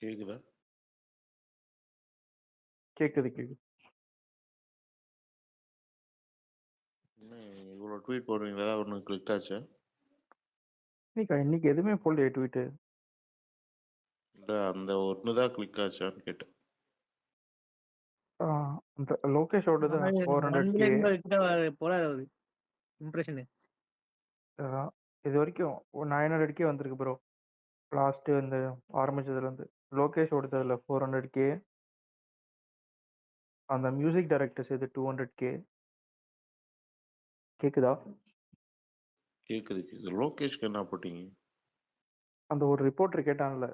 கேக்குதா? கேக்குது கேக்குது. என்ன இவ்வளோ ட்வீட் போடுறீங்களா? ஏதாவது ஒன்று கிளிக் ஆச்சா? இன்னைக்கு எதுவுமே போடலையே ட்வீட்டு. இல்லை, அந்த ஒன்று தான் கிளிக் ஆச்சான்னு கேட்டேன். அந்த லோகேஷோடது 400K. 1 மில்லியன் கிட்ட போறாரு அவரு இம்ப்ரெஷனு. இது வரைக்கும் 900K வந்திருக்கு ப்ரோ. லாஸ்ட் இந்த ஆரம்பிச்சதுல இருந்து லோகேஷ் ஓடுறதுல 400K. அந்த மியூசிக் டைரக்டர்ஸ் இது 200K. கேக்குதா? கேட்குது கேட்குது. லோகேஷ்க்கு என்ன போட்டீங்க? அந்த ஒரு ரிப்போர்ட்டர் கேட்டான்ல,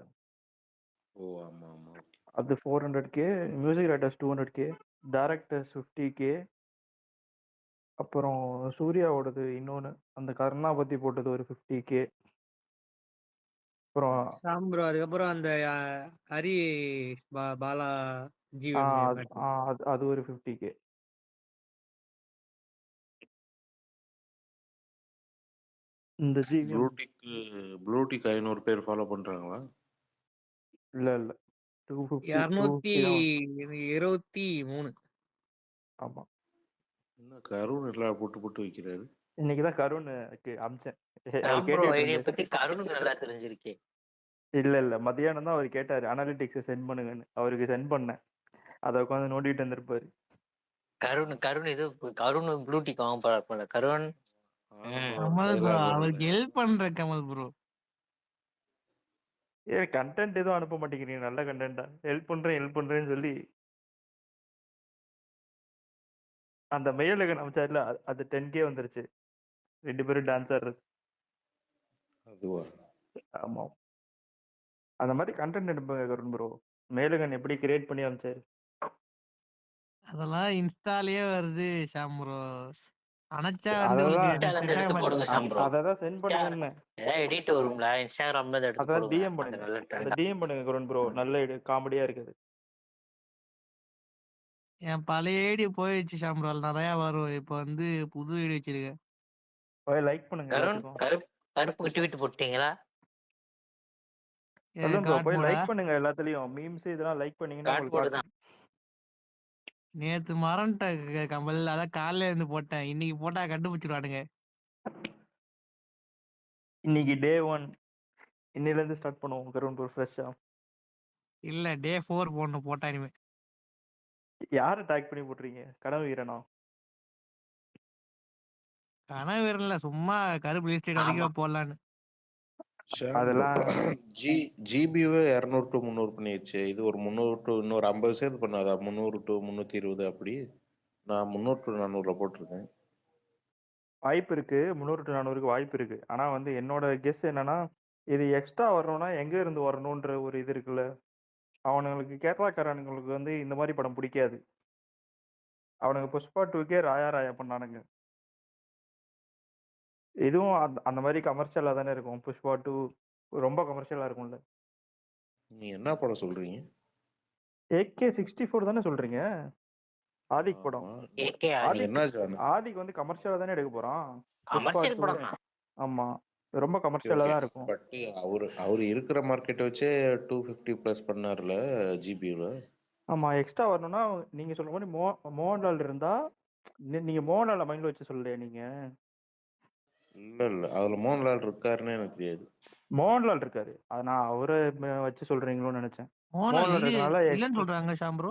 ஓ ஆமாம் ஆமாம், ஓகே. அது 400K. Music directors 200K. Directors 50K. அப்புறம் சூர்யாவோடது இன்னொன்று அந்த கருணா பத்தி போட்டது ஒரு 50K. அப்புறம் ஷாம் ப்ரோ அதுக்கப்புறம் அந்த ஹரி பாலா அது ஒரு 50K. இந்த ஜிவிஎம் ப்ளூடிக் 500 பேர் ஃபாலோ பண்ணுறாங்களா? இல்லை 250 223. ஆமா. என்ன கருண் எல்லாம் போட்டு வைக்கிறாரு. இன்னைக்குதான் கருணுக்கு அமிச்சேன். பத்தி கருணுக்கு நல்லா தெரிஞ்சிருக்கேன். இல்ல மத்தியானம் தான் அவர் கேட்டாரு அனாலிட்டிக்ஸ் சென்ட் பண்ணுங்கன்னு. அவருக்கு சென்ட் பண்ணேன். அதை உட்காந்து நோண்டிட்டு இருந்திருப்பாரு. கருண் இது கருண் ப்ளூடிக் வாங்க போல. கருண் கமல் ப்ரோ அவருக்கு ஹெல்ப் பண்ற கமல் ப்ரோ. கண்டென்ட் எதுவும் அனுப்ப மாட்டேங்கிறீங்க. நல்ல கண்டென்ட்டா ஹெல்ப் பண்றேன்னு சொல்லி அந்த மெயிலுக்கு அனுப்பிச்சாருல, அது 10K வந்துருச்சு. 2 பேரும் டான்ஸ் ஆடுறது. அதுவா? ஆமா, அந்த மாதிரி கண்டென்ட் அனுப்புங்க கருண் ப்ரோ. மேலுகன் எப்படி கிரியேட் பண்ணி அனுப்பிச்சாரு. அதெல்லாம் இன்ஸ்டாலயே வருது ஷாம் ப்ரோ. அனச்சா அதான் சென்ட் பண்ணுங்க. எடிட் வரும்ல இன்ஸ்டாகிராம்ல இருந்து எடுத்து போடுங்க. டிஎம் பண்ணுங்க. டிஎம் பண்ணுங்க கருண் ப்ரோ. நல்ல காமெடியா இருக்குது. என் பழைய ஐடி போயிடுச்சு ஷாம் ப்ரோ. நிறைய வரும். இப்போ வந்து புது ஐடி வச்சிருக்கேன். லைக் பண்ணுங்க எல்லாத்துக்கும். கருப்புக்கு ட்வீட் போட்டீங்களா? போய் லைக் பண்ணுங்க எல்லாத்துலயும். மீம்ஸ் இதெல்லாம் லைக் பண்ணீங்கன்னா உங்களுக்கு நேத்து மறந்துட்ட கமல். அதான் காலையில இருந்து போட்டேன். இன்னைக்கு போட்டா கண்டுபிடிச்சிருவானுங்க. இன்னைக்கு டே 1. இன்னையில இருந்து ஸ்டார்ட் பண்ணுவோம் கருண் ப்ரோ ஃப்ரெஷ்ஷா. இல்ல டே 4 போடணும் போட்டா இனிமே. யாரை டேக் பண்ணி போட்டுறீங்க? கனவு வீரனா? கனவு வீரன்ல சும்மா கருப்பு லிஸ்ட் வரைக்கும் போடலான்னு. அதெல்லாம் ஜிபியூவே 200 to 300 பண்ணிடுச்சு. இது ஒரு 300 to இன்னொரு 50 சேர்த்து பண்ணாதா? 300 to 320 அப்படி. நான் 300 to 400 போட்டிருக்கேன். வாய்ப்பு இருக்கு. 300 to 400க்கு வாய்ப்பு இருக்கு. ஆனா வந்து என்னோட கெஸ் என்னன்னா, இது எக்ஸ்ட்ரா வரணும்னா எங்க இருந்து வரணும்ன்ற ஒரு இது இருக்குல்ல. அவனுங்களுக்கு கேரளாக்காரனுங்களுக்கு வந்து இந்த மாதிரி படம் பிடிக்காது. அவனுங்க புஷ்பா 2K ராயா பண்ணானுங்க. இதுவும் அந்த மாதிரி கமர்ஷியலா தானே இருக்கும். புஷ்பா 2 ரொம்ப கமர்ஷியலா இருக்கும்ல. நீ என்ன படம் சொல்றீங்க? AK-64 தானே சொல்றீங்க? ஆதிக் படம். ஆதிக் வந்து கமர்ஷியலா தானே எடுக்க போறான். கமர்ஷியல் படம் தான். ஆமா, ரொம்ப கமர்ஷியலா தான் இருக்கும். பட் அவரு இருக்கிற மார்க்கெட் வச்சே 250 பிளஸ் பண்ணார்ல ஜிபியூல. ஆமா, எக்ஸ்ட்ரா வரணும்னா நீங்க சொல்ற மாதிரி மோகன்லால் இருந்தா. நீங்க மோகன்லால் மைண்ட்ல வச்சு சொல்லலையா நீங்க? இல்ல அதுல மோகன்லால் இருக்காருன்னு எனக்கு தெரியாது. மோகன்லால் இருக்காரு. அது நான் அவரை வச்சு சொல்றீங்களோன்னு நினைச்சேன். மோகன்லால் இருக்கனால சொல்றாங்க ஷாம் ப்ரோ.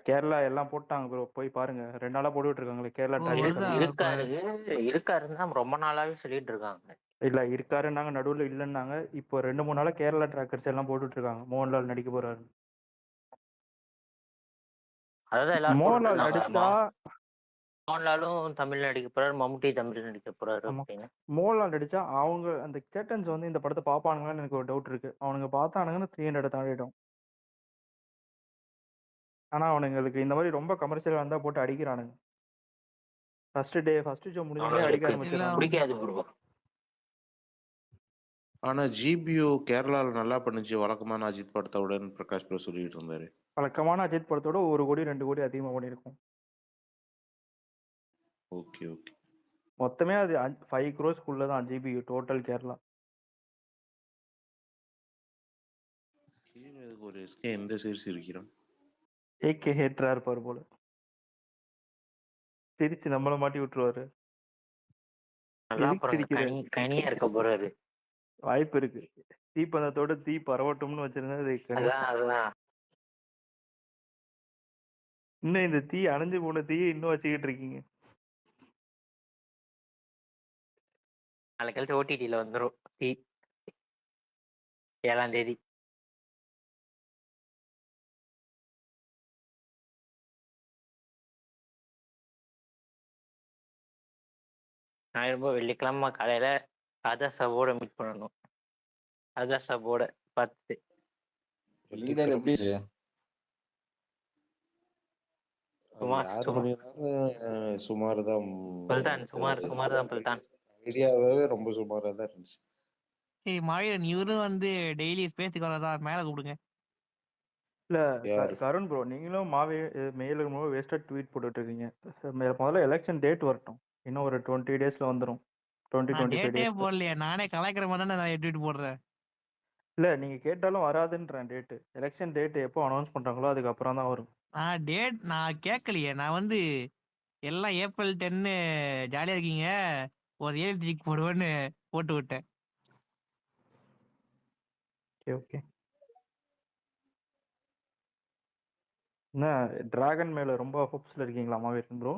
கேரளா எல்லாம் போட்டாங்க ப்ரோ. போய் பாருங்க. 2 நாளா போட்டுட்டு இருக்காங்களே கேரளா ட்ராக்கர்ஸ். இருக்காருன்னா ரொம்ப நாளாவே சொல்லிட்டு இருக்காங்க. இல்ல இருக்காருன்னாங்க, நடுவுல இல்லன்னாங்க. இப்போ 2-3 நாளா கேரளா ட்ராக்கர்ஸ் எல்லாம் போட்டுட்டு இருக்காங்க மோகன்லால் நடிக்க போறாரு. மோகன்லால் நடிச்சா மோகன்லாலும் தமிழ் நடிக்க போறாரு, மம்முட்டி தமிழ் நடிக்க போறாரு. மோகன்லால் நடிச்சா அவங்க அந்த கேட்டன்ஸ் வந்து இந்த படத்தை பாப்பானுங்கன்னு எனக்கு ஒரு டவுட் இருக்கு. அவனுங்க பார்த்தானுங்கன்னு 300 தாண்டிடும். ஆனா அவனுங்களுக்கு இந்த மாதிரி ரொம்ப கமர்ஷியலா இருந்தா போட்டு அடிக்கிறானுங்க. ஃபர்ஸ்ட் ஷோ முடிஞ்சோடனே அடிக்க ஆரம்பிச்சிடறாங்க. ஆனா ஜிபியூ கேரளால நல்லா பண்ணுச்சு வழக்கமான அஜித் படத்தோட பிரகாஷ் ப்ரோ சொல்லிட்டு இருந்தாரு. வழக்கமான அஜித் படத்தோட 1 கோடி 2 கோடி அதிகமா பண்ணிருக்கும். Okay okay. மொத்தமே அது 5 crores தான் ஜிபியூ டோட்டல் கேரளா. இதுக்கு ஒரு எஸ்கே எந்த சீரிஸ் இருக்கிறோம்? ஏகே ஹேட்டரா இருப்பாரு போல. சிரிச்சு நம்மள மாட்டி விட்டுருவாரு. அதான் எதுக்கு அப்புறம் சிரிக்கிற? கனியா இருக்க போறாரு. வாய்ப்பு இருக்கு. தீப்பந்தத்தோட தீ பரவட்டும்னு வச்சிருந்தா அது அதான் இன்னும் இந்த தீ அணைஞ்சு போன தீயை இன்னும் வச்சுக்கிட்டு இருக்கீங்க. நாளைக்கு கழிச்சு ஓடிடில வந்துரும். 7ஆம் தேதி. ஞாயிறு வெள்ளிக்கிழமை காலையில அதர்சாவோட மீட் பண்ணணும். அதர்சாவோட பார்த்துட்டு லீடர் எப்படி இருக்கு? யார் பண்ணினாலும் சுமார் தான். சுமார் தான் பல்தான். ஐடியாவே ரொம்ப சுமாரா தான் இருந்துச்சு. ஏய் மாவீரன் இவரும் வந்து டெய்லி ஸ்பேஸுக்கு வரதான் மேல கூப்பிடுங்க. இல்ல யாரு? கருண் ப்ரோ, நீங்களும் மெயிலுக்கு வேஸ்டா ட்வீட் போட்டுட்டு இருக்கீங்க. முதல்ல எலெக்ஷன் டேட் வரட்டும். இன்னும் ஒரு 20 டேஸ்ல வந்துரும். 20-25 நான் டேட்டே டேஸ்ல. போடலையே, நானே கலாய்க்கிற மாதிரி தானே நான் ட்வீட் போடுறேன். இல்ல நீங்க கேட்டாலும் வராதுன்றேன் டேட். எலெக்ஷன் டேட் எப்போ அனௌன்ஸ் பண்றாங்களோ அதுக்கப்புறம் தான் வரும். நான் கேட்கலையே. நான் வந்து எல்லாம் ஏப்ரல் 10 ஜாலியா இருக்கீங்க, ஒரு 7 தூக்கி போடுவேன்னு போட்டு விட்டேன். ஓகே. என்ன டிராகன் மேல ரொம்ப ஹோப்ஸ்ல இருக்கீங்களா மாவீரன் ப்ரோ?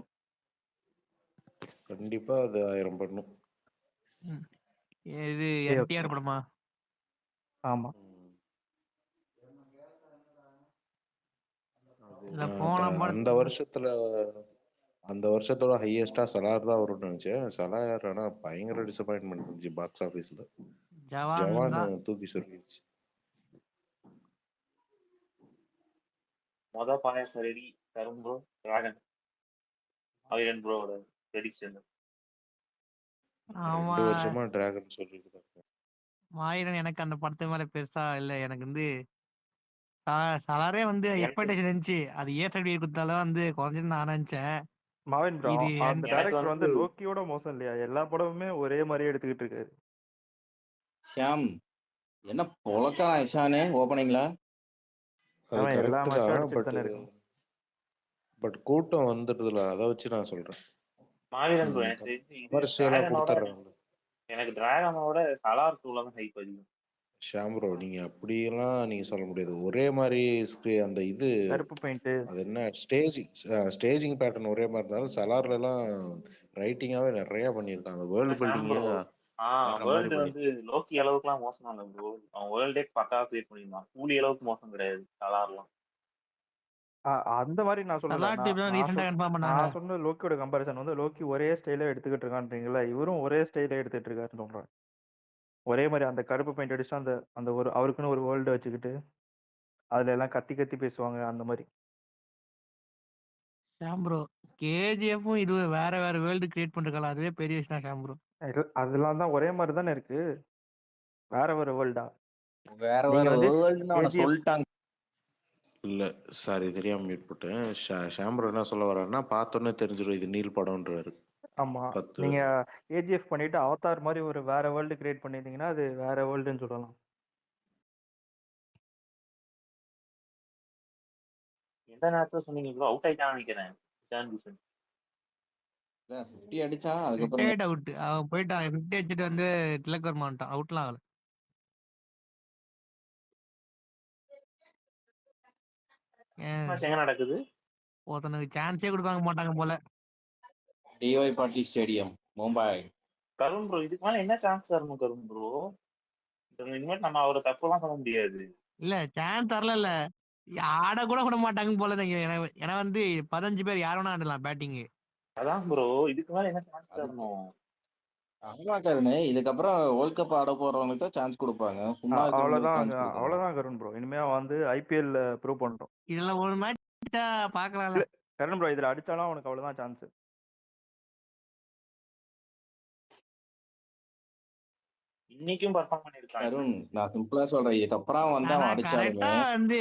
கண்டிப்பா அது 1000 பண்ணும். இது என்டிஆர் படமா? ஆமா. அந்த வருஷத்தோட ஹையஸ்டா சலார் தான் வரும்னு நினைச்சேன். சலார் ஆனா பயங்கர டிசப்பாயின்மெண்ட் இருந்துச்சு பாக்ஸ் ஆபீஸ்ல. ஜவான் தூக்கி சொல்லிடுச்சு. மொத பாயாசம் ரெடி தரும் ப்ரோ. டிராகன் மாவீரன் ப்ரோவோட ப்ரெடிக்ஷன். 2 வருஷமா டிராகன் சொல்லிட்டு தான் இருக்கேன். மாவீரன் எனக்கு அந்த படத்து மேல பெருசா இல்ல. எனக்கு வந்து சலாரே வந்து எக்ஸ்பெக்டேஷன் இருந்துச்சு. அது ஏன் கொடுத்தாலும் வந்து குறைஞ்சுன்னு நான் நினைச்சேன். மாவீரன் ப்ரோ அந்த டைரக்டர் வந்து லோக்கியோட மோசம் இல்லையா? எல்லா படமுமே ஒரே மாதிரியே எடுத்துக்கிட்டு இருக்காரு. ஷியாம் என்ன பொழக்கா இஷானே ஓபனிங்ல? எல்லா மேட்சும் அடிச்சிட்டு தானே இருக்கான். பட் கூட்டம் வந்துடுதுல, அதை வச்சு நான் சொல்றேன். மாவீரன் ப்ரோ எனக்கு டிராகனோட சலார் 2ல தான் ஹைப் அதிகம். ஷாம் ப்ரோ நீங்க அப்படியெல்லாம் நீங்க சொல்ல முடியாது. ஒரே மாதிரி அந்த இது கருப்பு பெயிண்ட், அது என்ன ஸ்டேஜிங் பேட்டர்ன் ஒரே மாதிரி இருந்தாலும் சலார்ல எல்லாம் ரைட்டிங்காவே நிறைய பண்ணிருக்காங்க. வேர்ல்ட் பில்டிங் வேர்ல்டு வந்து லோக்கி அளவுக்குலாம் மோசமா இல்லை ப்ரோ. அவன் வேர்ல்டே பக்காவா கிரியேட் பண்ணிருந்தான். கூலி அளவுக்கு மோசம் கிடையாது சலார்லாம். அந்த மாதிரி நான் சொல்லல. நான் சொன்ன லோக்கியோட கம்பேரிசன் வந்து லோக்கி ஒரே ஸ்டைல எடுத்துக்கிட்டு இருக்கான்றீங்களா, இவரும் ஒரே ஸ்டைல எடுத்துட்டு இருக்காருன்னு சொல்றேன். ஒரே மாதிரி அந்த கருப்பு பெயிண்ட் அடிச்சுட்டு அந்த ஒரு அவருக்குன்னு ஒரு வேர்ல்டு வச்சுக்கிட்டு அதுல எல்லாம் கத்தி கத்தி பேசுவாங்க அந்த மாதிரி. ஷாம்ப்ரோ கேஜிஎஃப்பும் இது வேற வேற வேர்ல்டு கிரியேட் பண்றாங்க. அதுவே பெரிய விஷயம் ஷாம்ப்ரோ. அதெல்லாம் தான் ஒரே மாதிரி தானே இருக்கு. வேற வேற வேர்ல்டா? வேற வேற வேர்ல்டுன்னு சொல்லிட்டாங்க. இல்ல சாரி தெரியாம மியூட் போட்டேன். ஷாம்ப்ரோ என்ன சொல்ல வர்றாருன்னா பார்த்தோன்னே தெரிஞ்சிடும் இது நீல் படம்ன்றாரு. ஆமா, நீங்க கேஜிஎஃப் பண்ணிட்டு அவதார் மாதிரி ஒரு வேற வேர்ல்டு கிரியேட் பண்ணிருந்தீங்கன்னா அது வேற வேர்ல்டுன்னு சொல்லலாம். எந்த நேரத்துல சொன்னீங்க ப்ரோ? அவுட் ஆயிட்டான்னு நினைக்கிறேன். 50 அடிச்சான். அதுக்கப்புறம் அவுட். அவன் போயிட்டான் 50 அடிச்சிட்டு வந்து திலகர் மாட்டான். அவுட்லாம் ஆகல. எங்க நடக்குது? ஒருத்தனுக்கு சான்ஸே கொடுப்பாங்க மாட்டாங்க போல. டிஒய் பாட்டில் ஸ்டேடியம் மும்பை. கருண் ப்ரோ இதுக்கு மேல என்ன சான்ஸ் தரணும் கருண் ப்ரோ? இனிமேல் நம்ம அவரை தப்புலாம் சொல்ல முடியாது. இல்ல சான்ஸ் தரல, ஆட கூட விட மாட்டாங்க போல. ஏன்னா வந்து 15 பேர் யார் வேணா ஆடலாம் பேட்டிங். அதான் ப்ரோ இதுக்கு மேல என்ன சான்ஸ் தரணும்? ஆமா கருண், இதுக்கப்புறம் வேர்ல்ட் கப் ஆட போறவங்களுக்கு சான்ஸ் கொடுப்பாங்க. சும்மா அவ்வளவுதான் கருண் ப்ரோ. இனிமே வந்து ஐபிஎல் ப்ரூவ் பண்ணிட்டோம். இதுல ஒரு மேட்ச் பார்க்கலாம்ல கருண் ப்ரோ. இதுல அடிச்சாலும் அவனுக்கு அவ்வளவுதான் சான்ஸ். இன்னைக்கும் பெர்ஃபார்ம் பண்ணிருக்காங்க. கருண் நான் சிம்பிளா சொல்றேன், இதுக்கப்புறம் வந்து அவன் அடிச்சாலுமே வந்து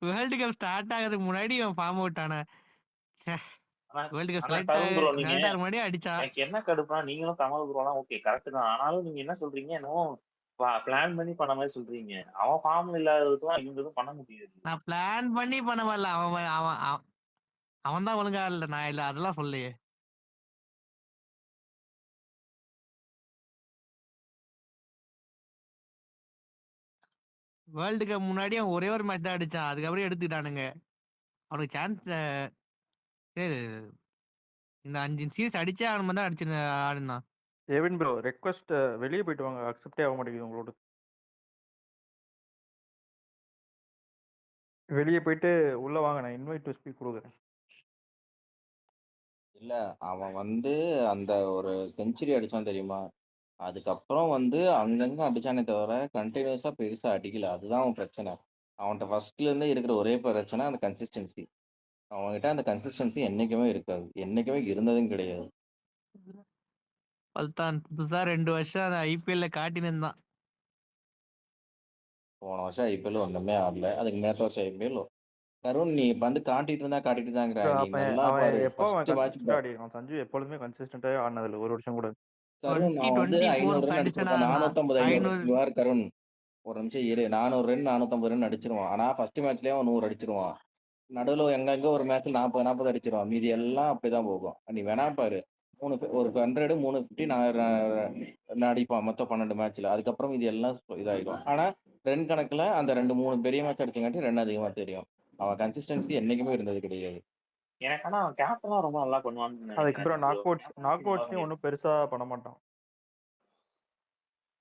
வேர்ல்ட் கப் ஸ்டார்ட் ஆகிறதுக்கு முன்னாடி அவன் ஃபார்ம் அவுட் ஆன வேர்ல்ட் கப் செலக்ட் ஆகிற முன்னாடி அடிச்சா. எனக்கு என்ன கடுப்பா, நீங்களும் கமல் ப்ரோலாம் ஓகே கரெக்ட் தான். ஆனாலும் நீங்க என்ன சொல்றீங்க, என்னவோ பிளான் பண்ணி பண்ண மாதிரி சொல்றீங்க. அவன் ஃபார்ம்ல இல்லாததுக்கெல்லாம் இவங்க எதுவும் பண்ண முடியாது. நான் பிளான் பண்ணி பண்ண வரல. அவன் அவன் அவன் அவன் தான் ஒழுங்கா இல்ல. நான் இல்ல அதெல்லாம் சொல்லையே. வேர்ல்டு கப் முன்னாடி அவன் ஒரே ஒரு மேட்ச் தான் அடிச்சான். அதுக்கப்புறம் எடுத்துக்கிட்டானுங்க. அவனுக்கு சான்ஸ் இந்த 5 சீரிஸ் அடிச்சே அவன் தான் அடிச்சு ஆடுனான். எவின் ப்ரோ ரெக்வஸ்ட் வெளியே போயிட்டு வாங்க, அக்செப்டே ஆக மாட்டேங்குது உங்களோட. வெளியே போயிட்டு உள்ள வாங்க, நான் இன்வைட் டு ஸ்பீக் கொடுக்குறேன். இல்ல அவன் வந்து அந்த ஒரு செஞ்சுரி அடிச்சான் தெரியுமா? அதுக்கப்புறம் வந்து அங்கங்க அடிச்சானே தவிர கண்டினியூஸா பெருசா அடிக்கல. அதுதான் அவன் பிரச்சனை. அவன்கிட்ட ஃபர்ஸ்ட்ல இருந்தே இருக்கிற ஒரே பிரச்சனை அந்த கன்சிஸ்டன்சி. அவன்கிட்ட அந்த கன்சிஸ்டன்சி என்னைக்குமே இருக்காது, என்னைக்குமே இருந்ததும் கிடையாது. பல்தான் புதுசா 2 வருஷம் அந்த ஐபிஎல்ல காட்டினிருந்தான். போன வருஷம் ஐபிஎல் ஒண்ணுமே ஆடல. அதுக்கு மேத்த வருஷம் ஐபிஎல் கருண் நீ வந்து காட்டிட்டு தாங்கிற நீ அவன் நல்லா அவன் பாரு. எப்போ அவன் ஃபர்ஸ்ட் மேட்ச் கன்சிஸ்டண்டா ஆடிருக்கான்? சஞ்சு எப்பொழுதுமே கன்சிஸ்டண்டாவே ஆடினதில்ல, ஒரு வருஷம் கூட. கருண் அவன் வந்து 500 ரன் 2024 அடிச்சிருப்பான். கண்டிஷனா 450 500 500 இங்க பாரு கருண், ஒரு நிமிஷம் இரு. 400 ரன் 450 ரன் அடிச்சிருவான். ஆனா ஃபர்ஸ்ட் மேட்ச்லயே அவன் 100 அடிச்சிருவான். நடுவுல எங்கெங்க ஒரு மேட்ச் 40 அடிச்சிருவான். மீதி எல்லாம் அப்படிதான் போகும். நீ வேணா பாரு, ஒரு 100 350 அடிப்பான் மொத்தம் 12 மேட்ச்ல. அதுக்கப்புறம் இது எல்லாம் இதாயிடும். ஆனா ரன் கணக்குல அந்த 2 3 பெரிய மேட்ச் அடிச்சங்காட்டி ரன் அதிகமா தெரியும். அவன் கன்சிஸ்டன்சி என்னைக்குமே இருந்தது கிடையாது. எனக்கு ஆனா அவன் கேப்டனா ரொம்ப நல்லா பண்ணுவான்னு அதுக்கப்புறம் நினைக்கிறேன். நாக் அவுட்ஸ்லயும் ஒன்றும் பெருசா பண்ண மாட்டான்.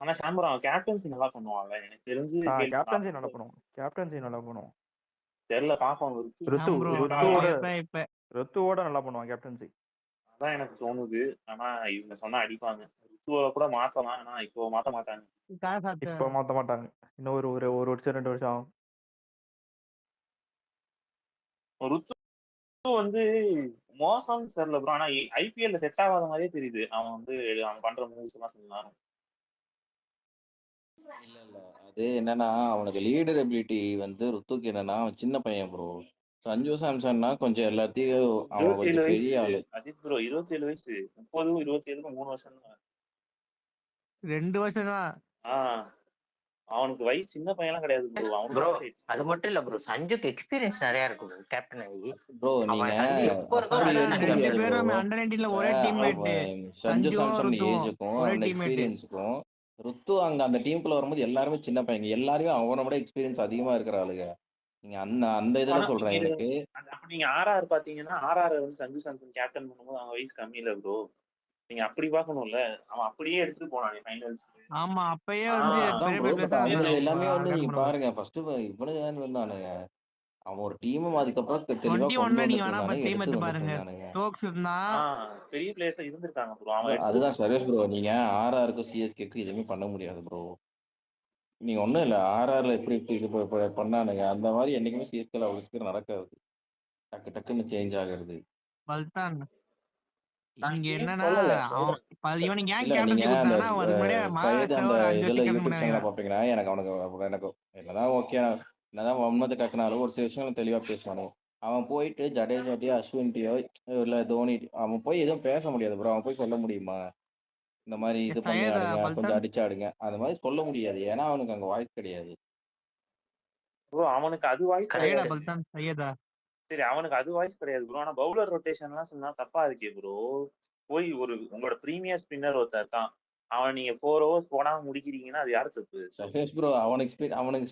ஆனா சாம்பர் அவன் கேப்டன்சி நல்லா பண்ணுவான்ல, எனக்கு தெரிஞ்சு கேப்டன்சி நல்லா பண்ணுவான். தெரியல பாப்போம். ருத்துவோட நல்லா பண்ணுவான் கேப்டன்சி. அதான் எனக்கு தோணுது. ஆனா இவங்க சொன்னா அடிப்பாங்க. ருத்துவ கூட மாத்தலாம், ஆனா இப்போ மாத்த மாட்டாங்க. இப்ப மாத்த மாட்டாங்க. இன்னும் ஒரு வருஷம் 2 வருஷம் ஆகும். ருத்து வந்து மோசம்னு தெரியல ப்ரோ. ஆனா ஐபிஎல்ல செட் ஆகாத மாதிரியே தெரியுது. அவன் வந்து அவன் பண்ற மூவ்ஸ் எல்லாம் சொன்னாலும். இல்ல அது என்னன்னா அவனுக்கு லீடர் எபிலிட்டி வந்து ருத்துக்கு என்னன்னா அவன் சின்ன பையன் ப்ரோ. சஞ்சு சாம்சன்னா கொஞ்சம் எல்லாத்தையும் அவன் 27 கொஞ்சம் வயசு பெரிய ஆளு. அஜித் ப்ரோ, 27 வயசு. 30 27 3 வருஷம் தான். 2 வருஷம் தான். அவனுக்கு வயசு சின்ன பையன்லாம் கிடையாது ப்ரோ. ப்ரோ அது மட்டும் இல்ல ப்ரோ, சஞ்சுக்கு எக்ஸ்பீரியன்ஸ் நிறைய இருக்கு கேப்டன் ஆகி. ப்ரோ நீங்க அப்படி ரெண்டு பேரும் அண்டர் 19ல ஒரே டீம்மேட். சஞ்சு சாம்சன் ருத்துவும் ஏஜுக்கும் ஒரே அவனோட டீம்மேட். எக்ஸ்பீரியன்ஸுக்கும் ருத்து அங்க அந்த டீமுக்குள்ள வரும்போது எல்லாருமே சின்ன பையங்க. எல்லாரும் அவனை விட எக்ஸ்பீரியன்ஸ் அதிகமா இருக்கிற ஆளுங்க. நீங்க அந்த இதுல சொல்றேன் எனக்கு. நீங்க ஆர்ஆர் பாத்தீங்கன்னா, ஆர்ஆர் வந்து சஞ்சு சாம்சன் கேப்டன் பண்ணும்போது அவன் வயசு கம்மி இல்ல ப்ரோ. நீங்க அப்படி பாக்கணும்ல. அவன் அப்படியே எடுத்துட்டு போனானே ஃபைனல்ஸ். ஆமா அப்பயே வந்து எல்லாமே வந்து நீங்க பாருங்க ஃபர்ஸ்ட் இவனுங்க தான் இருந்தானுங்க. அவன் ஒரு டீமும் அதுக்கப்புறம் தெளிவா கொண்டு வந்துட்டு இருந்தானுங்க, எடுத்து வந்துட்டு இருந்தானுங்க. பெரிய பிளேயர்ஸ் தான் இருந்திருக்காங்க ப்ரோ. அதுதான் சர்வேஷ் ப்ரோ. நீங்க ஆர்ஆருக்கு சிஎஸ்கேக்கு எதுவுமே பண்ண முடியாது ப்ரோ. நீங்க ஒண்ணும் இல்ல ஆர்ஆர்ல எப்படி இது பண்ணானுங்க அந்த மாதிரி என்னைக்குமே சிஎஸ்கேல அவ்வளவு சீக்கிரம் நடக்காது. டக்குன்னு சேஞ்ச் ஆகுறது. இங்க என்னன்னா இவனுக்கு ஏன் கேப்டன்சி கொடுத்தாங்கன்னா அதுக்கு முன்னாடியே அந்த இதுல யூடியூப் சேனல்ல பண்ணாங்க. பாப்பீங்கன்னா எனக்கு என்னதான் ஓகே, என்னதான் முகமது கக்கனாலும் ஒரு சில விஷயங்கள் தெளிவா பேசுவானு. அவன் போயிட்டு ஜடேஜாட்டியோ அஸ்வின்ட்டியோ இல்ல தோனி அவன் போய் எதுவும் பேச முடியாது ப்ரோ. அவன் போய் சொல்ல முடியுமா இந்த மாதிரி இது பண்ணி ஆடுங்க, கொஞ்சம் அடிச்சு ஆடுங்க, அந்த மாதிரி சொல்ல முடியாது. ஏன்னா அவனுக்கு அங்க வாய்ஸ் கிடையாது. அவனுக்கு அது வாய்ஸ் கிடையாது. சரி அவனுக்கு அது வாய்ஸ் கிடையாது ப்ரோ. ஆனா பவுலர் ரொட்டேஷன் எல்லாம் சொன்னா தப்பா இருக்கே ப்ரோ. போய் உங்களோட பிரீமியர் ஸ்பின்னர் ஒருத்தர் இருக்கான், அவன் நீங்க 4 overs போடாம முடிக்கிறீங்கன்னா அது யாரு தப்பு? சர்வேஷ் ப்ரோ அவனுக்கு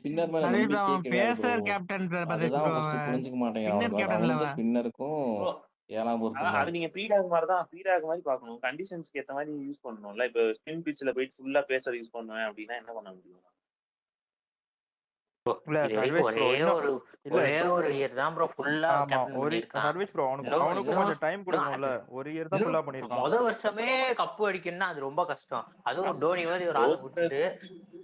ஸ்பின்னர் மேல நம்பிக்கையே கிடையாது ப்ரோ. அதுதான் ஃபர்ஸ்ட் புரிஞ்சுக்க மாட்டேங்கிறான். அவனுக்கு ஸ்பின்னருக்கும் ஏழாம் பொறுத்து. அது நீங்க பீடாக் மாதிரி பாக்கணும். கண்டிஷன்ஸ்க்கு ஏத்த மாதிரி யூஸ் பண்ணணும்ல. இப்ப ஸ்பின் பிட்ச்ல போயிட்டு ஃபுல்லா பேசர் யூஸ் பண்ணுவேன் அப்படின்னா என்ன பண்ண முடியும்? ஒரே ஒரு இயர் தான் ப்ரோ ஃபுல்லா கேப்டன் பண்ணிருக்கான். சர்வேஷ் ப்ரோ அவனுக்கு கொஞ்சம் டைம் கொடுக்கணும்ல. ஒரு இயர் தான் ஃபுல்லா பண்ணிருக்கான். முதல் வருஷமே கப்பு அடிக்கணும்னா அது ரொம்ப கஷ்டம். அதுவும் டோனி மாதிரி ஒரு ஆள் விட்டுட்டு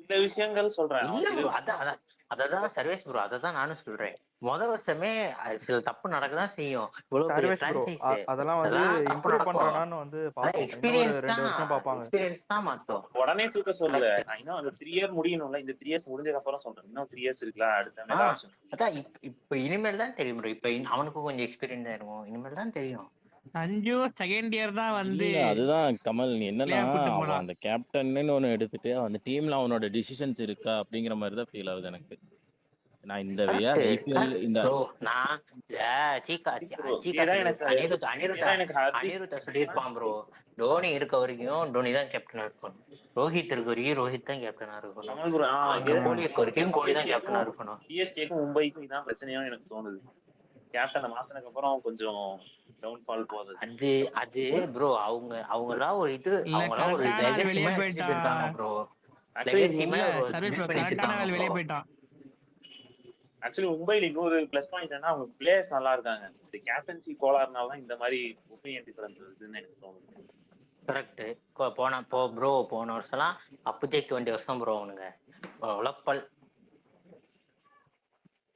இந்த விஷயங்கள் சொல்றேன். அதான் சர்வேஷ் ப்ரோ, அததான் நானும் சொல்றேன். முதல் வருஷமே சில தப்பு நடக்கதான் செய்யும். இவ்வளவு பெரிய பிரான்சைஸ் அதெல்லாம் வந்து இம்ப்ரூவ் பண்றானான்னு வந்து பாப்போம். எக்ஸ்பீரியன்ஸ் தான் மாத்தோம். உடனே தூக்க சொல்லல. நான் இன்னும் அந்த 3 year முடியணும்ல. இந்த 3 years முடிஞ்சதுக்கு அப்புறம் சொல்றேன். இன்னும் 3 years இருக்குல்ல அடுத்த அதான் இப்ப இனிமேல் தான் தெரியும் ப்ரோ. இப்ப அவனுக்கும் கொஞ்சம் எக்ஸ்பீரியன்ஸ் ஆயிருக்கும். இனிமேல் தான் தெரியும். சஞ்சு செகண்ட் இயர் தான் வந்து இல்ல அதுதான் கமல். என்னன்னா பிளேயர் கூட்டு அவன் போனான். அந்த கேப்டன்னு ஒண்ணு எடுத்துட்டு அந்த டீம்ல அவனோட டிசிஷன்ஸ் இருக்கா அப்படிங்கிற மாதிரி தான் ஃபீல் ஆகுது எனக்கு. நான் இந்த விஆர் ஐபிஎல் இந்த ப்ரோ நான் சீக்கா bro, சீக்கா இதேதான் எனக்கு அனிருத்தா இதேதான் எனக்கு ஹார்திக் அனிருத்தா சொல்லியிருப்பான் ப்ரோ. தோனி இருக்க வரைக்கும் தோனி தான் கேப்டனா இருக்கணும். ரோஹித் இருக்க வரைக்கும் ரோஹித் தான் கேப்டனா இருக்கணும். கமல் bro, கோலி இருக்க வரைக்கும் கோலி தான் கேப்டனா இருக்கணும். சிஎஸ்கேக்கும் மும்பைக்கும் இதான் பிரச்சனையும் எனக்கு தோணுது. கேப்டனை மாத்தினதுக்கு அப்புறம் கொஞ்சம் டவுன்ஃபால் போகுது. அது ப்ரோ அவங்கலாம் ஒரு இது இல்ல அவங்கலாம் ஒரு கரெக்டான ஆள் வெளியே லெகசிமா போயிட்டா. இருக்காங்க ப்ரோ. ஆக்சுவலி லெகசிமா இல்ல சர்வீஸ் ப்ரோ கரெக்டான ஆள் வெளியே போயிட்டான். ஆக்சுவலி மும்பைல இன்னொரு பிளஸ் பாயிண்ட் என்ன, அவங்க பிளேயர்ஸ் நல்லா இருக்காங்க. இந்த கேப்டன்சி கோளாறுனால தான் இந்த மாதிரி ஒப்பீனியன் டிஃபரன்ஸ் வருதுன்னு எனக்கு தோணுது. கரெக்ட். போன வருஷம்லாம் அப்போதைக்கு 20 வருஷம் ப்ரோ அவனுங்க உழப்பல்.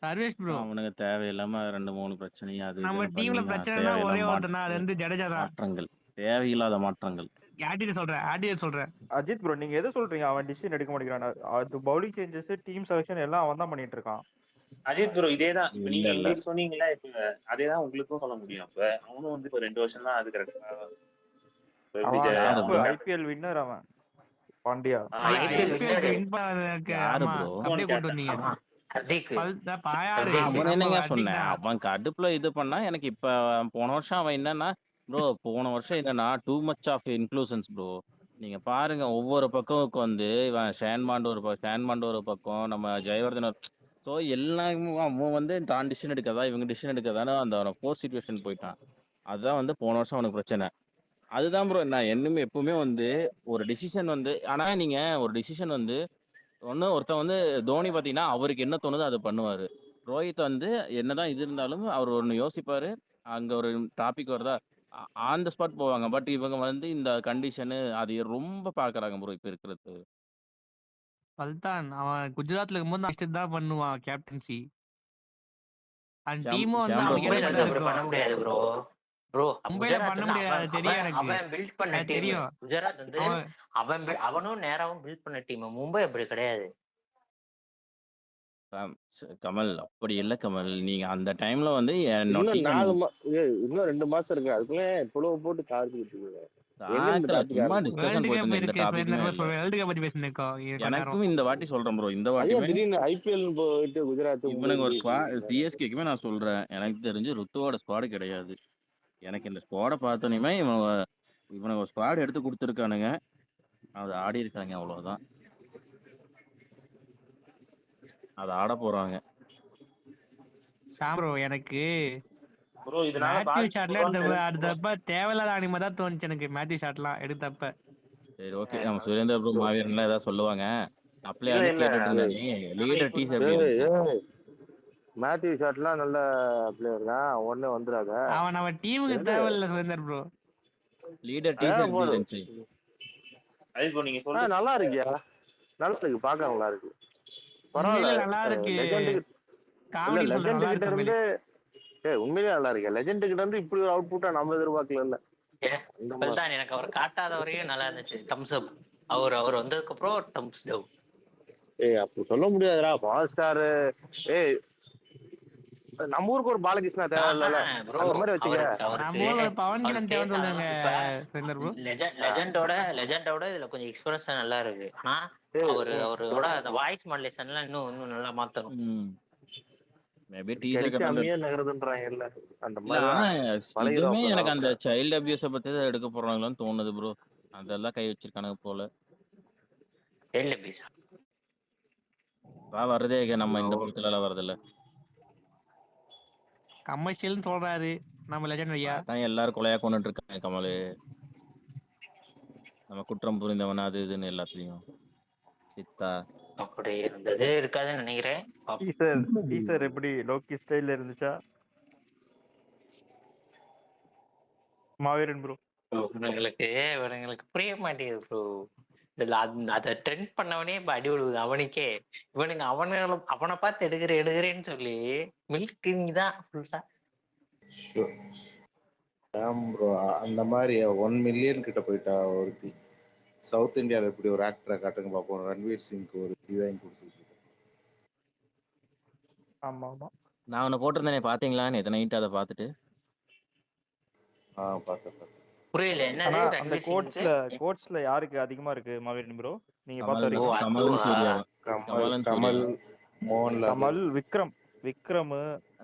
சர்வீஸ் ப்ரோ அவனுக்கு தேவையில்லாம 2-3 பிரச்சனை அது நம்ம இதுன்னு டீம்ல பண்ணி பிரச்சனைனா ஒரே தேவையில்லாம ஒருத்தனா, அது வந்து ஜடேஜா தான். மாற்றங்கள், தேவையில்லாத மாற்றங்கள். ஆடியர் சொல்றேன். அஜித் ப்ரோ நீங்க எது சொல்றீங்க? அவன் டிசிஷன் எடுக்க மாட்டேங்கிறான். அது பவுலிங் சேஞ்சஸ், டீம் செலக்ஷன் எல்லாம் அவன் தான் பண்ணிட்டு இருக்கான். அஜித் ப்ரோ இதேதான் இப்ப நீங்க இல்ல இல்ல எங்களுக்கு சொன்னீங்களா, இப்ப அதேதான் உங்களுக்கும் சொல்ல முடியும். இப்ப அவனும் வந்து இப்ப 2 வருஷம் தான் அது கரெக்டா. யாரு bro? ஐபிஎல் வின்னர் அவன் பாண்டியா. IPL winner. வின் பண்ணதுக்கு யாரு ஆமா bro? அப்படியே கொண்டு வந்தீங்க. ஆமா ஹர்திக். பாயாரு அவன் என்னங்க சொன்னேன்? தான். அவன் கடுப்புல இது பண்ணா எனக்கு இப்ப போன வருஷம் அவன் என்னன்னா ப்ரோ, போன வருஷம் என்னன்னா too much of inclusions bro. நீங்க பாருங்க ஒவ்வொரு பக்கம் வந்து இவன் ஷேன்மாண்ட் ஒரு பக்கம், நம்ம ஜெயவர்தன் ஸோ எல்லாமே அவன் வந்து தான் டிசிஷன் எடுக்கதா இவங்க டிசிஷன் எடுக்கதான்னு அந்த ஃபோர்ஸ் சிச்சுவேஷன் போயிட்டான். அதுதான் வந்து போன வருஷம் அவனுக்கு பிரச்சனை. அதுதான் ப்ரோ. நான் என்னமே எப்பவுமே வந்து ஒரு டிசிஷன் வந்து ஆனா நீங்க ஒரு டிசிஷன் வந்து ஒருத்தன் வந்து தோனி பாத்தீங்கன்னா அவருக்கு என்ன தோணுதோ அதை பண்ணுவாரு. ரோஹித் வந்து என்னதான் இது இருந்தாலும் அவர் ஒண்ணு யோசிப்பாரு. அங்க ஒரு டாபிக் வருதா ஆன் த ஸ்பாட் போவாங்க. பட் இவங்க வந்து இந்த கண்டிஷனு அது ரொம்ப பாக்குறாங்க ப்ரோ இப்ப இருக்கிறது. பல்தான் அவன் குஜராத்ல இருக்கும்போது நஷ்டம் தான் பண்ணுவான் கேப்டன்சி. அந்த டீமும் வந்து ஷாம் bro அவனுக்கு ஏத்த மும்பைல மாதிரி தான் அப்படி பண்ண இருக்கும். முடியாது ப்ரோ. மும்பைல பண்ண குஜராத்ல முடியாது, அது தெரியும் எனக்கு. அவன் பில்ட் பண்ண அது டீம். தெரியும். குஜராத் வந்து அவனும் நேராவும் பில்ட் பண்ண டீம். மும்பை அப்படி கிடையாது. கமல் அப்படி இல்ல கமல். நீங்க அந்த டைம்ல வந்து இன்னும் 2 மாசம் இருக்கு. அதுக்குள்ள புலவை போட்டு காய்ச்சிட்டு இருக்கீங்க. எங்க இந்த டாபிக் சும்மா ஆரம்பிச்சு? டிஸ்கஷன் வேர்ல்டு போயிட்டு கப் இருந்த எந்த இருக்கு, டாபிக்குமே இல்ல. வேர்ல்டு கப் பத்தி பேசிட்டு இருக்கோம் கொஞ்ச நேரம். எனக்கும் இந்த வாட்டி சொல்றேன் ப்ரோ. இந்த ஐயா வாட்டியுமே திடீர்னு ஐபிஎல் போயிட்டு குஜராத் இவனுங்க ஒரு சிஎஸ்கேக்குமே நான் சொல்றேன். எனக்கு தெரிஞ்சு ருத்துவோட ஸ்குவாடு கிடையாது. எனக்கு இந்த ஸ்குவாடை பார்த்தோன்னே இவனுங்க ஒரு ஸ்குவாட் எடுத்து கொடுத்துருக்கானுங்க. அது ஆடி இருக்காங்க அவ்வளவுதான். அது ஆட போறாங்க. ப்ரோ எனக்கு ப்ரோ இதனால மேத்யூ ஷாட்ல அடுத்தப்ப தேவையில்லாத அனிமா தான் தோணுச்சு எனக்கு. மேத்யூ ஷாட்லாம் எடுத்தப்ப சரி ஓகே. நம்ம சுரேந்திர ப்ரோ மாவீரன்லாம் ஏதாவது சொல்லுவாங்க. அப்படியே இல்ல வந்து இல்ல கேட்டுட்டு இருந்தேன். லீடர் டீஸ் எப்படி இருக்கு? மேத்யூ ஷாட்லாம் நல்ல பிளேயர் தான். உடனே வந்துடாத. அவன் நம்ம டீமுக்கு தேவையில்ல சுரேந்தர் ப்ரோ. லீடர் டீஸ் எப்படி இருந்துச்சு? அது இப்போ நீங்க சொல்றது நல்லா இருக்கியா? நல்லா இருக்கு, பார்க்க நல்லா இருக்கு. உண்மையிலே பரவாயில்ல. நல்லா இருக்கு. லெஜெண்ட் காமெடி சொல்ற நல்லா கிட்ட இருக்கு. இருந்து உண்மையிலேயே நல்லா இருக்கு. லெஜெண்ட் கிட்ட இருந்து இப்படி ஒரு அவுட்புட்டா நம்ம எதிர்பார்க்கல. தான் எனக்கு அவர் காட்டாத வரையும் நல்லா இருந்துச்சு. தம்ஸ் அப். அவர் வந்ததுக்கு அப்புறம் தம்ஸ் டவுன். அப்படி சொல்ல முடியாதுடா. Power star. நம்ம ஊருக்கு ஒரு பாலகிருஷ்ணா தேவையில்ல. அந்த மாதிரி வச்சுக்க. நம்ம ஊர்ல ஒரு பவன் கிரண் தேவைன்னு சொல்லுங்க சுரேந்தர் ப்ரோ. லெஜெண்டோட இதுல கொஞ்சம் எக்ஸ்பிரஷன் நல்லா இருக்கு. ஆனா அவரோட அந்த வாய்ஸ் மாடுலேஷன்லாம் இன்னும் நல்லா மாத்தணும். மேபி டீசர் கட்டல. நகருதுன்றாங்க அந்த மாதிரி. இதுமே எனக்கு அந்த சைல்ட் அபியூஸ பத்தி தான் எடுக்க போறாங்களான்னு தோணுது ப்ரோ. அதெல்லாம் கை வச்சிருக்கானுங்க போல. சைல்ட் அபியூஸ் வரதே நம்ம இந்த படத்துல எல்லாம் வரதில்ல. கமர்ஷியல்னு சொல்றாரு நம்ம லெஜெண்ட் ஐயா. அதான் எல்லாரும் கொலையா கொண்டுட்டு இருக்காங்க கமலு. நம்ம குற்றம் புரிந்தவன் அது இதுன்னு எல்லாத்தையும். சித்தா அப்படி இருந்தது இருக்காதுன்னு நினைக்கிறேன். டீசர் எப்படி லோக்கி ஸ்டைல்ல இருந்துச்சா? மாவீரன் ப்ரோ இவனுங்களுக்கு புரிய மாட்டேங்குது ப்ரோ. அதை ட்ரெண்ட் பண்ணவனே இப்ப அடி விடுவது அவனுக்கே. இவனுங்க அவனை பார்த்து எடுக்கிறேன்னு சொல்லி மில்கிங் தான் ஃபுல்லா. அந்த மாதிரி 1 மில்லியன் கிட்ட போயிட்டா ஒருத்தி. சவுத் இந்தியாவில் இப்படி ஒரு ஆக்டரை காட்டுங்க பார்ப்போம். ரன்வீர் சிங்க்கு ஒரு வாங்கி கொடுத்துருக்கு. ஆமா ஆமா நான் உன்னை போட்டிருந்தேனே பாத்தீங்களான்னு எத்தனை நைட் அதை பார்த்துட்டு பார்த்தேன். புரியல ஆனா என்னது அந்த ரன்வீர் சிங்க்கு கோட்ஸ்ல யாருக்கு அதிகமா இருக்கு மாவீரன் ப்ரோ நீங்க பார்த்த கமல் ஓ வரைக்கும்? கமலும் அதுவா சூர்யா கமல் கமலும் சூர்யா மோகன்லால் கமல், விக்ரம்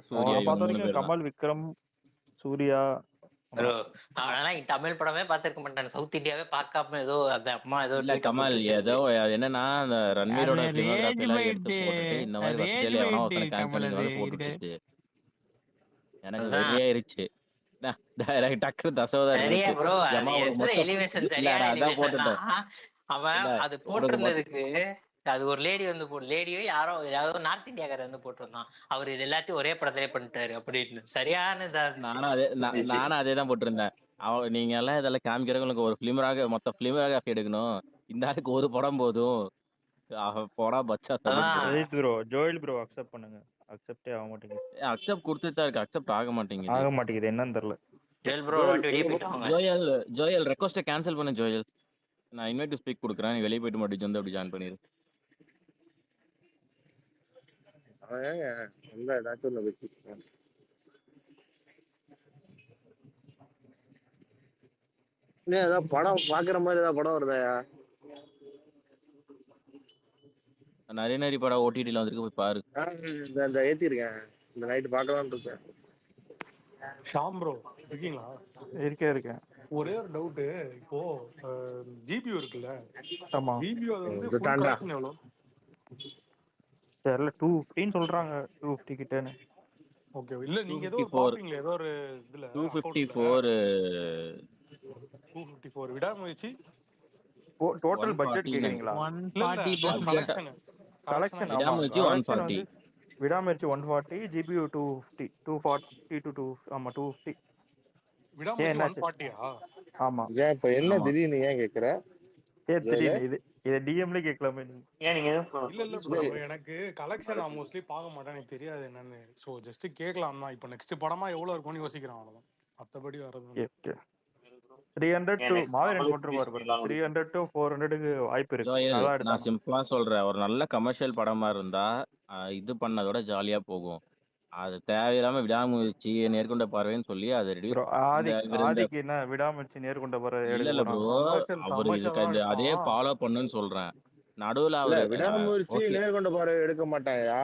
சூர்யா நான் இவங்க பார்த்த 3 வரைக்கும் பேர் தான். கமல், விக்ரம், சூர்யா. ப்ரோ ஆமா அவனால தமிழ் படமே பார்த்திருக்க மாட்டான். சவுத் இந்தியாவே பார்க்காம ஏதோ அந்த அம்மா ஏதோ இல்ல ட்வீட்டை கமல் போட்டு ஏதோ வச்சிருக்கு. அது என்னன்னா அந்த அது ரன்வீரோட ரேஜ் பிலிமோகிராஃபி எல்லாம் எடுத்து பைட்டு போட்டுட்டு இந்த மாதிரி ரேஜ் வசதியில எவனோ பைட்டு ஒருத்தனை கமல் அது காமிக்க போட்டு இருக்கு. விட்டுச்சு. எனக்கு அதுதான் வெறியாயிருச்சு. டக்குனு தசோதா சரியா ரிலீஸ் ப்ரோ. அது ஏமா உனக்கு எத்தனை மொத்தம் எலிவேஷன் சரியான இல்லடா அதான் எலிவேஷன்னா போட்டுட்டேன் அவன் இல்ல அது உனக்கு போட்டிருந்ததுக்கு அது ஒரு லேடி வந்து லேடியோ யாரோ யாரோ நார்த் இந்தியாக்காரர் வந்து போட்டிருந்தான். அவர் இது எல்லாத்தையும் ஒரே படத்திலே பண்ணிட்டாரு அப்படின்னு சரியான இதா இருந்துச்சு. நானும் அதே தான் போட்டிருந்தேன். நீங்க எல்லாம் இதெல்லாம் காமிக்கிறவங்களுக்கு ஒரு மொத்த பிலிமோகிராஃபி எடுக்கணும். இந்த ஆளுக்கு ஒரு படம் போதும். போடா பச்சா சபன் அதான் எயித் ப்ரோ ஜோயல் ப்ரோ அக்செப்ட் பண்ணுங்க. அக்செப்டே ஆக மாட்டேங்குது. அக்செப்ட் கொடுத்துட்டு தான் இருக்கு. அக்செப்ட் ஆக மாட்டேங்குது. என்னன்னு தெரியல. ப்ரோ ஜோயல் வாட்டி வெளியே எங்க போயிட்டு வாங்க. ஜோயல் ரெக்வஸ்ட்டை கேன்சல் பண்ண ஜோயல். நான் இன்வைட் டு ஸ்பீக் கொடுக்குறேன். நீ வெளியே போயிட்டு மட்டும் வந்து அப்படி ஜாயின் பண்ணிடு. அவன் அந்த ஏதாச்சும் ஒண்ணு வச்சுருக்கான். ஏதாவது படம் பாக்குற மாதிரி ஏதாவது படம் வருதாயா? நிறைய படம் ஓடிடியில் வந்திருக்கு, போய் பாரு. இந்த ஏத்திருக்கேன். இந்த நைட்டு பார்க்கலாம்னு இருக்கேன். ஷாம் ப்ரோ இருக்கீங்களா? இருக்கேன். ஒரே ஒரு டவுட்டு. இப்போ ஜிபியூ இருக்குல்ல, ஆமா ஜிபியூ அது வந்து இது ஃபுல் தாண்டா கலெக்ஷன் எவ்வளோ? தெரியல 250 சொல்றாங்க. 250 கிட்டன்னு. ஓகே, இல்ல நீங்க ஏதோ ஒரு 254 பாப்பீங்களே ஏதோ ஒரு இதுல அக்கவுண்ட்ல 254 விடாமுயற்சி டோட்டல் பட்ஜெட் 140 கேக்குறீங்களா? இல்ல 140 இல்ல பிளஸ் கலெக்ஷன் கலெக்ஷன் ஆமா விடாமுயற்சி கலெக்ஷன் 140. வந்து விடாமுயற்சி 140, ஜிபியூ 250, 240 to 2 ஆமா 250. விடாமுயற்சி என்னாச்சு? 140-ஆ? ஆமா ஏன் இப்ப என்ன ஆமா. திடீர்னு ஏன் கேக்குற? தெரியல. இது டிஎம்ல கேட்கலாமே நீங்க. ஏன் நீங்க இல்ல ப்ரோ, எனக்கு கலெக்ஷன் நான் மோஸ்ட்லி பார்க்க மாட்டேன், எனக்கு தெரியாது என்னன்னு. ஸோ ஜஸ்ட் கேட்கலாம் தான். இப்போ நெக்ஸ்ட் படமா எவ்வளவு இருக்கும்னு யோசிக்கிறேன், அவ்வளவுதான். மத்தபடி வர்றது 300 to next மாவீரன் நம்மளும் போட்டுருப்பாரு பாருங்க. பண்ணிடலாம். 300 to 400க்கு வாய்ப்பு இருக்கு. ஜோயல் நல்லா நான் எடுத்தானா. சிம்பிளா சொல்றேன், ஒரு நல்ல கமர்ஷியல் படமா இருந்தா இது பண்ணதோட ஜாலியா போகும். அது தேவையில்லாம விடாமுயற்சி, நேர்கொண்ட பார்வைன்னு சொல்லி அது ப்ரோ ஆதிக்கு என்ன விடாமுயற்சி நேர்கொண்ட போற எடுக்க இல்ல ப்ரோ, போறான். அவரு இதுக்கு கமர்ஷியலா அதே எடுப்பான். ஃபாலோ பண்ணுன்னு சொல்றேன். நடுவுல இல்ல அவரு விடாமுயற்சி ஓகே நேர்கொண்ட பார்வை எடுக்க மாட்டாயா?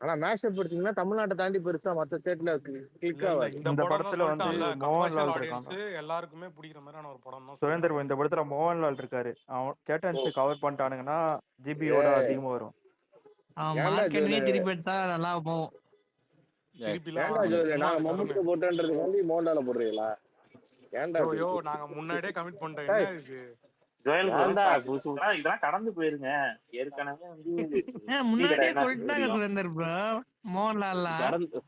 ஆனா மேக்ஸ்அப் எடுத்தீங்கன்னா தமிழ்நாட்டை தாண்டி பெருசா மத்த ஸ்டேட்ல கிளிக் இல்ல ஆகாது. இந்த இந்த படம் தான் படத்துல வந்து சொல்லிட்டான்ல, கமர்ஷியல் மோகன்லால் ஆடியன்ஸ் இருக்காங்க. எல்லாருக்குமே பிடிக்கிற மாதிரியான ஒரு படம் தான் சுரேந்தர் சொல்லிட்டான். இந்த படத்துல மோகன்லால் இருக்காரு. அவன் கேட்டன்ஸ் கவர் பண்ணிட்டானுங்கன்னா ஜிபியோட அதிகமா வரும். ஏன்டா மார்க்கெட்லயே ஜோதி திருப்பி எடுத்தா நல்லா போகும். திருப்பிலாம் ஏன்டா ஜோதி சும்மா நான் அது தருணு. மம்முட்டியை போட்டேன்றது வந்து மோண்டால போடுறீங்களா? ஏன்டா யோ இப்படி? நாங்க முன்னாடியே கமிட் பண்ணிட்டோம். டேய், என்ன இருக்கு? ஜோயல் bro, ஏன்டா இதெல்லாம் கடந்து போயிருங்க. ஏற்கனவே வந்து முன்னாடியே என்ன சொல்லிட்டாங்க தெரியும். சுரேந்தர் ப்ரோ. மோகன்லால்லாம் கடந்து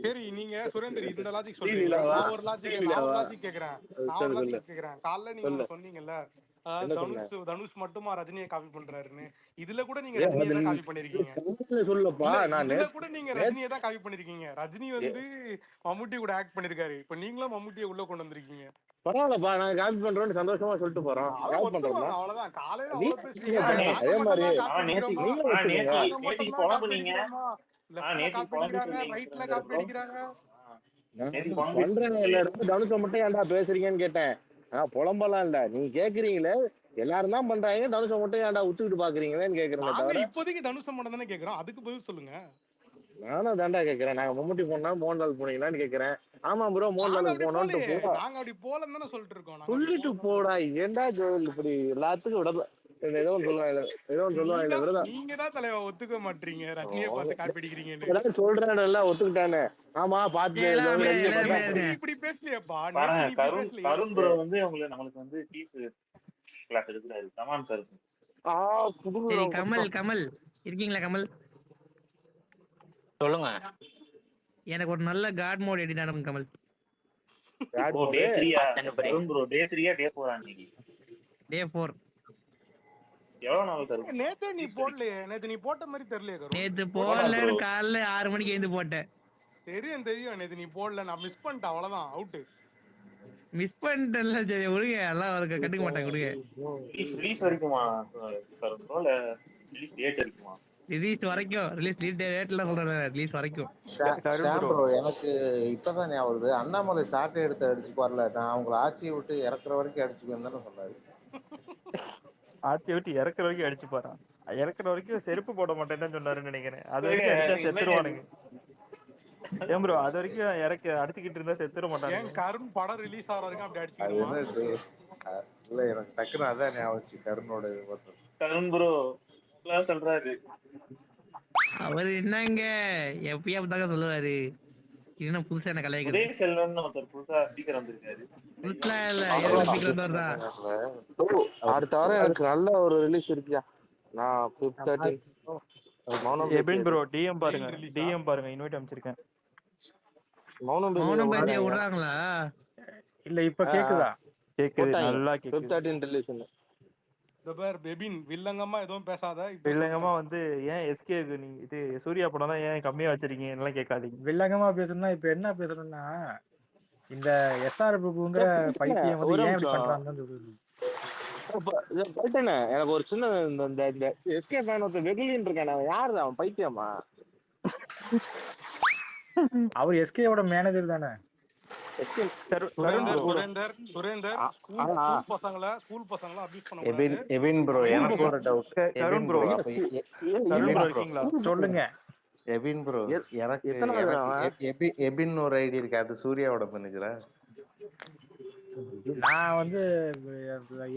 சரி நீங்க சுரேந்தர் இந்த லாஜிக் சொல்றீங்களா? ஸ்ரீவிழாவா நான் ஒரு லாஜிக் கேக்குறேன். சொல்லு சொல்லு காலைல நீங்க சொல்லு ஒண்ணு சொன்னீங்கல்ல, என்ன சொன்ன? தனுஷ் மட்டுமா ரஜினியை காப்பி பண்றாருன்னு. இதுல கூட நீங்க ரஜினியை அது தான் காப்பி பண்ணிருக்கீங்க. சொல்லப்பா இல்ல நான் இதுல கூட நீங்க ரஜினியை தான் காப்பி பண்ணிருக்கீங்க. ரஜினி வந்து மம்முட்டி கூட ஆக்ட் பண்ணிருக்காரு. இப்ப நீங்களும் மம்முட்டியை உள்ள கொண்டு வந்திருக்கீங்க. பரவாயில்லப்பா, நாங்க காப்பி பண்றோம்னு சந்தோஷமா சொல்லிட்டு போறோம். அதான் காப்பி பண்றோம்னா ஒத்துக்குவாங்க, அவ்வளவுதான். காலையில நீ அவ்வளவு பேசுறீங்க. நாங்க அதே மாதிரி மட்டும்தான் காப்பி அவன் அடிக்கிறோமா? நீங்க ஒத்துக்குங்க. நாங்க நேத்திக்கு மட்டும்தான் காப்பி புலம்புனீங்க. அடிக்கிறோமா? லெஃப்ட்ல நேத்திக்கு காப்பி புலம்பிட்டு அடிக்கிறாங்க, இருந்தீங்க ரைட்ல சுரேந்தர் காப்பி bro. அடிக்கிறாங்க. நேத்திக்கு நான் புலம்பிட்டு பண்றேன் இருந்தீங்க. எல்லா இடத்துல தனுஷை மட்டும் ஏன்டா பேசுறீங்கன்னு கேட்டேன். புலம்பலாம் இல்ல, நீங்க கேக்குறீங்களே எல்லாரும் தான் பண்றாங்க, தனுஷை மட்டும் ஏன்டா உத்துக்கிட்டு பாக்குறீங்களேன்னு கேக்குறேன் நாங்க தவிர. இப்போதைக்கு தனுஷ் மட்டும் தானே கேக்குறோம். அதுக்கு பதில் சொல்லுங்க. நானும் தாண்டா கேக்குறேன். நாங்க மம்முட்டி போனா மோகன்லால் போனீங்களான்னு கேக்குறேன். ஆமா ப்ரோ நாங்க மோகன்லாலுக்கு அப்படி போனோன்ட்டு போலையே. போ நாங்க அப்படி போலன்னு தானே சொல்லிட்டு இருக்கோம். நாங்க அப்படி சொல்லிட்டு போலன்னு போடா. சொல்லிட்டு ஏன்டா ஜோல் இப்படி எல்லாத்துக்கும் விட ஏதோ ஒன்று சொல்லுவாங்க, ஏதோ ஒன்று சொல்லுவாங்க விரதம் நீங்க தான் தலைவா ஒத்துக்க மாட்டீங்க ரஜினியை பார்த்து காப்பி அடிக்கிறீங்கன்னு. ஏதாவது சொல்றானு ஒத்துக்கிட்டானே. ஆமா பாத்து எல்லாருமே ரஜினியை பார்த்தா இருங்க. நீ இப்படி பேசலையேப்பா. பாருங்க, நேத்து நீ இப்படி தருண் பேசலையே. தருண் ப்ரோ வந்து நம்மளுக்கு வந்து பீஸ் கிளாஸ் எடுக்கிறாரு. கமான் தருண். சரி கமல் இருக்கீங்களா? கமல் சொல்லுங்க. எனக்கு ஒரு நல்ல காட் மோட் எடிட் ஆனவங்க கமல். ஓ டே 3-யா? பத்தெண்டு break. தருண் ப்ரோ டே 3-யா டே 4-ஆ இன்னைக்கு? டே 4. எவ்வளவு நாள் தருண்? நேத்து நீ போடலையே. நேத்து நீ போட்ட மாதிரி தெரியலையே கரு. நேத்து போடலாம் போடல, bro. காலைல 6 மணிக்கு எழுந்து போட்டேன். தெரியும் நேத்து நீ போடல. நான் மிஸ் பண்ணிட்டேன், அவ்வளவுதான். அவுட். மிஸ் பண்ணிட்டேன்ல. சரி விடுங்க, எல்லாம் அவருக்கு கண்டுக்க மாட்டாங்க, விடுங்க. ரிலீஸ் வரைக்குமா தருண் ப்ரோ? இல்ல ரிலீஸ் டேட் வரைக்குமா? ரிலீஸ் வரைக்கும் ரிலீஸ் டேட்ல சொல்றேன், ரிலீஸ் வரைக்கும். கருண் ஷாம் ப்ரோ ப்ரோ, எனக்கு இப்பதான் ஞாபகம் வருது. அண்ணாமலை சாட்டை எடுத்து அடிச்சு பாருல, நான் அவங்கள ஆட்சியை விட்டு இறக்குற வரைக்கும் அடிச்சுக்குவேன் தானே சொன்னாரு. ஆட்சியை விட்டு இறக்குற வரைக்கும் அடிச்சு பாறான். இறக்குற வரைக்கும் செருப்பு போட மாட்டேன்னு சொன்னாருன்னு நினைக்கிறேன். அது ஏங்க, வரைக்கும் அடிச்சா என்னங்க செத்துருவானுங்க. ஏன் ப்ரோ அது வரைக்கும் அடிச்சுக்கிட்டு இருந்தா செத்துட ஏன் மாட்டானுங்க. கருண் படம் ரிலீஸ் ஆகிற வரைக்கும் அப்படி அது அடிச்சுக்கணுமா? என்னது? இல்ல, எனக்கு டக்குன்னு அதான் ஞாபகம் வச்சு கருணோட இது பார்த்தது. கருண் ப்ரோ சொல்றாரு. அவர் என்னங்க எப்பயும் அப்படிதாங்க சொல்லுவாரு. இது என்ன புதுசா என்ன கலாய்க்குது? உதய செல்வன் ஒருத்தர் புதுசா ஸ்பீக்கர் வந்திருக்காரு. புதுசா இல்ல, bro, ஏற்கனவே புதுசா ஸ்பீக்கர் வந்தவர் தான். இல்ல. அடுத்த வாரம் எனக்கு நல்ல ஒரு ரிலீஸ் இருக்கியா? நான் 13 மௌனம் எபின் ப்ரோ பேசியது. டிஎம் பாருங்க, ஜெயில் ரிலீஸா? டிஎம் பாருங்க, இன்வைட் அமைச்சிருக்கேன். மௌனம் மௌனம் பேசிய பேசியது விடுறாங்களா? இல்ல இப்ப கேக்குதா? கேக்குது, போட்டாங்க. நல்லா கேக்குது. 13 ரிலீஸ். இந்த பேர் பெபின் வில்லங்கமா எதுவும் பேசாத. இப்ப இல்லங்கம்மா வந்து ஏன் எஸ்கே நீங்க இது சூர்யா படம் தான் ஏன் கம்மியா வச்சிருக்கீங்க எல்லாம் கேட்காதீங்க. வில்லங்கமா பேசணும்னா இப்ப என்ன பேசணும்னா, இந்த எஸ்ஆர் பிரபுங்கிற பைத்தியம் வந்து ஒரு ஏன் இப்படி நிமிஷம். பண்றான்னு தான் சொல்லுது. போயிட்டேனே, எனக்கு ஒரு சின்ன இந்த எஸ்கே ஃபேன் ஒருத்தர் வெகுலின்னு இருக்கானே, அவன் யாரு? அவன் பைத்தியமா? அவர் எஸ்கேவோட மேனேஜர் தானே. கருண் ப்ரோ சுரேந்தர் ஸ்கூல் பசங்களை அபியூஸ் பண்ணக்கூடாது. எபின் ப்ரோ, எனக்கு ஒரு டவுட். கருண் ப்ரோ அப்ப கருண் ப்ரோ இருக்கீங்களா? சொல்லுங்க. எபின் ப்ரோ, எனக்கு எத்தனாவது எபின் ஒரு ஐடி இருக்கு, அது சூர்யாவோட மேனேஜரா? நான் வந்து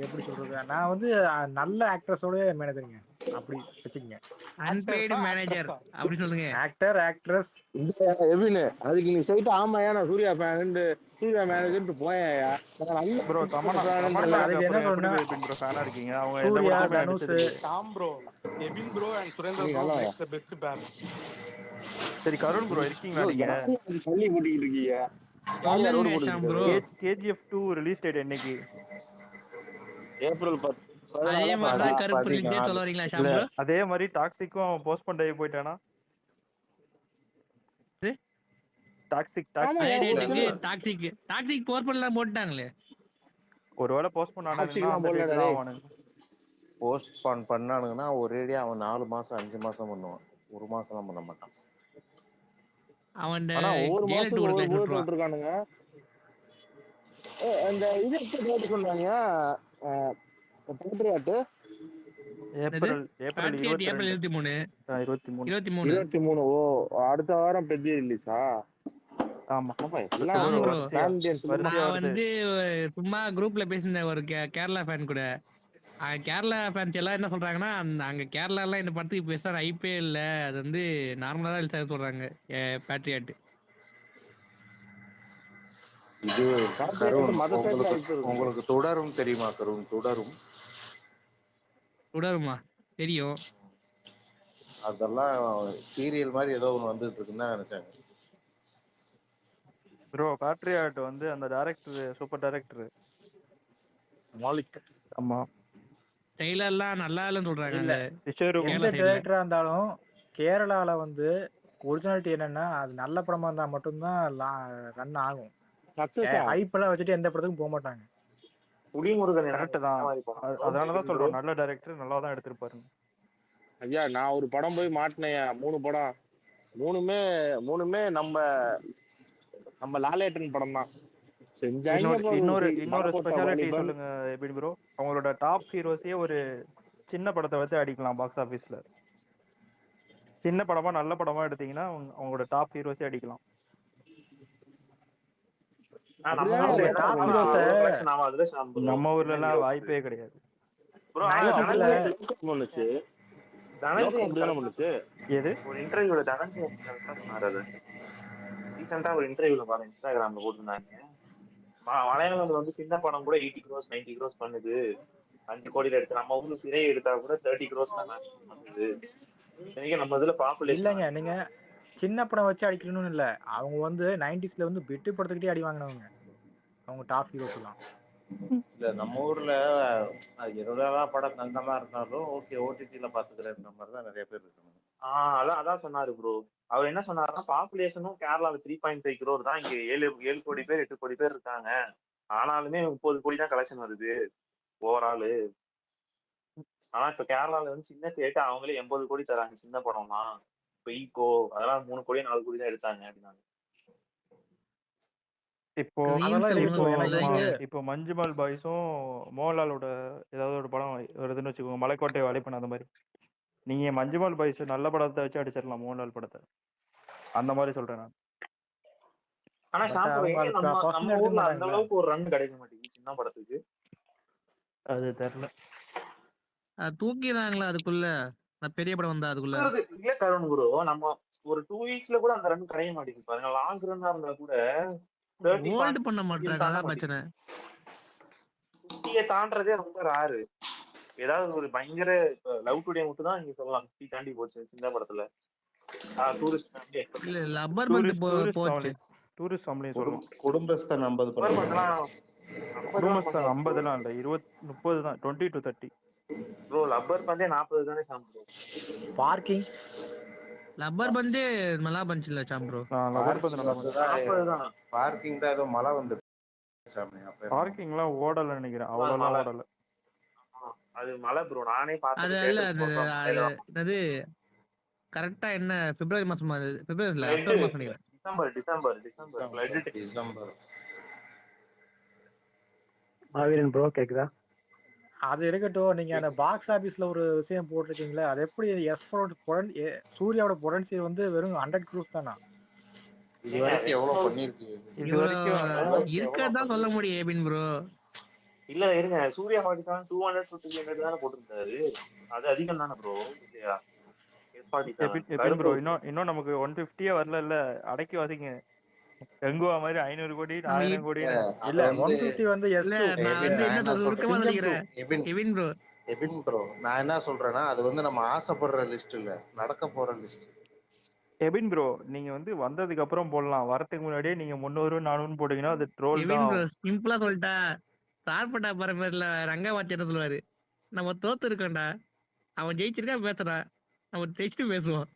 எப்படி சொல்றது, நான் வந்து நல்ல ஆக்ட்ரஸோட மேனேஜருங்க, அப்படி வச்சுக்கங்க. அன்பெய்டு மேனேஜர் அப்படி சொல்லுங்க. ஆக்டர் ஆக்ட்ரஸ் எவின், அதுக்கு நீ சொல்லிட்டு ஆமாயா நான் சூர்யா ஃபேன், சூர்யா மேனேஜர் போயா. ப்ரோ அதுக்கு என்ன சொல்லணும்னா, எபின் ப்ரோ ஃபேனா இருக்கீங்க, அவங்க எந்த சூர்யா படத்தையுமே தனுஷ் நடிச்சது இல்லையே. Tom bro, Ebin bro and Surender bro makes the best பேர். சரி கருண் ப்ரோ இருக்கீங்களா நீங்க? தள்ளி கூட்டிட்டு இருக்கீங்க. சொல்லுங்க Sham bro. KGF 2 release date என்னைக்கு? ஏப்ரல் 10. அதே மாதிரி தான் கருப்பு 14. ரிலீஸ் சொல்ல வரீங்களா ஷாம் ப்ரோ? அதே மாதிரி டாக்ஸிக்கும் அவன் போஸ்ட் பண்ணி போயிட்டானா? டாக்ஸிக் அதே டேட்டுக்கு டாக்ஸிக் போர் பண்ணலாம் போட்டாங்களே. ஒருவேளை போஸ்ட் பண்ணானுங்கன்னா அந்த டேட் தான் ஆவானுங்க. போஸ்ட் பண்ணானுங்கன்னா ஒரேடியா அவன் 4 மாசம் 5 மாசம் பண்ணுவான், 1 மாசம்லாம் பண்ண மாட்டான். அவன் ஒவ்வொரு ஜெயிலட் மாசத்துக்கு ஒரு ஒவ்வொரு பேட்ச் போட்டு விட்டுருவான். விட்டுருக்கானுங்க. அந்த இது எப்போ சொன்னாங்க? பேட்ரியாட்டு ஏப்ரல் 23. 23. ஓ, அடுத்த வாரம் பெரிய ரிலீஸா? ஆமா நான் வரிசையா வருது. வந்து சும்மா குரூப்ல பேசினேன் ஒரு கேரளா ஃபேன் கூட. கேரளா ஃபேன்ஸ் எல்லாம் என்ன சொல்றாங்கன்னா, அங்க கேரளா எல்லாம் இந்த படத்துக்கு பெருசா ஐப்பே இல்ல, அது வந்து நார்மலா தான் ரிலீஸ் சொல்றாங்க பேட்ரியாட். இது கருண், உங்களுக்கு தொடரும் தெரியுமா? கருண் தொடருமா தெரியும். அதெல்லாம் சீரியல் மாதிரி ஏதோ ஒன்று வந்துட்டு இருக்குன்னு தான் நினைச்சாங்க. ப்ரோ பேட்ரியாட் வந்து அந்த டைரக்டர் சூப்பர் டைரக்டர் மாலிக். ஆமா, ட்ரெய்லர்லாம் நல்லா இல்லைன்னு சொல்றாங்க. இல்ல, எந்த டைரக்டரா இருந்தாலும் கேரளால வந்து ஒரிஜினாலிட்டி என்னன்னா, அது நல்ல படமா இருந்தா மட்டும்தான் ரன் ஆகும். ஹைப் எல்லாம் வச்சுட்டு எந்த படத்துக்கும் போக மாட்டாங்க. கரெக்ட் தான். அதனாலதான் சொல்றோம், நல்ல டைரக்டர் நல்லா தான் எடுத்திருப்பாருங்க. ஐயா, நான் ஒரு படம் போய் மாட்டினேன், 3 படம், மூணுமே நம்ம லாலேட்டன் படம் தான். இன்னொரு ஸ்பெஷாலிட்டி சொல்லுங்க எப்படி ப்ரோ? அவங்களோட டாப் ஹீரோஸே ஒரு சின்ன படத்தை வச்சு அடிக்கலாம் பாக்ஸ் ஆபீஸ்ல. சின்ன படமா நல்ல படமா எடுத்தீங்கன்னா அவங்களோட டாப் ஹீரோஸே அடிக்கலாம். நம்ம ஊர்ல எல்லாம் வாய்ப்பே கிடையாது. எது ஒரு இன்டர்வியூல தனஞ்சய சொன்னாரு. அது ரீசெண்டா ஒரு இன்டர்வியூல பாருங்க, இன்ஸ்டாகிராம்ல போட்டுருந்தாங்க. மலையாளம்ல வந்து சின்ன படம் கூட 80 crores 90 crores பண்ணுது, 5 கோடியில எடுத்து. நம்ம ஊர்ல சிறை எடுத்தா கூட 30 crores தான் மேக்ஸிமம் பண்ணுது. நம்ம இதுல பாப்புலேஷன் இல்லைங்க, நீங்க சின்ன படம் வச்சு அடிக்கணும்னு இல்ல, அவங்க வந்து 90sல வந்து பெட்டு படத்துக்கிட்டே அடி வாங்கினவங்க அவங்க டாப் ஹீரோஸ் எல்லாம். இல்ல நம்ம ஊர்ல அது என்னதான் படம் தங்கமா இருந்தாலும் ஓகே ஓடிடில பாத்துக்கிறேன்ற மாதிரி தான் நிறைய பேர் இருக்காங்க. அதான் சொன்னாரு ப்ரோ. அவர் என்ன சொன்னாருன்னா, பாப்புலேஷனும் கேரளால 3.5 crore தான், இங்க 7 கோடி பேர் 8 கோடி பேர் இருக்காங்க, ஆனாலுமே 30 கோடி தான் கலெக்ஷன் வருது ஓவராலு. ஆனா இப்ப கேரளால வந்து சின்ன ஸ்டேட் அவங்களே 80 கோடி தராங்க சின்ன படம்னா. இப்ப ஈகோ அதெல்லாம் 3 கோடி 4 கோடி தான் எடுத்தாங்க அப்படின்னாங்க. இப்போ அதெல்லாம் க்ரீம்ஸை இருக்கட்டும். ஒழுங்கா எனக்கு வந்து சொல்லாதீங்க. இப்போ மஞ்சுமல் பாய்ஸும் மோகன்லாலோட ஏதாவது ஒரு படம் வருதுன்னு வச்சுக்கோங்க, மலைக்கோட்டை வாலிபன் அந்த மாதிரி. நீங்க மஞ்சுமல் பாய்ஸ் நல்ல படத்தை வச்சு அடிச்சிடலாம் மோகன்லால் படத்தை, அந்த மாதிரி சொல்றேன் நான். ஆனா பட் ஷாம்பு அவங்க ஏன் அதுக்கு நம்ம பர்சன் நம்ம எடுத்துக்க ஊர்ல அந்த மாட்டாங்களே. அளவுக்கு ஒரு ரன் கிடைக்க மாட்டேங்குது சின்ன படத்துக்கு? அது தெரியல. அது தூக்கிடுறாங்களா அதுக்குள்ள, பெரிய படம் வந்தா அதுக்குள்ள. இல்ல கருண் குரு, நம்ம ஒரு 2 வீக்ஸ்ல கூட அந்த ரன் கிடைக்க மாட்டேங்குது பாருங்க. லாங் ரன்னா இருந்தா கூட 30 ஹோல்டு 40 பண்ண 50 மாட்டாங்க, தாண்ட அதான் பிரச்சனை. மாட்டேங்குது. 50 தாண்டறதே ரொம்ப ராரு. ஏதாவது ஒரு பயங்கர லவ் டுடே மட்டும் தான் நீங்க சொல்லலாம் 50 தாண்டி போச்சு சின்ன படத்துல. Tourist family accept. இல்ல லப்பர் பந்து போச்சு. டூரிஸ்ட் ஃபேமிலி சொல்றோம். குடும்பஸ்தன் 50 லப்பர் படம். பந்தெல்லாம் 50 குடும்பஸ்தான் 50லாம் இல்ல, 30 தான், 20 to 30. ப்ரோ லப்பர் பந்தே 40 தானே ஷாம்பு. பார்க்கிங் லப்பர் பந்தே நல்லா பஞ்ச் இல்ல சாம்ப்ரோ. லப்பர் பந்து நல்லா வந்து 40 தான். பார்க்கிங் தான் ஏதோ மழை வந்து பார்க்கிங்லாம் ஓடல நினைக்கிறேன், அவ்வளோலாம் ஓடல. அது மழை ப்ரோ, நானே அது இல்ல, அது என்னது கரெக்டா என்ன பிப்ரவரி மாசமா? பிப்ரவரி இல்ல, அக்டோபர் மாசம் நினைக்கிறேன். டிசம்பர். மாவீரன் ப்ரோ கேக்குதா? அது இருக்கட்டும். நீங்க அந்த பாக்ஸ் ஆபீஸ்ல ஒரு விஷயம் போட்டிருக்கீங்களே, அது எப்படி சூர்யாவோட பொடன்சியல் வந்து வெறும் 100 crores தானா? இது வரைக்கும் எவ்வளவு பண்ணிருக்கு? இது வரைக்கும் இருக்கதான் சொல்ல முடியும் ஏபின் ப்ரோ. இல்ல இருங்க, சூர்யா 47 200 to 300 தானே போட்டிருந்தாரு. அது அதிகம் தானே ப்ரோ இல்லையா? ப்ரோ இன்னும் நமக்கு 150 வரல இல்ல, அடக்கி வாசிங்க. கங்குவா மாதிரி 500 கோடி 1000 கோடி இல்ல 150 வந்து இல்ல, நான் வந்து என்ன சுருக்கமா சொல்லிக்கிறேன் எபின் ப்ரோ, நான் என்ன சொல்றேன்னா அது வந்து நம்ம ஆசைப்படுற லிஸ்ட் இல்ல, நடக்க போற லிஸ்ட். எபின் ப்ரோ நீங்க வந்து வந்ததுக்கு அப்புறம் போடலாம், வரதுக்கு முன்னாடியே நீங்க 300 400 போட்டீங்கன்னா அது ட்ரோல் தான். சிம்பிளா சொல்லிட்டா சார்பட்டா பரம்பரையில ரங்கவாச்சி என்ன சொல்லுவாரு, நம்ம தோத்து இருக்கோம்டா, அவன் ஜெயிச்சிருக்கா பேசுறான், நம்ம ஜெயிச்சுட்டு பேசுவோம்.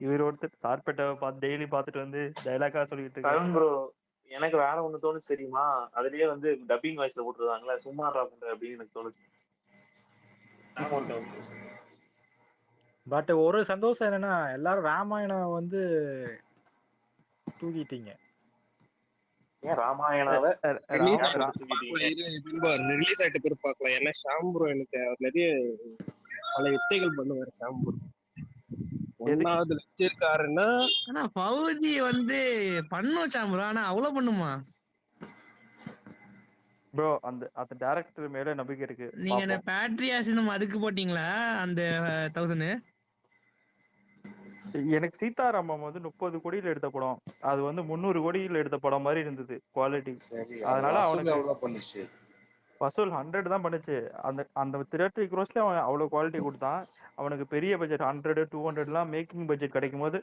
இவர் ஒருத்தர் சார்பேட்டை பார்த்து டெய்லி பார்த்துட்டு வந்து டைலாக்கா சொல்லிட்டு இருக்காரு ப்ரோ. எனக்கு வேற ஒண்ணு தோணுச்சு தெரியுமா, அதுலயே வந்து டப்பிங் வாய்ஸ்ல போட்டுருந்தாங்களா சும்மா பண்ற அப்படின்னு எனக்கு தோணுச்சு. பட் ஒரு சந்தோஷம் என்னன்னா எல்லாரும் ராமாயணம் வந்து தூக்கிட்டீங்க. ஏன் ராமாயணாவை ரிலீஸ் ஆயிட்ட பேர் பார்க்கலாம். ஏன்னா ஷாம்பு எனக்கு நிறைய பல யுக்திகள் பண்ணுவாரு ஷாம்பு. ஒன்னாவது வச்சிருக்காருன்னா ஆனா பவுஜி வந்து பண்ணும் சாம்பு, ஆனா அவ்வளவு பண்ணுமா ப்ரோ? அந்த டைரக்டர் மேல நம்பிக்கை இருக்கு. நீங்க என்ன பேட்ரியாசினம் அதுக்கு போட்டீங்களா அந்த 1000? எனக்கு சீதாராமம் வந்து 30 கோடியில எடுத்த படம், அது வந்து 300 கோடியில எடுத்த படம் மாதிரி இருந்தது குவாலிட்டி. அதனால அவனுக்கு வசூல் 100 தான் பண்ணுச்சு. அந்த 30 crores அவன் அவ்வளவு குவாலிட்டி கொடுத்தான். அவனுக்கு பெரிய பட்ஜெட் 100 200 மேக்கிங் பட்ஜெட் கிடைக்கும் போது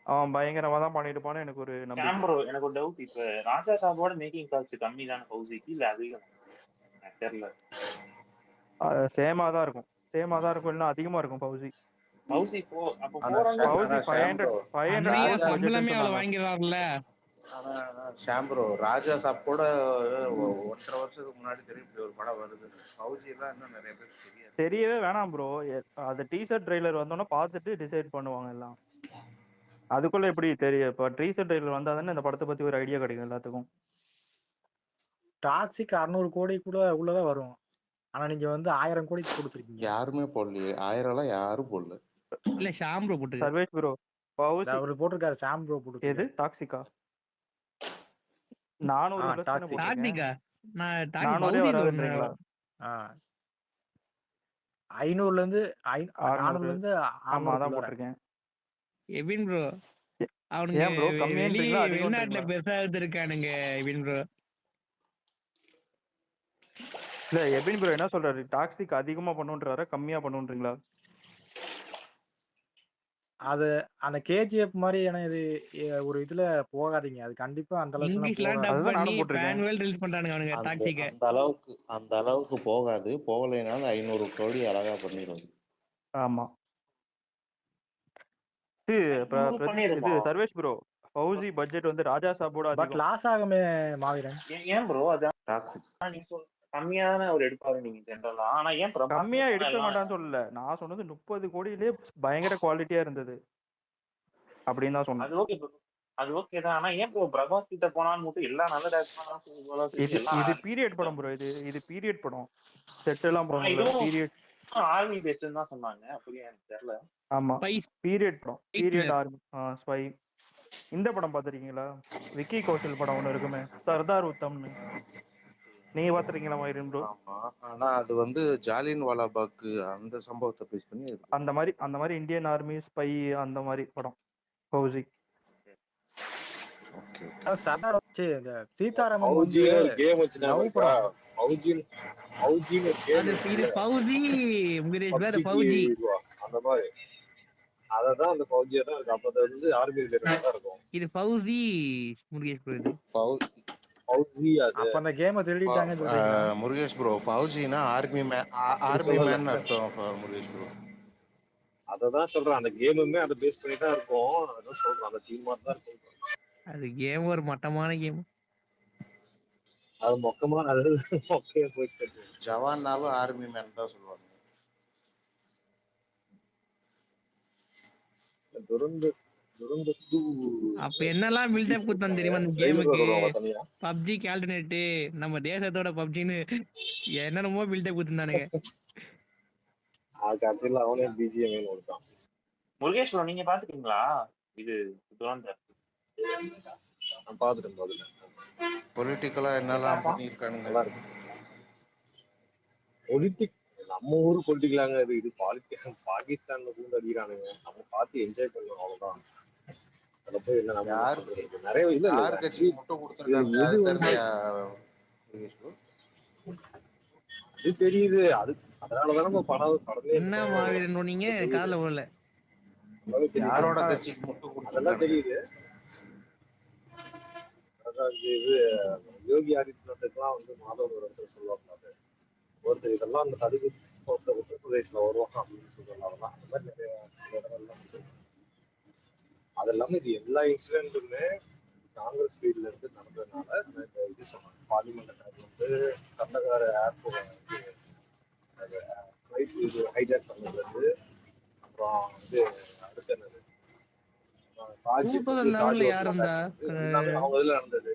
அவன் பயங்கரமா தான் பண்ணிருப்பான்னு எனக்கு ஒரு நம்பிக்கை. எனக்கு ஒரு டவுட், இப்ப ராஜா சாபோட மேக்கிங் காஸ்ட் கம்மி தானே பவுசிக்கு, இல்ல அதிகம்? தெரியல, சேமா தான் இருக்கும், இல்லைன்னா அதிகமா இருக்கும் பவுசி. பவுசி அப்ப 500 சம்பளமே அவ்வளவு வாங்கிடுறாருல்ல. ஷாம்பு ராஜா சாப்போட 1.5 வருஷத்துக்கு முன்னாடி தெரியும் ஒரு படம் வருது. பவுசி எல்லாம் இன்னும் நிறைய பேருக்கு தெரியவே வேணாம் ப்ரோ. அந்த டீசர் ட்ரெய்லர் வந்தோன்னா பார்த்துட்டு டிசைட் பண்ணுவாங்க எல்லாம். அதுக்குள்ள எப்படி தெரியும்? இப்போ டீசர் ட்ரெய்லர் வந்தா தானே இந்த படத்தை பத்தி ஒரு ஐடியா கிடைக்கும் எல்லாத்துக்கும். டாக்ஸிக் 600 கோடி கூட உள்ளதான் வரும். ஆனா நீங்க வந்து 1000 கோடிக்கு கொடுத்துருக்கீங்க. யாருமே போடலையே, 1000 யாரும் போடல. இல்ல ஷாம் ப்ரோ போட்டு சர்வேஷ் ப்ரோ பவுசி அவர் போட்டிருக்காரு. ஷாம் ப்ரோ போட்டு எது டாக்ஸிக்கா 400 டாக்ஸிக்கா? நான் 400 வராதுன்றீங்களா? 500ல இருந்து 400ல இருந்து 600 தான் போட்டிருக்கேன். எபின் ப்ரோ அவனுங்க வெளிநாட்டுல பெருசா இருக்கானுங்க எபின் ப்ரோ. இல்ல எபின் ப்ரோ என்ன சொல்றாரு, டாக்ஸிக் அதிகமா பண்ணுன்றாரா கம்மியா பண்ணுன்றீங்களா? அது அந்த கேஜிஎஃப் மாதிரி இது ஒரு இதுல போகாதீங்க, அது கண்டிப்பா அந்த அளவுக்கு அந்த அளவுக்கு போகாது. போகலைனாலும் 500 கோடி அழகா பண்ணிடுவாங்க. ஆமா இது சர்வேஷ் ப்ரோ, பவுசி பட்ஜெட் வந்து ராஜா சாபோட பட் லாஸ் ஆகுமே மாவீரன். ஏன் ப்ரோ? அதான் டாக்ஸிக் கம்மியா தானே அவர் எடுப்பாரு நீங்க ஜென்ரலா. ஆனா ஏன் பிரபாஸ் கம்மியா மட்டும் எடுக்க எல்லாம் மாட்டான்னு சொல்லல. நான் சொன்னது 30 கோடியிலே பயங்கர குவாலிட்டியா இருந்தது அப்படின்னு தான் சொன்னேன். அது ஓகே ப்ரோ, அது ஓகே தான். ஆனா ஏன் ப்ரோ பிரபாஸ் கிட்ட போனாலும் மட்டும் எல்லா நல்ல இது எல்லாம் இது பீரியட் படம் ப்ரோ. இது பீரியட் படம். செட் எல்லாம் படம் இல்ல, இதுவும் பீரியட். ஆர்மி பேஸ்ட்னு தான் சொன்னாங்க. அப்படியே எனக்கு தெரியல. ஆமா, பீரியட் படம், பீரியட் ஆர்மி ஸ்பை. இந்த படம் பாத்திருக்கீங்களா? விக்கி கௌஷல் படம் ஒண்ணு இருக்குமே, சர்தார் உத்தம்னு. நீங்க பாத்திருக்கீங்களா மயிரன் ப்ரோ? ஆமா, ஆனா அது வந்து ஜாலியன் வாலாபாக் அந்த சம்பவத்தை பேஸ் பண்ணி இருக்கு. அந்த மாதிரி இந்தியன் ஆர்மி ஸ்பை அந்த மாதிரி படம் ஃபௌஜி. ஓகே சர்தார் வச்சு இந்த சீதாராமன் வந்து ஃபௌஜின்னு ஒரு கேம் வச்சுனா லவ் இருக்கா? படம். ஃபௌஜின்னு ஒரு கேம் இது ஃபௌஜி முகேஷ் பேர் ஃபௌஜி. அந்த மாதிரி அததான் அந்த ஃபௌஜியா தான் இருக்கு. அப்ப அது வந்து ஆர்மி ரிலேட்டடா தான் இருக்கும். இது ஃபௌஜி முகேஷ் ப்ரோ. இது ஃபௌஜி. அது அப்ப அந்த கேமை திருடிட்டாங்கன்னு சொல்றீங்களா? முருகேஷ் ப்ரோ, ஃபௌஜினா ஆர்மி மேன் அர்த்தம் முருகேஷ் ப்ரோ. அததான் சொல்றேன், அந்த கேமுமே அதை பேஸ் பண்ணி தான் இருக்கும். அதான் சொல்றேன், அந்த டீம் மாதிரி தான் இருக்கும். அது கேம் ஒரு மட்டமான கேம். அது மொக்கமான அது மொக்கையா போயிட்டு ஜவான்னாலும் ஆர்மி மேன் தான் சொல்லுவாங்க. அப்ப என்னெல்லாம் பில்டப் கொடுத்தான் தெரியுமா அந்த கேமுக்கு? பப்ஜி ஆல்டர்னேட், நம்ம தேசத்தோட பப்ஜின்னு என்னென்னமோ பில்டப் கொடுத்துருந்தானுங்க. அவனே பிஜிஎம் கொடுத்தான். முருகேஷ் ப்ரோ நீங்க பாத்துட்டீங்களா இது துரந்தர்? நான் பாத்துட்டேன். பொலிட்டிக்கலா என்னெல்லாம் பண்ணிருக்கானுங்க. நல்லா இருக்கு. பொலிட்டிக் நம்ம ஊரு பொலிட்டிக்கலாங்க. இது பாகிஸ்தான்ல கூட அடிக்கிறானுங்க. நம்ம பார்த்து என்ஜாய் பண்ணணும், அவ்வளவுதான். அதுல போய் என்ன நம்ம நிறைய இல்ல யாரு கட்சி முட்டை கொடுத்துருக்காங்க அது தெரியலையா முருகேஷ் ப்ரோ? அது தெரியுது. அதனாலதான் நம்ம படமே என்ன மாவீரன் நீங்க காதல போடல. யாரோட கட்சிக்கு முட்டை அதெல்லாம் தெரியுது. இது யோகி ஆதித்யநாத்துக்குலாம் வந்து மாதவன் ஒரு சொல்லுவாங்க, ஒருத்தர் இதெல்லாம் அந்த தடுப்பு உத்தரப்பிரதேசில வருவாங்க அப்படின்னு சொல்றதுனாலதான் அந்த மாதிரி நிறைய இடங்கள்லாம் வந்து. அது இல்லாம இது எல்லா இன்சிடென்ட்டுமே காங்கிரஸ் பீரியட்ல இருந்து நடந்ததுனால இது சொன்னாங்க. பார்லிமெண்ட் அட்டாக் வந்து கர்நாடகா ஏர்போர்ட் ஹைஜாக் பண்ணது. அப்புறம் வந்து அடுத்து என்னது, 2011 யார் இருந்தா? அவங்க இதுல நடந்தது.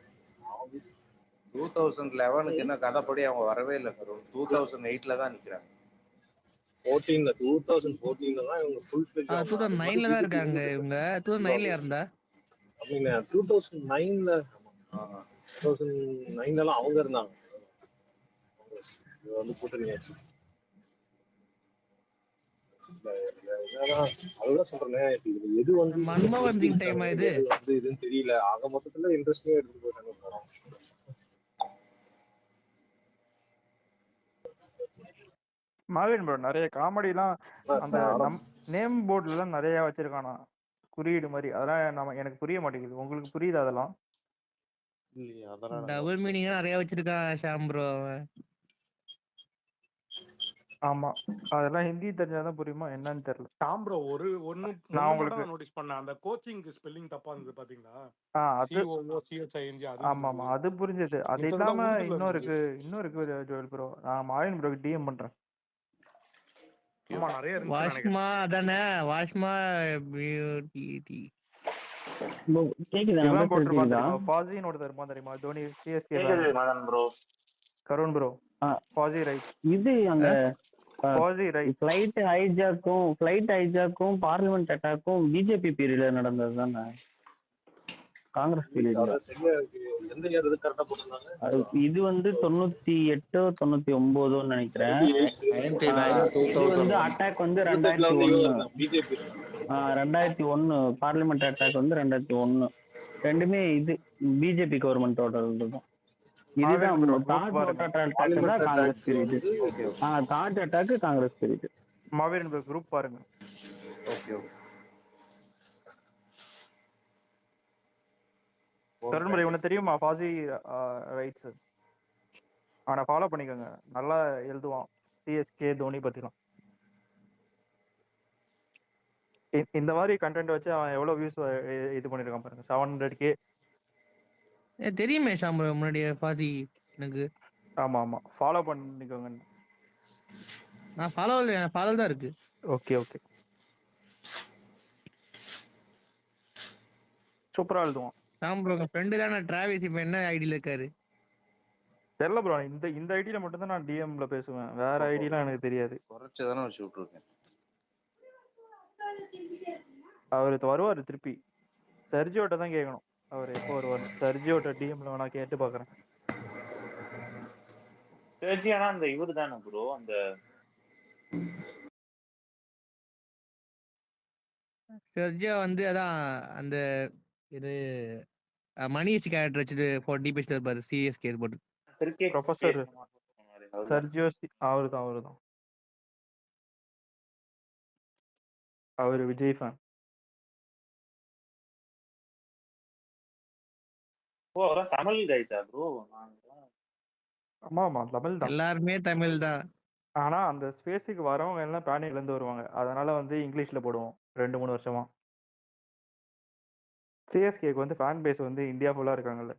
2011க்கு என்ன கதைப்படி அவங்க வரவே இல்லை. 2008ல தான் நிக்கிறாங்க. 2014ல தான் இவங்க ஃபுல் ஃபிளெஜ் 2009ல தான் இருக்காங்க இவங்க. 2009ல இருந்தா 2009ல அவங்க இருந்தாங்க. வந்து கூட்டணியாச்சு. அதுதான் சொல்றேன், எது வந்து மன்மோகன் சிங் டைம் இது வந்து இதுன்னு தெரியல. ஆக மொத்தத்துல இன்ட்ரெஸ்டிங்கா எடுத்துட்டு போயிட்டாங்க படம். மாவீரன் ப்ரோ நிறைய காமெடிலாம் அந்த நேம் போர்ட்ல எல்லாம் நிறைய வச்சிருக்கானா, குறியீடு மாதிரி. அதெல்லாம் எனக்கு புரிய மாட்டேங்குது. உங்களுக்கு புரியுது அதெல்லாம்? டபுள் மீனிங் நிறைய வச்சிருக்கான் ஷாம் ப்ரோ. ஆமா, அதெல்லாம் ஹிந்தி தெரிஞ்சாதான் புரியுமா என்னன்னு தெரியல. ஷாம் ப்ரோ நான் உங்களுக்கு நோட்டீஸ் பண்ணேன், அந்த கோச்சிங் ஸ்பெல்லிங் தப்பா இருந்தது பாத்தீங்களா? ஆமா அது புரிஞ்சது. அது இல்லாம இன்னொரு ஜோயல் ப்ரோ, நான் மாவீரன் ப்ரோக்கு டிஎம் பண்றேன். வாஷ்மா அதானே, வாஷ்மா பியூட்டி இவன் போட்டிருப்பான் தெரியுமா, ஃபாசின்னு ஒருத்தர் இருப்பான் தெரியுமா, தோனி சிஎஸ்கே கருண் ப்ரோ. Fossey right. இது அந்த ஃபிளைட் ஹைஜாக்கும் பார்லிமெண்ட் அட்டாக்கும் பிஜேபி பீரியட்ல நடந்தது தானே, காங்கிரஸ் பீரியட்ல. இது வந்து 98 99 நினைக்கிறேன். இது வந்து அட்டாக் வந்து 2001 பார்லிமெண்ட் அட்டாக் வந்து 2001. ரெண்டுமே இது பிஜேபி கவர்மெண்டோட இதுதான். இதுதான் தாஜ் அட்டாக் தான் Congress period. Taj attack Congress period. மாவீரன் குரூப் பாருங்க. கருண்முறை இவனை தெரியுமா, ஃபாசி ரைட்ஸ்? அவனை ஃபாலோ பண்ணிக்கோங்க, நல்லா எழுதுவான் சிஎஸ்கே தோனி பத்திலாம். இந்த மாதிரி கண்டென்ட் வச்சு அவன் எவ்வளவு வியூஸ் இது பண்ணிருக்கான் பாருங்க, 700K. தெரியுமே ஷாம் ப்ரோ முன்னாடி ஃபாசி எனக்கு. ஆமா ஆமா ஃபாலோ பண்ணிக்கோங்க. நான் ஃபாலோ தான் இருக்கு. ஓகே ஓகே சூப்பரா எழுதுவான். ப்ரோ உங்க ஃப்ரெண்டு தானே டிராவிஸ், இப்போ என்ன ஐடியில் இருக்காரு தெரியல ப்ரோ. இந்த ஐடியில மட்டும் தான் நான் டிஎம்ல பேசுவேன், வேற ஐடிலாம் எனக்கு தெரியாது. குறைச்சதானே வச்சு விட்டுருக்கேன். அவர் வருவாரு திருப்பி. சர்ஜியோட்ட தான் கேட்கணும் அவர் எப்போ வருவார். சர்ஜியோட்ட டிஎம்ல வேணா கேட்டு பாக்குறேன். சர்ஜியானா அந்த இவரு தானே ப்ரோ, அந்த சர்ஜியா வந்து அதான் அந்த இது மணிஷ் கேரக்டர் வச்சுட்டு 40 பேஜ்ல இருப்பாரு, சிஎஸ்கே போட்டு. கிரிக்கெட் ப்ரொஃபசர் சர்ஜியோ அவரு தான். அவரு விஜய் ஃபேன். ஓ அவரான் தமிழ் கைஸா ப்ரோ? ஆமா ஆமா தமிழ் தான். எல்லாருமே தமிழ் தான். ஆனா அந்த ஸ்பேஸுக்கு வரவங்க எல்லாம் பேனிக்ல இருந்து வருவாங்க, அதனால வந்து இங்கிலீஷ்ல போடுவோம் 2-3 வருஷமா. சிஎஸ்கேக்கு வந்து ஃபேன் பேஸ் வந்து இந்தியா ஃபுல்லா இருக்காங்கல்ல.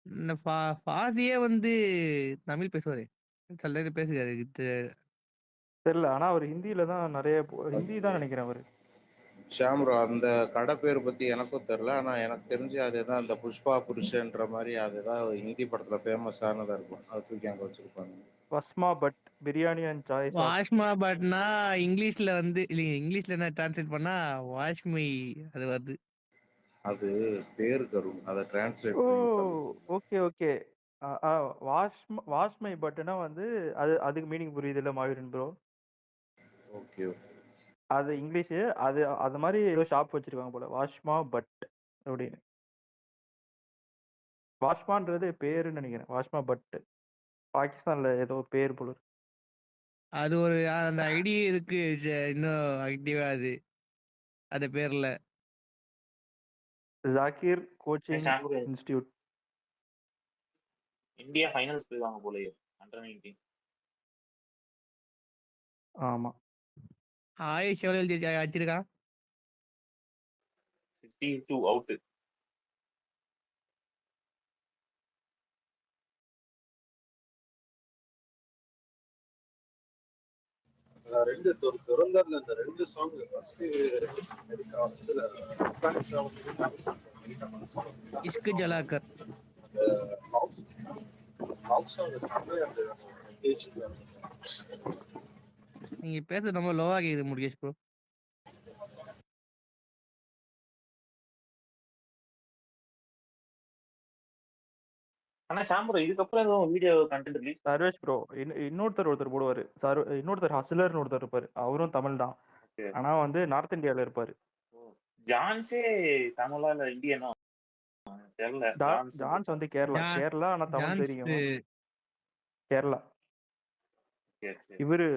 இந்த ஃபாசியே வந்து தமிழ் பேசுவாரு, சில நேரம் பேசுகிறாரு. தெரியல, ஆனா அவர் ஹிந்தியில தான் நிறைய ஹிந்தி தான் நினைக்கிறேன் அவரு. ஷாம்ரோ அந்த கடை பேர் பத்தி எனக்கும் தெரியல, ஆனா எனக்கு தெரிஞ்சு அதுதான் அந்த புஷ்பா புருஷன்ற மாதிரி அதுதான் ஹிந்தி படத்துல ஃபேமஸ் ஆனதா இருக்கும். அது தூக்கி அங்க வச்சிருப்பாங்க. வஸ்மா பட் பிரியாணி அண்ட் சாய்ஸ். வாஷ்மா பட்னா இங்கிலீஷ்ல வந்து இல்லைங்க, இங்கிலீஷ்ல என்ன டிரான்ஸ்லேட் பண்ணா வாஷ்மி அது வருது. அது பேர் கரும், அதை டிரான்ஸ்லேட் ஓ பண்ணி. ஓகே ஓகே வாஷ்மை பட்னா வந்து அதுக்கு மீனிங் புரியுது இல்ல மாவீரன் ப்ரோ? ஓகே அது இங்கிலீஷு. அது மாதிரி ஏதோ ஷாப் வச்சிருக்காங்க போல, வாஷ்மா பட் அப்படின்னு. வாஷ்மான்றது பேருன்னு நினைக்கிறேன், வாஷ்மா பட் பாகிஸ்தான்ல ஏதோ பேர் போல. அது ஒரு அந்த ஐடி இருக்கு இன்னும் ஆக்டிவா அது அது பேர்ல Zakir coaching institute. India finals போய்வாங்க போலயே அண்டர்-19. ஆமா ஆயுஷ் எவ்வளவு வச்சிருக்கான்? 62 அவுட். ரெண்டு துரந்தர்ல இந்த ரெண்டு சாங் ஃபர்ஸ்ட் அமெரிக்கா வந்து ஆப்கானிஸ்தான் வந்து பாகிஸ்தான் இஷ்கு ஜலாக்கர் நீங்க பேசுறது ரொம்ப லோவா கேக்குது முருகேஷ் ப்ரோ. ஆனா சாம்பரோ இதுக்கப்புறம் எதுவும் video content release Sarvesh bro ஒருத்தர் போடுவாரு. இன்னொருத்தர் ஹஸ்லர்னு ஒருத்தர் இருப்பாரு, அவரும் தமிழ் தான். ஆனா வந்து நார்த் இந்தியால இருப்பாரு. ஜான்ஸே தமிழா இல்ல இந்தியனோ தெரியல. ஜான்ஸ் வந்து கேரளா ஆனா தமிழ் தெரியும். கேரளா. இவரு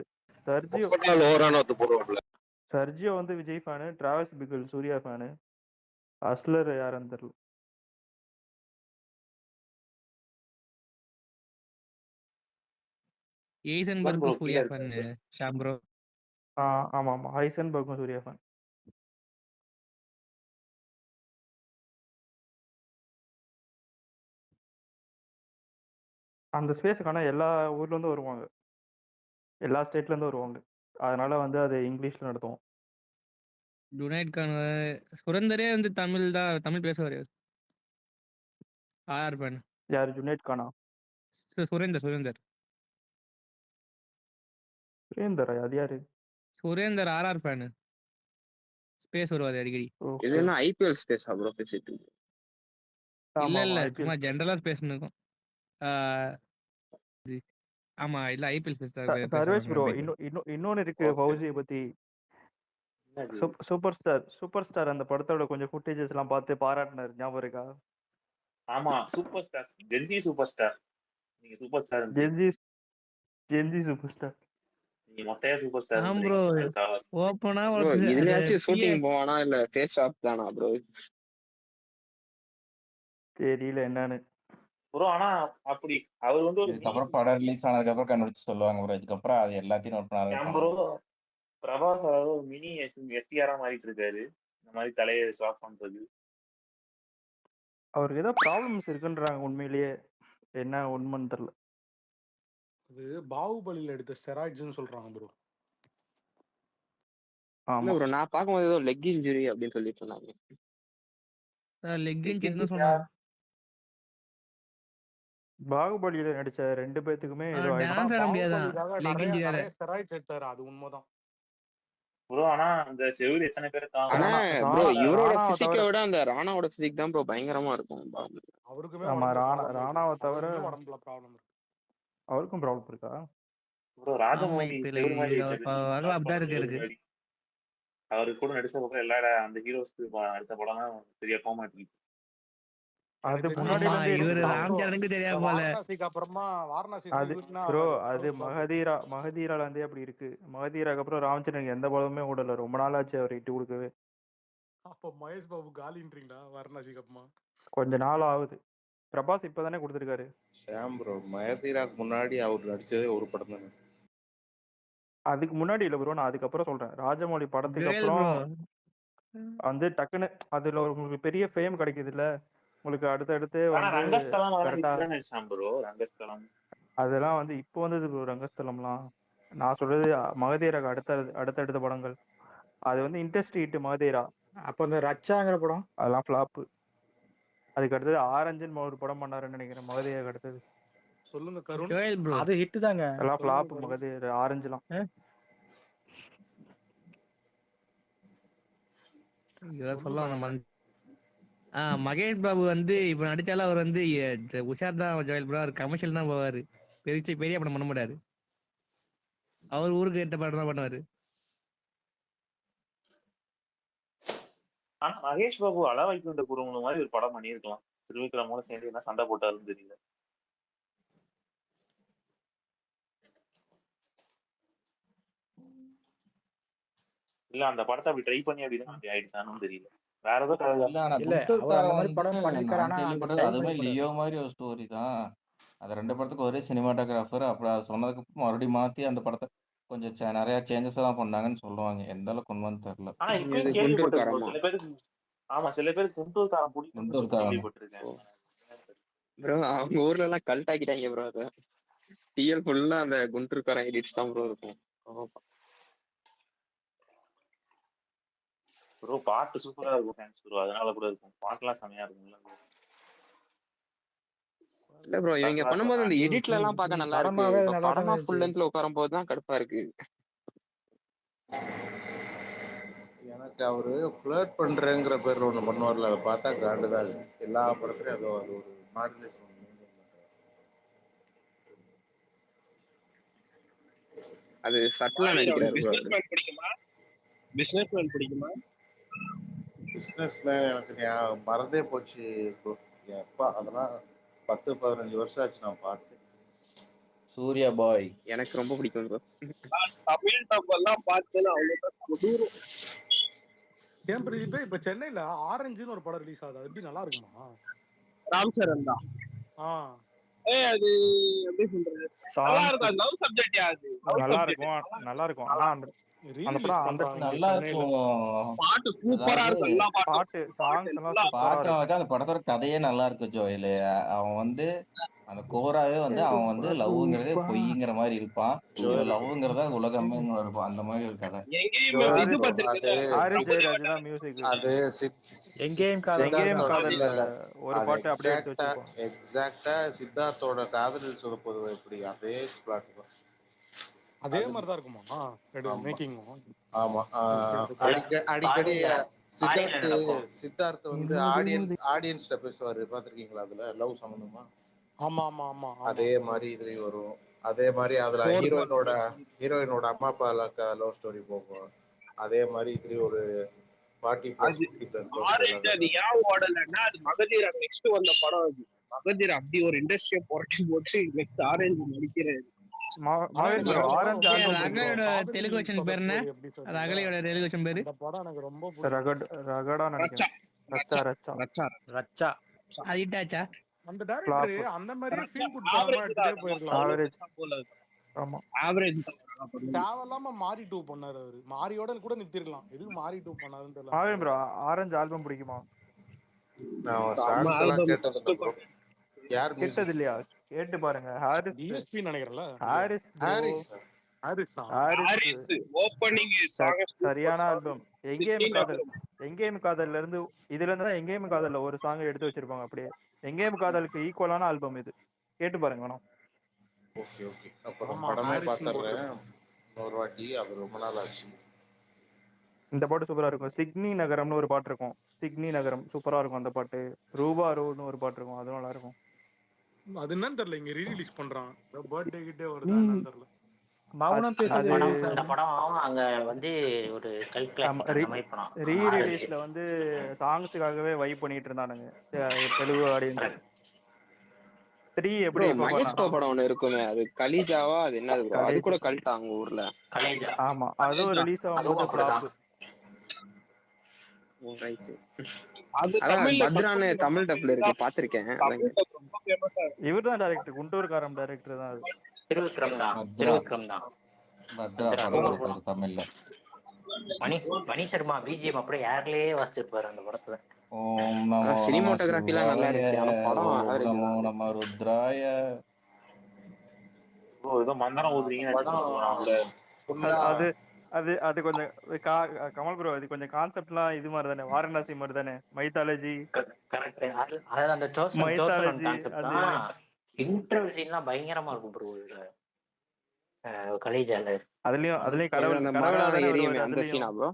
சர்ஜியோ வந்து Vijay fan, travels Bigil Suriya fan, hustler யாருன்னு தெரியல. ஏசன்பர்க்கும் சூர்யா ஃபேன் ஷாம் ப்ரோ. ஆமா ஆமா ஹைசன்பர்க்கும் சூர்யா ஃபேன். அந்த ஸ்பேஸுக்கான எல்லா ஊர்ல இருந்து வருவாங்க, எல்லா ஸ்டேட்ல இருந்து வருவாங்க. அதனால வந்து அது இங்கிலீஷ்ல நடத்துவோம். டுனைட் கான் சுரந்தரே வந்து தமிழ் பேசுவாரு. ஆர் ஃபேன். யார் ஜுனைட் கானா? சுரேந்தர் அது யாரு? Surender RR fan. ஸ்பேஸ் வருவாரு அடிக்கடி. இது என்ன ஐபிஎல் ஸ்பேஸ் ப்ரோ பேசிட்டு? இல்ல சும்மா ஜெனரலா பேசணும். ஆமா இல்ல ஐபிஎல் ஸ்பேஸ். சர்வேஷ் ப்ரோ இன்னொன்னு இருக்கு ஃபௌசியை பத்தி. சூப்பர் ஸ்டார் அந்த படத்தோட கொஞ்சம் ஃபுட்டேஜஸ் எல்லாம் பார்த்து பாராட்டினாரு, ஞாபகம் இருக்கா? ஆமா super star, Gen Z super star. நீங்க super star, Gen Z super star, நீங்க மொட்டையா சூப்பர் ஸ்டார். ப்ரோ ஓபனா இதுலயாச்சும் ஷூட்டிங் போவானா இல்ல ஃபேஸ் ஆஃப் தானா ப்ரோ? தெரியல என்னன்னு ப்ரோ. ஆனா அப்படி அவர் வந்து ஒரு இதுக்கப்புறம் படம் ரிலீஸ் ஆனதுக்கு அப்புறம் கண்டுபிடிச்சு சொல்லுவாங்க ப்ரோ. இதுக்கப்புறம் அது எல்லாத்தையும் நோட் பண்ணாரு ப்ரோ. பிரபாஸ் அதாவது ஒரு மினி எஸ்டிஆரா மாறிட்டு இருக்காரு, இந்த மாதிரி தலையை ஸ்வாப் பண்றது. அவருக்கு ஏதோ ப்ராப்ளம்ஸ் இருக்குன்றாங்க, உண்மையிலேயே என்ன உண்மைன்னு தெரியல. அது பாகுபலியில எடுத்த ஸ்டெராய்ட்ஸ்னு சொல்றாங்க ப்ரோ. ஆமா ப்ரோ நான் பார்க்கும்போது ஏதோ லெக் இன்ஜுரி அப்படின்னு சொல்லிட்டு இருந்தாங்க. லெக் இன்ஜுரி தான் சொன்னாங்க. பாகுபலியில நடிச்ச 2 பேத்துக்குமே ஏதோ ஆயிடுச்சு. ஆனா டான்ஸ் ஆட முடியாதான் பாகுபலிக்காக லெக் நிறைய இன்ஜுரி. நிறைய ஸ்டெராய்ட்ஸ் எடுத்தாரு, அது உண்மைதான். ப்ரோ ஆனா அந்த செவில் எத்தனை பேர் ஆனா தாங்கும்? ப்ரோ இவரோட ராணாவை பிசிக்கை தவிர விட அந்த ராணாவோட பிசிக் தான் ப்ரோ பயங்கரமா இருக்கும். அவருக்குமே ஆமா உடம்புல ப்ராப்ளம் இருக்கு. ராணாவை தவிர அவருக்குமே உடம்புல ப்ராப்ளம் இருக்கு. அவருக்கும் ப்ராப்ளம் இருக்கா? ப்ரோ ஆமா ராஜமௌலி இப்ப செவில் மாதிரி வரலாம் அப்படிதான் இருக்கு இருக்கு. அவரு கூட நடிச்ச பக்கம் எல்லா அந்த ஹீரோஸ்க்கு அடுத்த படம் தான் சரியா போக மாட்டேங்குது. அது எனக்கு முன்னாடில ஆமா இருந்தே தெரிஞ்சு இவரு இருக்கு ப்ரோ. ராம்சரனுக்கு தெரியாம போல. வாரணாசிக்கு அப்புறமா வாரணாசி அது இவருக்குன்னா ப்ரோ அது அவருக்கு மகதீரால இருந்தே அப்படி இருக்கு. மகதீராக்கு அப்புறம் ராமச்சந்திரனுக்கு எந்த படமுமே ஓடல. ரொம்ப நாள் ஆச்சு அவர் இட்டு கொடுக்கவே. அப்ப மகேஷ் பாபு காலின்றீங்களா வாரணாசிக்கு அப்புறமா? கொஞ்ச நாள் ஆகுது. பிரபாஸ் இப்பதானே கொடுத்துருக்காரு. ஷாம் ப்ரோ மகதீராக்கு முன்னாடி அவர் நடிச்சதே ஒரு படம் தானே. அதுக்கு முன்னாடி இல்ல ப்ரோ, நான் அதுக்கப்புறம் சொல்றேன். ராஜமௌலி படத்துக்கு ஜுவேல் அப்புறம் ப்ரோ வந்து டக்குன்னு அதுல உங்களுக்கு பெரிய ஃபேம் கிடைக்குது இல்ல, உங்களுக்கு அடுத்தடுத்து ஆனா வந்து ரங்கஸ்தலம் கரெக்டா நினைச்சான் ப்ரோ. ரங்கஸ்தலம் அதெல்லாம் வந்து இப்போ வந்தது ப்ரோ. ரங்கஸ்தலம்லாம் நான் சொல்றது மகதீராக்கு அடுத்தடுத்த படங்கள். அது வந்து இண்டஸ்ட்ரி ஹிட் மகதீரா. அப்ப இந்த ரச்சாங்கிற படம் அதெல்லாம் ஃபிளாப்பு. அதுக்கு அடுத்தது ஆரஞ்சுன்னு ஒரு படம் பண்ணாருன்னு நினைக்கிறேன் மகதீராக்கு அடுத்தது. சொல்லுங்க கருண். ஜுவேல் ப்ரோ அது ஹிட் தாங்க. எல்லாம் ஃபிளாப் மகதீர் ஆரஞ்சுலாம். சொல்ல வந்த மாதிரி. மகேஷ் பாபு வந்து இப்ப நடிச்சாலும் அவர் வந்து உஷார் தான் ஜுவேல் ப்ரோ. அவர் கமர்ஷியல் தான் போவாரு. பெரிய படம் பண்ண மாட்டாரு. அவர் ஊருக்கு ஏற்ற படம் தான் பண்ணுவாரு. ஆனா மகேஷ் பாபு அளவைக்குண்ட குடும்பம் மாதிரி ஒரு படம் பண்ணியிருக்கலாம். திருவிக்கிரமோட சேர்ந்து என்ன சண்டை போட்டாருன்னு தெரியல. இல்ல அந்த படத்தை அப்படி ட்ரை பண்ணி அப்படிதான் அப்படி ஆயிடுச்சான்னு தெரியல. வேற ஏதோ கதை. இல்ல அவர் அந்த மாதிரி படம் பண்ணிருக்காரு. ஆனா அந்த ஸ்டைல் அதுவுமே பண்ணி லியோ மாதிரி ஒரு ஸ்டோரி தான். அது 2 படத்துக்கு ஒரே சினிமாட்டோகிராஃபர். அப்புறம் அது சொன்னதுக்கு அப்புறம் மறுபடியும் மாத்தி அந்த படத்தை கொஞ்சம் நிறைய சேஞ்சஸ் எல்லாம் பண்ணாங்கன்னு சொல்லுவாங்க. எந்த அளவுக்கு உண்மைன்னு தெரியல. ஆனா இப்பயும் கேள்விப்பட்டிருக்கோம் சில பேருக்கு. ஆமா சில பேருக்கு குண்டூர்காரன் பிடிக்கும்னு சொல்லி கேள்விப்பட்டிருக்கேன். ப்ரோ அவங்க ஊர்ல எல்லாம் கல்ட் ஆக்கிட்டாங்க ப்ரோ. அதை டிஎல் ஃபுல்லா அந்த குண்டூர்காரன் எடிட்ஸ் தான் ப்ரோ இருக்கும். ப்ரோ பாட்டு சூப்பரா இருக்கும் ஃபேன்ஸ் ப்ரோ. அதனால கூட இருக்கும். பாட்டுலாம் செமையா இருக்கும்ல. இல்ல ப்ரோ இவங்க பண்ணும்போது இந்த எடிட்ல எல்லாம் பார்க்க நல்லா இருக்கு. இப்ப படமா ஃபுல் லென்த்ல உட்காரும் போதுதான் கடுப்பா இருக்கு. எனக்கு அவரு ஃபிளர்ட் பண்றேங்கிற பேர்ல ஒண்ணு பண்ணுவார்ல, அதை பார்த்தா காண்டுதான் இருக்கு. எல்லா படத்துலயும் அது ஒரு மாடுலேஷன். அது சட்டலா நடிக்கிறாரு ப்ரோ. பிசினஸ்மேன் பிடிக்குமா? பிசினஸ்மேன் பிடிக்குமா? பிசினஸ்மேன் எனக்கு மறந்தே போச்சு ப்ரோ. எப்பா அதெல்லாம் 10-15 வருஷம் ஆச்சு நான் பார்த்து. சூர்யா பாய் எனக்கு ரொம்ப பிடிக்கும் ப்ரோ. தமிழ் டப் எல்லாம் பார்த்தேன்னா அவ்வளவுதான். ஏன் பிரதீப் இப்ப சென்னையில ஆரஞ்சுன்னு ஒரு படம் ரிலீஸ் ஆகுது. அது எப்படி நல்லா இருக்குமா? ராம் சரண் தான். அது எப்படி சொல்றது, நல்லா இருக்கும். அது லவ் சப்ஜெக்ட். அது நல்லா இருக்கும். ஆனா அந்த படம் அந்த நல்லா இருக்கும். பாட்டு சூப்பரா இருக்கும். எல்லா பாட்டு சாங்ஸ் எல்லாம் சூப்பரா இருக்கும். அந்த படத்தோட கதையே நல்லா இருக்கு ஜோயிலு. அவன் வந்து அந்த கோராவே வந்து அவன் வந்து லவ்ங்கிறதே பொய்ங்கிற மாதிரி இருப்பான். லவ்ங்கிறதா உலகமே இருப்பான். அந்த மாதிரி ஒரு கதை. அது ஒரு பாட்டு அப்படியே எடுத்து வச்சிருப்பான். எக்ஸாக்ட்டா சித்தார்த்தோட காதலில் சொதப்பது எப்படி அதே பிளாட் தான். அதே மாதிரி தான் இருக்குமா மேக்கிங்? ஆமா அடிக்கடி சித்தார்த் வந்து ஆடியன்ஸ்ட பேசுவாரு. பாத்திருக்கீங்களா அதுல லவ் சம்பந்தமா? ஆமா ஆமா ஆமா. அதே மாதிரி இதுலயும் வரும். அதே மாதிரி அதுல ஹீரோயினோட அம்மா அப்பா லவ் ஸ்டோரி போகும். அதே மாதிரி இதுலயும் ஒரு 40+50+ ஆரஞ்சு அது ஏன் ஓடலைன்னா அது மகதீரா நெக்ஸ்ட் வந்த படம். அது மகதீரா அப்படி ஒரு இண்டஸ்ட்ரியை புரட்டி போட்டு நெக்ஸ்ட் ஆரஞ்சு நடிக்கிறது. தெலுங்கு வெர்ஷன் பேர் என்ன? ரகலையோட தெலுங்கு வெர்ஷன் பேரு ரகடா நினைக்கிறேன். ரச்சா அது இட்டாச்சா? அந்த டைரக்டர் அந்த மாதிரியே ஃபீல் குட் படமா எடுத்துட்டே போயிரலாம். ஆமா ஆவரேஜ் தேவையில்லாம மாரி 2 பண்ணாரு அவரு. மாரியோட கூட நிறுத்திரலாம். எதுக்கு மாரி 2 பண்ணாருன்னு தெரியல. ப்ரோ ஆரஞ்சு ஆல்பம் பிடிக்குமா? நான் சாங்ஸ் எல்லாம் கேட்டது இல்ல ப்ரோ. யார் கேட்டது இல்லையா? கேட்டு பாருங்க. ஹாரிஸ் டிஎஸ்பி நினைக்கிறேன்ல Harris bro Harris opening song சரியான ஆல்பம். எங்கேயும் காதல்ல இருந்து இதுல இருந்து தான் எங்கேயும் காதல்ல ஒரு சாங் எடுத்து வச்சிருப்பாங்க. அப்படியே எங்கேயும் காதலுக்கு ஈக்குவலான ஆல்பம் இது. கேட்டு பாருங்க வேணும். Okay okay. அப்புறம் படமே பார்த்துடுறேன் ஒரு வாட்டி. அது ரொம்ப நாள் ஆச்சு. இந்த பாட்டு சூப்பரா இருக்கும். சிக்னி நகரம்னு ஒரு பாட்டு இருக்கும். சிக்னி நகரம் சூப்பரா இருக்கும் அந்த பாட்டு. ரூபா ரோடுன்னு ஒரு பாட்டு இருக்கும். அது நல்லா இருக்கும். அது என்னன்னு தெரியல, இங்க ரீரிலீஸ் பண்றான். பர்த்டே கிட்டே வருதா என்னன்னு தெரியல. மௌனம் பேசுது அந்த படம் அங்க வந்து ஒரு கல் கிளாசிக் அந்த மாதிரி படம். ரீரிலீஸ்ல வந்து சாங்ஸுக்காகவே வைப் பண்ணிட்டு இருந்தானுங்க தெலுங்கு ஆடியன்ஸ். 3 எப்படி மகேஷ்கோ படம் ஒண்ணு இருக்குமே, அது கலிஜாவா அது என்னது ப்ரோ? அது கூட கல்ட் அவங்க ஊர்ல. ஆமா, அதுவும் ரிலீஸ் ஆகும்போது ஃப்ளாப். ரைட். அது பத்ரான்னு தமிழ் டப்ல இருக்கு, பாத்திருக்கேன். இவர்தான் டைரக்டர், குண்டூர்காரம் டைரக்டர் தான் அது. திருவிக்ரம் தான். தமிழ்ல மணி சர்மா பிஜிஎம் அப்படியே ஏர்லயே வாசிச்சிருப்பாரு அந்த படத்துல. ஓம் நமோ சினிமாட்டோகிராஃபி எல்லாம் நல்லா இருந்துச்சு, ஆனா படம் ஆவரேஜ் நமோ நம ருத்ராய. ஏதோ மந்திரம் ஊதுறீங்க. அது அது அது கொஞ்சம் கமல் ப்ரோ, அது கொஞ்சம் கான்செப்ட்லாம் இது மாதிரி தானே, வாரணாசி மாதிரி தானே, மைத்தாலஜி. கரெக்ட். அது அந்த மைத்தாலஜி கான்செப்ட் தான். இன்டர்வல் சீன்லாம் பயங்கரமா இருக்கும் ப்ரோ இதுல. கலேஜால அதுலயும் கடவுளா எரியுமே அந்த சீனா ப்ரோ.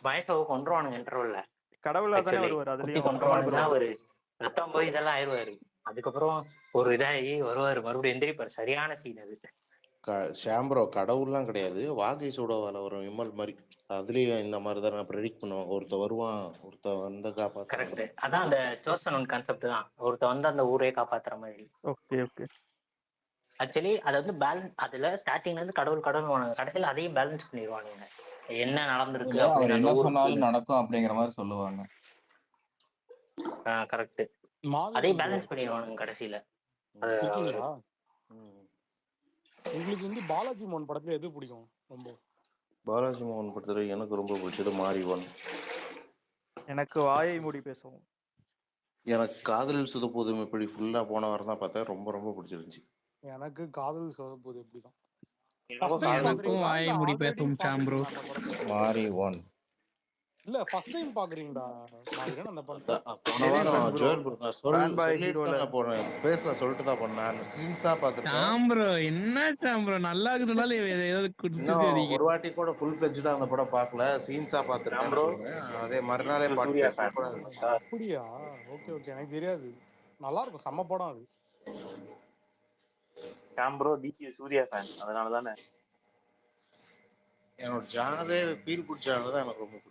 மயக்க கொன்றுவானுங்க இன்டர்வல்ல. கடவுளா தானே வருவாரு அதுலயும். கொன்றுவானுங்க, ஒரு ரத்தம் போய் இதெல்லாம் ஆயிடுவாரு. அதுக்கப்புறம் ஒரு இதாகி வருவாரு, மறுபடியும் எந்திரிப்பாரு. சரியான சீன் அது. ஷாம்ப்ரோ கடவுள்லாம் கிடையாது, வாகை சூடவால வரும் விமல் மாதிரி. அதுலயும் இந்த மாதிரி தான் நான் ப்ரெடிக்ட் பண்ணுவேன். ஒருத்த வருவான், ஒருத்த வந்து காப்பாற்ற. கரெக்ட். அதான் அந்த சோசன் ஒன் கான்செப்ட் தான், ஒருத்த வந்து அந்த ஊரே காப்பாத்துற மாதிரி. Okay okay. ஆக்சுவலி அதை வந்து பேலன்ஸ், அதுல ஸ்டார்டிங்ல இருந்து கடவுள் கடைசியில் அதையும் பேலன்ஸ் பண்ணிடுவானுங்க. என்ன நடந்திருக்கு அவர் என்ன சொன்னாலும் நடக்கும் அப்படிங்கிற மாதிரி சொல்லுவாங்க. கரெக்ட். அதையும் பேலன்ஸ் பண்ணிடுவானுங்க கடைசியில. உங்களுக்கு வந்து பாலாஜி மோகன் படத்துல எது பிடிக்கும் ரொம்ப? பாலாஜி மோகன் படத்துல எனக்கு ரொம்ப பிடிச்சது மாரிவன். எனக்கு வாயை மூடி பேசுவோம். எனக்கு காதலில் சுதப்போதும் எப்படி ஃபுல்லா போன வாரம் தான் பார்த்தேன், ரொம்ப ரொம்ப பிடிச்சிருந்துச்சு. எனக்கு காதல் சுதப்போது எப்படிதான். வாயை மூடி பேசுவோம் ஷாம்ப்ரோ. மாரிவன் இல்ல ஃபர்ஸ்ட் டைம் பாக்குறீங்களா மாதிரியான அந்த படத்தை? போன வாரம் ஜோயல் ப்ரோ நான் சொல்லிட்டு போனேன், ஸ்பேஸ்ல சொல்லிட்டு தான் போனேன். சீன்ஸா பார்த்துட்டேன். ஷாம்ப்ரோ என்ன ஷாம்ப்ரோ, நல்லா இருக்கு சொன்னாலே ஏதாவது குடுத்துட்டு ஒரு வாட்டி கூட ஃபுல் ஃப்ளெட்ஜ்டா அந்த படம் பார்க்கல, சீன்ஸா பார்த்துட்டேன். அதே மறுநாளே பார்த்தேன். அப்படியா? ஓகே ஓகே, எனக்கு தெரியாது. நல்லா இருக்கும், செம்ம படம் அது. ஷாம்ப்ரோ டிசி சூர்யா ஃபேன், அதனால தானே என்னோட ஜானரே ஃபீல் குட் ஜானர் தான் எனக்கு ரொம்ப பிடிக்கும்.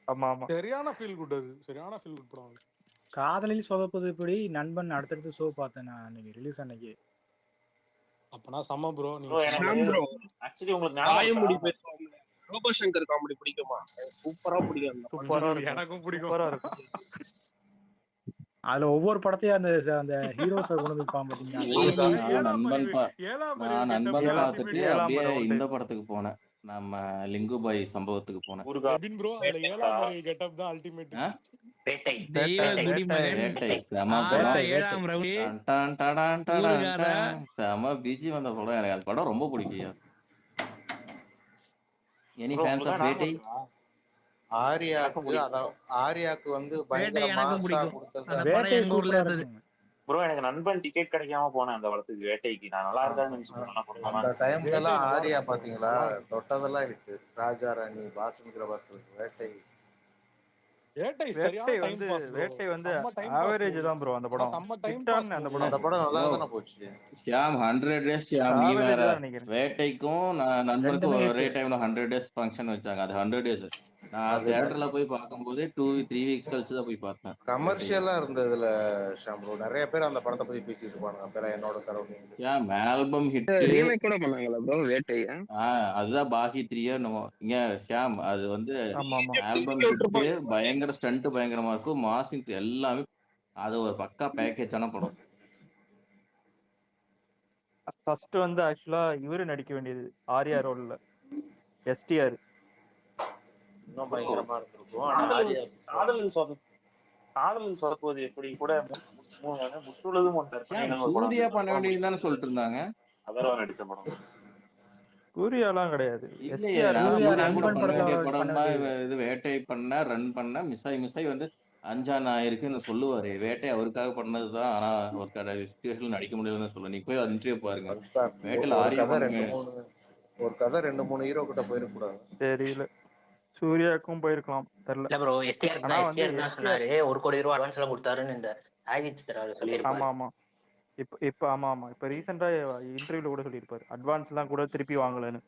ஆமா ஆமா, சரியான ஃபீல் குட் அது, சரியான ஃபீல் குட் படம். காதலில் சொதப்பது இப்படி நண்பன் அடுத்தடுத்து ஷோ பார்த்தேன் நான் அன்னைக்கு ரிலீஸ் அன்னைக்கு. அப்பனா செம்ம ப்ரோ. நீங்க ஆக்சுவலி உங்களுக்கு வாயமுடி பேசுவாங்க. ரோபோசங்கர் காமெடி பிடிக்குமா? சூப்பரா பிடிக்கும். எனக்கும் பிடிக்கும். அதுல ஒவ்வொரு படத்தையும் அந்த ஹீரோஸை கொண்டு போய் பாத்தீங்கன்னா, நண்பன் பார்த்துட்டு அப்படியே இந்த படத்துக்கு போனேன், நம்ம லிங்குபாய் சம்பவத்துக்கு போனேன். ப்ரோ அதுல ஏழாம் மறை கெட்டப் தான் அல்டிமேட். வேட்டை செம பிஜி வந்த படம். எனக்கு அந்த படம் ரொம்ப பிடிக்கும். எனி ஃபேன்ஸ் ஆஃப் வேட்டை? ஆரியாக்கு வந்து பயங்கர மாஸா கொடுத்தது வேட்டை சூப்பரா இருக்கு ப்ரோ. எனக்கு நண்பன் டிக்கெட் கிடைக்காம போனேன் அந்த படத்துக்கு, வேட்டைக்கு. நான் நல்லா இருக்கான்னு அந்த டைம்ல எல்லாம் ஆரியா பாத்தீங்களா, தொட்டதெல்லாம் இருக்கு. ராஜா ராணி, பாசமிக்கிற பாசம். வேட்டை வந்து ஆவரேஜ் தான் ப்ரோ அந்த படம். அந்த படம் நல்லா தானே போச்சு. ஷியாம் 100 days ஷியாம், நீ வேற. வேட்டைக்கும் நண்பனுக்கும் ஒரே டைம்ல 100 days ஃபங்க்ஷன் வச்சாங்க. அது 100 days. நான் தியேட்டர்ல போய் பார்க்கும்போதே 2-3 weeks கழிச்சு தான் போய் பார்த்தேன். கமர்ஷியலா இருந்ததுல ஷாம்ப்ரோ நிறைய பேர் அந்த படத்தை பத்தி பேசிட்டு இருப்பாங்க. அப்ப என்னோட சரௌண்டிங் ஆல்பம் ஹிட் ரீமேக் கூட பண்ணாங்களா ப்ரோ வேட்டைய? அதுதான் பாகி 3 என்னமோ. இங்க ஷாம் அது வந்து ஆல்பம் ஹிட், பயங்கர ஸ்டண்ட் பயங்கரமா இருக்கும், மாசிங் எல்லாமே. அது ஒரு பக்கா பேக்கேஜான படம். ஃபர்ஸ்ட் வந்து ஆக்சுவலா இவரு நடிக்க வேண்டியது ஆர்யா ரோல்ல, எஸ்டிஆர். இன்னும் பயங்கரமா இருந்திருக்கும். காதலில் சொதப்போது எப்படி கூட முத்துள்ளதும் ஒரு கற்பனைகள் ஒரு படம் சூர்யா பண்ண வந்திருக்கு. வேண்டியது தானே சொல்லிட்டு இருந்தாங்க. அதெல்லாம் நடிச்ச படம். சூர்யாலாம் கிடையாது. இல்லையே, எஸ்டிஆர் நான் சூர்யா சூர்யா ரன் கூட பண் பண்ண படத்துல வேண்டிய பண்ண படம்னா வேண்டியது. இது வேட்டை பண்ண ரன் பண்ண மிஸ் ஆகி வந்து அஞ்சான் ஆயிருக்குன்னு சொல்லுவாரு. வேட்டை அவருக்காக பண்ணதுதான். ஆனா அவருக்கான சுச்சுவேஷன் நடிக்க முடியலன்னு சொல்ல. நீ போய் இன்டர்வியூ பாருங்க. அதுதான் வேட்டையில ஒரு ஆரியா கதை பண்ணுங்க. ஒரு கதை 2-3 ஹீரோ கிட்ட போயிருக்கூடாது. தெரியல. சூர்யாவுக்கும் போயிருக்கலாம் தெரியல. இல்ல ப்ரோ, எஸ்டிஆர் ஆனா தான் வந்து எஸ்டிஆர் தான் சொன்னாரு 1 கோடி ரூபாய் அட்வான்ஸ் எல்லாம் கொடுத்தாருன்னு இந்த சாகித் சித்ரா சொல்லியிருப்பாரு. ஆமா. இப்ப ஆமா. இப்ப ரீசெண்டா இன்டர்வியூல கூட சொல்லியிருப்பாரு. அட்வான்ஸ் எல்லாம் கூட திருப்பி வாங்கலன்னு.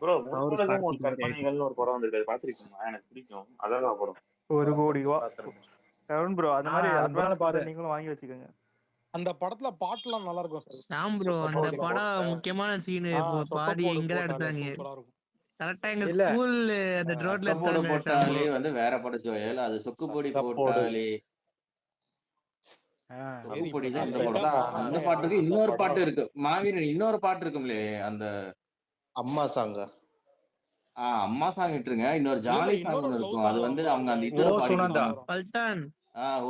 ப்ரோ அவரு முத்துள்ளதும் ஒரு கார்த்திக் மாதிரி கற்பனைகள்னு ஒரு படம் வந்திருக்கு. பாத்திருக்கீங்களா? எனக்கு பிடிக்கும். அழகா படம். 1 கோடி ரூபா. பார்த்துருக்கேன். கருண் ப்ரோ அந்த மாதிரி அந்த அட்வான்ஸ் படம் கொடுத்து பார்த்தேன். நீங்களும் வாங்கி வச்சுக்கோங்க. அந்த படத்துல பாட்டுலாம் நல்லா இருக்கும் சார். ஷாம் ப்ரோ அந்த படம் முக்கியமான சீனு பாதி இங்கதான் எடுத்தாங்க. சூப்பரா இருக்கும். கரெக்டா எங்க இல்ல. ஸ்கூல் அந்த ரோட்ல சொக்கப்போடு எடுத்தாங்க ஷாம் போட்டாலே ப்ரோ. வந்து வேற படம் ஜோயல். அது சொக்குப்பொடி சக்கப்போடு. போட்டாலே சொக்குப்பொடி தான் அந்த படம். அந்த பாட்டுக்கு இன்னொரு பாட்டு இருக்கு. மாவீரன் இன்னொரு பாட்டு இருக்கும்லே அந்த அம்மா சாங்க. அம்மா சாங் விட்டுருங்க. இன்னொரு ஜாலி சாங் ஒன்று இருக்கும். அது வந்து அவங்க அந்த இதுல ஓ சுனந்தா. பாடிட்டு பல்தான்.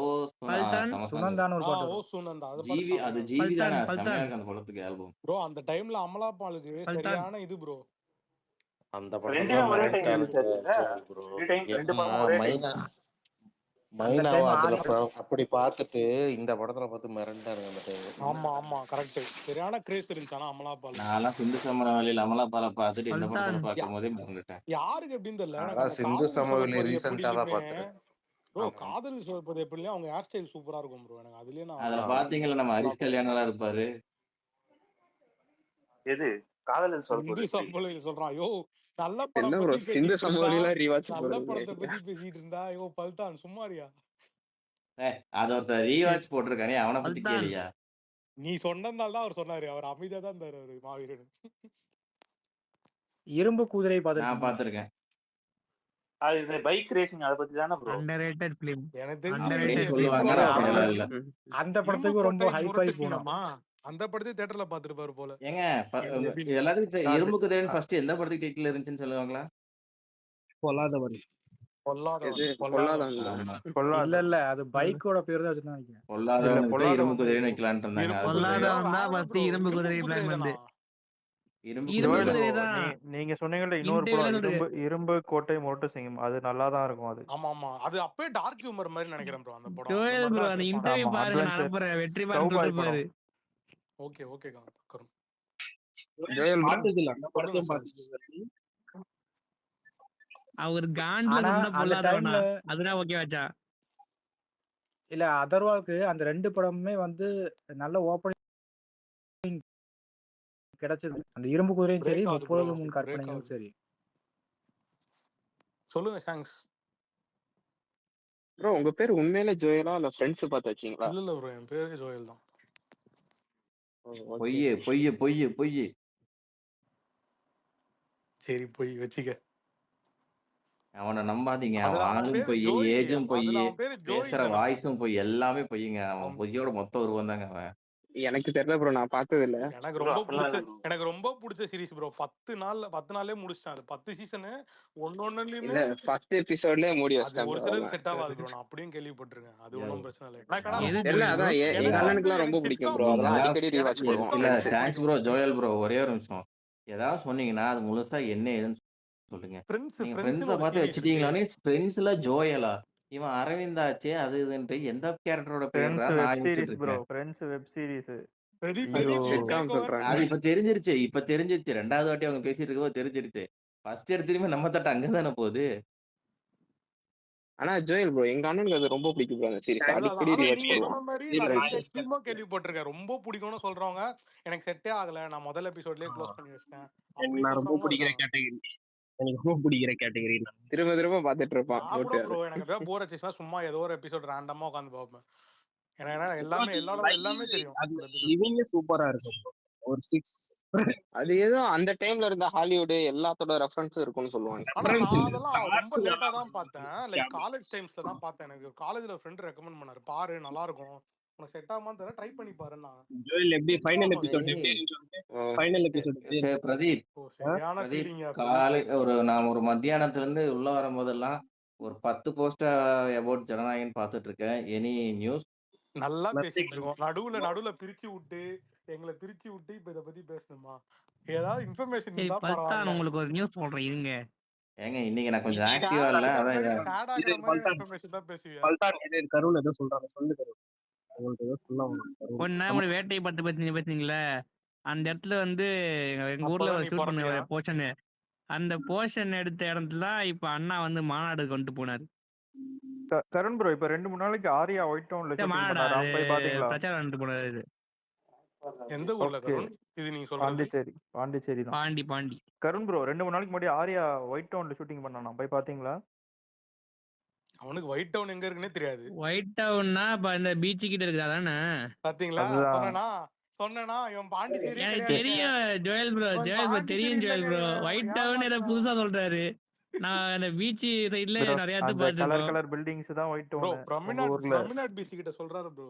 ஓ பல்தான். சுனந்தான்னு ஒரு பாட்டு ஓ வரும். சுனந்தா அது ஜிவி அது ஜிவி தானே செமையா பல்தான். இருக்கு அந்த படத்துக்கு ஆல்பம். ப்ரோ அந்த டைம்ல அமலா பாலுக்கு சரியான இது ப்ரோ. அந்த படம் ரெண்டுமே தான் ஒரே டைம் மிரட்டானுங்க ரிலீஸ் ஆச்சுல்ல? ப்ரோ. ரெண்டு படமும் ஒரே டைம். மைனாவை டைம் அதுல ஆடி அப்படி பார்த்துட்டு இந்த படத்துல பார்த்து மிரண்டானுங்க அந்த டைம். ஆமா கரெக்ட். சரியான கிரேஸ் இருந்துச்சு ஆனா அமலா பால். நான்லாம் சிந்து சமவெளியில அமலா பாலை பார்த்துட்டு இந்த பல்தான். படத்துல பார்க்கும் போதே மறந்துட்டேன். யாருக்கு எப்படின்னு தெரியல. எனக்கு அதான் அந்த சிந்து காதல் சமவெளி சோப்பது ரீசெண்டா தான் எப்படியுமே பார்த்தேன். ப்ரோ காதல் சோப்பது எப்படியும் அவங்க ஹேர் ஸ்டைல் சூப்பரா இருக்கும் ப்ரோ. எனக்கு அதுலயே அதுல நான் பாத்தீங்களா நம்ம ஹரிஷ் கல்யாணம் இருப்பாரு. எது காதல் சிந்து சொல்றது? சமவெளியில சொல்றான். ஐயோ நல்ல என்ன படம் ப்ரோ பத்தி சிந்து பேசிட்டு இருந்தா சமவெளிலாம் ரீவாட்ச் நல்ல போறது படத்தை பத்தி பேசிட்டு இருந்தா ஐயோ பல்தான் சும்மாரியா. அது ஒருத்தர் ரீவாட்ச் போட்டிருக்கானே அவனை பத்தி பல்தான். கேளியா? நீ சொன்னதால தான் அவர் சொன்னாரு. அவர் அமைதியா தான் இருந்தாரு அவரு மாவீரன். இரும்பு குதிரை நான் பார்த்திருக்கீங்களா? பார்த்திருக்கேன். அது இந்த பைக் ரேசிங் அத பத்தி தானே ப்ரோ? Underrated film. எனக்கு தெரிஞ்சு அப்படியே Underrated சொல்லுவாங்க. இல்ல, ஆனா அப்படிலாம் இல்ல. அந்த படத்துக்கு ரொம்ப ஹைப் ஆகி போனோம். அந்த படத்தை தியேட்டர்ல பாத்துருப்பாரு போல. ஏங்க எல்லாத்துக்கும் இரும்பு குதிரைன்னு ஃபர்ஸ்ட் எந்த படத்துக்கு டைட்டில் இருந்துச்சுன்னு சொல்லுவாங்களா? பொல்லாதவன். இல்ல அது பைக்கோட பேர் தான் வச்சிருந்தாங்க நினைக்கிறேன். பொல்லாதவனுக்கு இரும்பு குதிரைன்னு வைக்கலாம்னு இருந்தாங்க. அது பொல்லாதவன் தான் ஃபர்ஸ்ட் இரும்பு குதிரை பிளான் வந்து. இரும்பு குதிரை தான். நீங்க சொன்னீங்கல்ல இன்னொரு படம் இரும்பு கோட்டை மோட்டு சிங்கம் அது நல்லா தான் இருக்கும். அது ஆமா அது அப்பவே டார்க் ஹியூமர் மாதிரி நினைக்கிறேன் ப்ரோ அந்த படம். ஜோயல் ப்ரோ அந்த இன்டர்வியூ பாருங்க நான் அனுப்புறேன். வெற்றிமாறன் சொல்லிருப்பாரு. ஓகே கரும். ஜோயல் பார்த்தது இல்ல. அந்த படத்தையும் பார்த்தது. அவர் காண்ட்ல சொன்ன பொல்லாதவனா அதுனா ஓகே வாச்சா. இல்ல அதர்வாவுக்கு அந்த 2 படமுமே வந்து நல்ல ஓப்பனிங் கிடைச்சது. அந்த இரும்பு குதிரையும் சரி 33 கற்பனையும் சரி. சொல்லுங்க தேங்க்ஸ். ப்ரோ உங்க பேர் உண்மையிலே ஜோயலா இல்ல ஃப்ரெண்ட்ஸ் பார்த்து வச்சீங்களா? இல்ல ப்ரோ என் பேரே ஜோயல் தான். பொய். சரி போய் வச்சுக்க. அவனை நம்பாதீங்க. அவன் ஆளும் பொய், ஏஜும் பொய், பேசுற வாய்ஸும் பொய், எல்லாமே பொய்யுங்க. அவன் பொய்யோட மொத்த உருவம் தாங்க அவன். எனக்கு தெரியல ப்ரோ, நான் பார்த்தது இல்ல. எனக்கு ரொம்ப பிடிச்ச சீரிஸ் ப்ரோ. 10 நாள்லயே முடிச்சிட்டேன். அது 10 சீசன் ஒன்னொன்னுலயுமே இல்ல ஃபர்ஸ்ட் எபிசோட்லயே மூடி வச்சிட்டேன் ஒரு சிலருக்கு செட் ஆகாது ப்ரோ. நான் அப்படியும் கேள்விப்பட்டிருக்கேன். அது ஒண்ணும் பிரச்சனை இல்ல. இல்ல அதான் எங்க அண்ணனுக்குலாம் ரொம்ப பிடிக்கும் ப்ரோ. அதெல்லாம் அடிக்கடி ரீவாட்ச் பண்ணுவோம். இல்ல தேங்க்ஸ் ப்ரோ ஜோயல் ப்ரோ. ஒரே ஒரு நிமிஷம். ஏதாவது சொன்னீங்கன்னா அது முழுசா என்ன ஏதுன்னு சொல்லுங்க. நீங்க ஃப்ரெண்ட்ஸை பார்த்து வச்சுட்டீங்களானே. ஃப்ரெண்ட்ஸ்ல ஜோயலா இவன் அரவிந்த் ஆச்சே அது இதுன்ட்டு எந்த கேரக்டரோட பேர் தான் நான் யோசிச்சுட்டு இருக்கேன். ஃப்ரெண்ட்ஸ் வெப் சீரிஸ் அது இப்ப தெரிஞ்சிருச்சு. 2வது வாட்டி அவங்க பேசிட்டு இருக்கும்போது தெரிஞ்சிருச்சு. ஃபர்ஸ்ட் எடுத்துமே நம்ம தட்ட அங்கதானே போகுது. ஆனா ஜோயல் ப்ரோ எங்க அண்ணனுக்கு அது ரொம்ப பிடிக்கும் ப்ரோ. அந்த சீரிஸ் அடிக்கடி ரீவாட்ச் பண்ணுவோம். கேள்விப்பட்டிருக்கேன். ரொம்ப பிடிக்கும்னு சொல்றவங்க எனக்கு செட்டே ஆகல. நான் முதல் எபிசோட்லயே க்ளோஸ் பண்ணி வச்சிட்டேன். நான் ரொம்ப பிடிக்கிற கேட்டகரி. எனக்கு ரொம்ப பிடிக்கிற கேட்டகரி. திரும்ப பார்த்துட்டு இருப்பான். ப்ரோ எனக்கு ஏதாவது போர் அடிச்சுச்சுனா சும்மா ஏதோ ஒரு எபிசோட் ரேண்டமா உட்கார்ந்து பார்ப்பேன். ஏன்னா எல்லாமே தெரியும். இவங்க சூப்பரா இருக்கும். ஒரு 6 அது ஏதோ அந்த டைம்ல இருந்த ஹாலிவுட் எல்லாத்தோட ரெஃபரன்ஸும் இருக்கும்னு சொல்லுவாங்க. அதெல்லாம் ரொம்ப லேட்டா தான் பார்த்தேன். லைக் காலேஜ் டைம்ஸ்ல தான் பார்த்தேன். எனக்கு காலேஜ்ல ஃப்ரெண்ட் ரெக்கமெண்ட் பண்ணாரு. பாரு நல்லா இருக்கும். உனக்கு செட் ஆகுமான்னு தெரியல. ட்ரை பண்ணி பாருன்னா. ஜோயல் எப்படி ஃபைனல் எபிசோட் எப்படி இருந்துச்சு? ஃபைனல் எபிசோட் பிரதீப் காலை நான் ஒரு மத்தியானத்துல இருந்து உள்ள வரும்போதெல்லாம் ஒரு 10 போஸ்ட் அபவுட் ஜனநாயகன் பார்த்துட்டு இருக்கேன். Any news? நல்லா பேசிட்டு இருக்கோம். நடுவுல பிரிச்சு விட்டு எங்களை பிரிச்சு விட்டு இப்ப இத பத்தி பேசணுமா? ஏதாவது இன்ஃபர்மேஷன் சரி இருந்தா பல்தான் பரவாயில்ல. உங்களுக்கு ஒரு நியூஸ் சொல்றேன் இருங்க. ஏங்க இன்னைக்கு நான் கொஞ்சம் ஆக்டிவா இல்ல. அதான் ஆட் ஆகுற மாதிரி இன்ஃபர்மேஷன் தான் பேசுவியா? கருண் ஏதோ சொல்றாங்க, சொல்லு கருண். உங்களுக்கு ஏதோ சொல்ல கொஞ்ச நேரம் ஒரு வேட்டையை பத்தி பேசுனீங்களே, அந்த இடத்துல வந்து எங்க ஊர்ல அப்பதான் ஒரு நீ ஷூட் பண்ண பிறந்தியா? ஒரு போர்ஷன், அந்த போர்ஷன் எடுத்த இடத்துல இப்ப அண்ணா வந்து மாநாடு கொண்டு போனாரு. கருண் ப்ரோ இப்ப 2-3 நாளைக்கு ஆரியா ஒயிட் டவுன்ல ஷூட்டிங் மாநாடா பண்ணாரு. அது போய் பாத்தீங்களா? பிரச்சாரம் பண்ணிட்டு போனாரு. இது எந்த ஊர்ல ஓகே. கருண் இது நீங்க சொல்றது? பாண்டிச்சேரி தான். பாண்டி கருண் ப்ரோ 2-3 நாளைக்கு முன்னாடி ஆரியா ஒயிட் டவுன்ல ஷூட்டிங் பண்ணானா, போய் பாத்தீங்களா? அவனுக்கு ஒயிட் டவுன் எங்க இருக்குன்னே தெரியாது. ஒயிட் டவுன்னா இப்ப இந்த பீச் கிட்ட இருக்குது அதானே? பாத்தீங்களா? சொன்னேனா இவன் பாண்டிச்சேரியே எனக்கு கிடையாது. தெரியும் ஜோயல் ப்ரோ தெரியும் ஜோயல் ப்ரோ. ஒயிட் டவுன் ஏதோ புதுசா சொல்றாரு. நான் அந்த பீச் சைடுல நிறைய இடத்து கலர் பாத்துருக்கோம். பில்டிங்ஸ் தான் ஒயிட் டவுன். ப்ரொமினாட் பீச் கிட்ட சொல்றாரு ப்ரோ.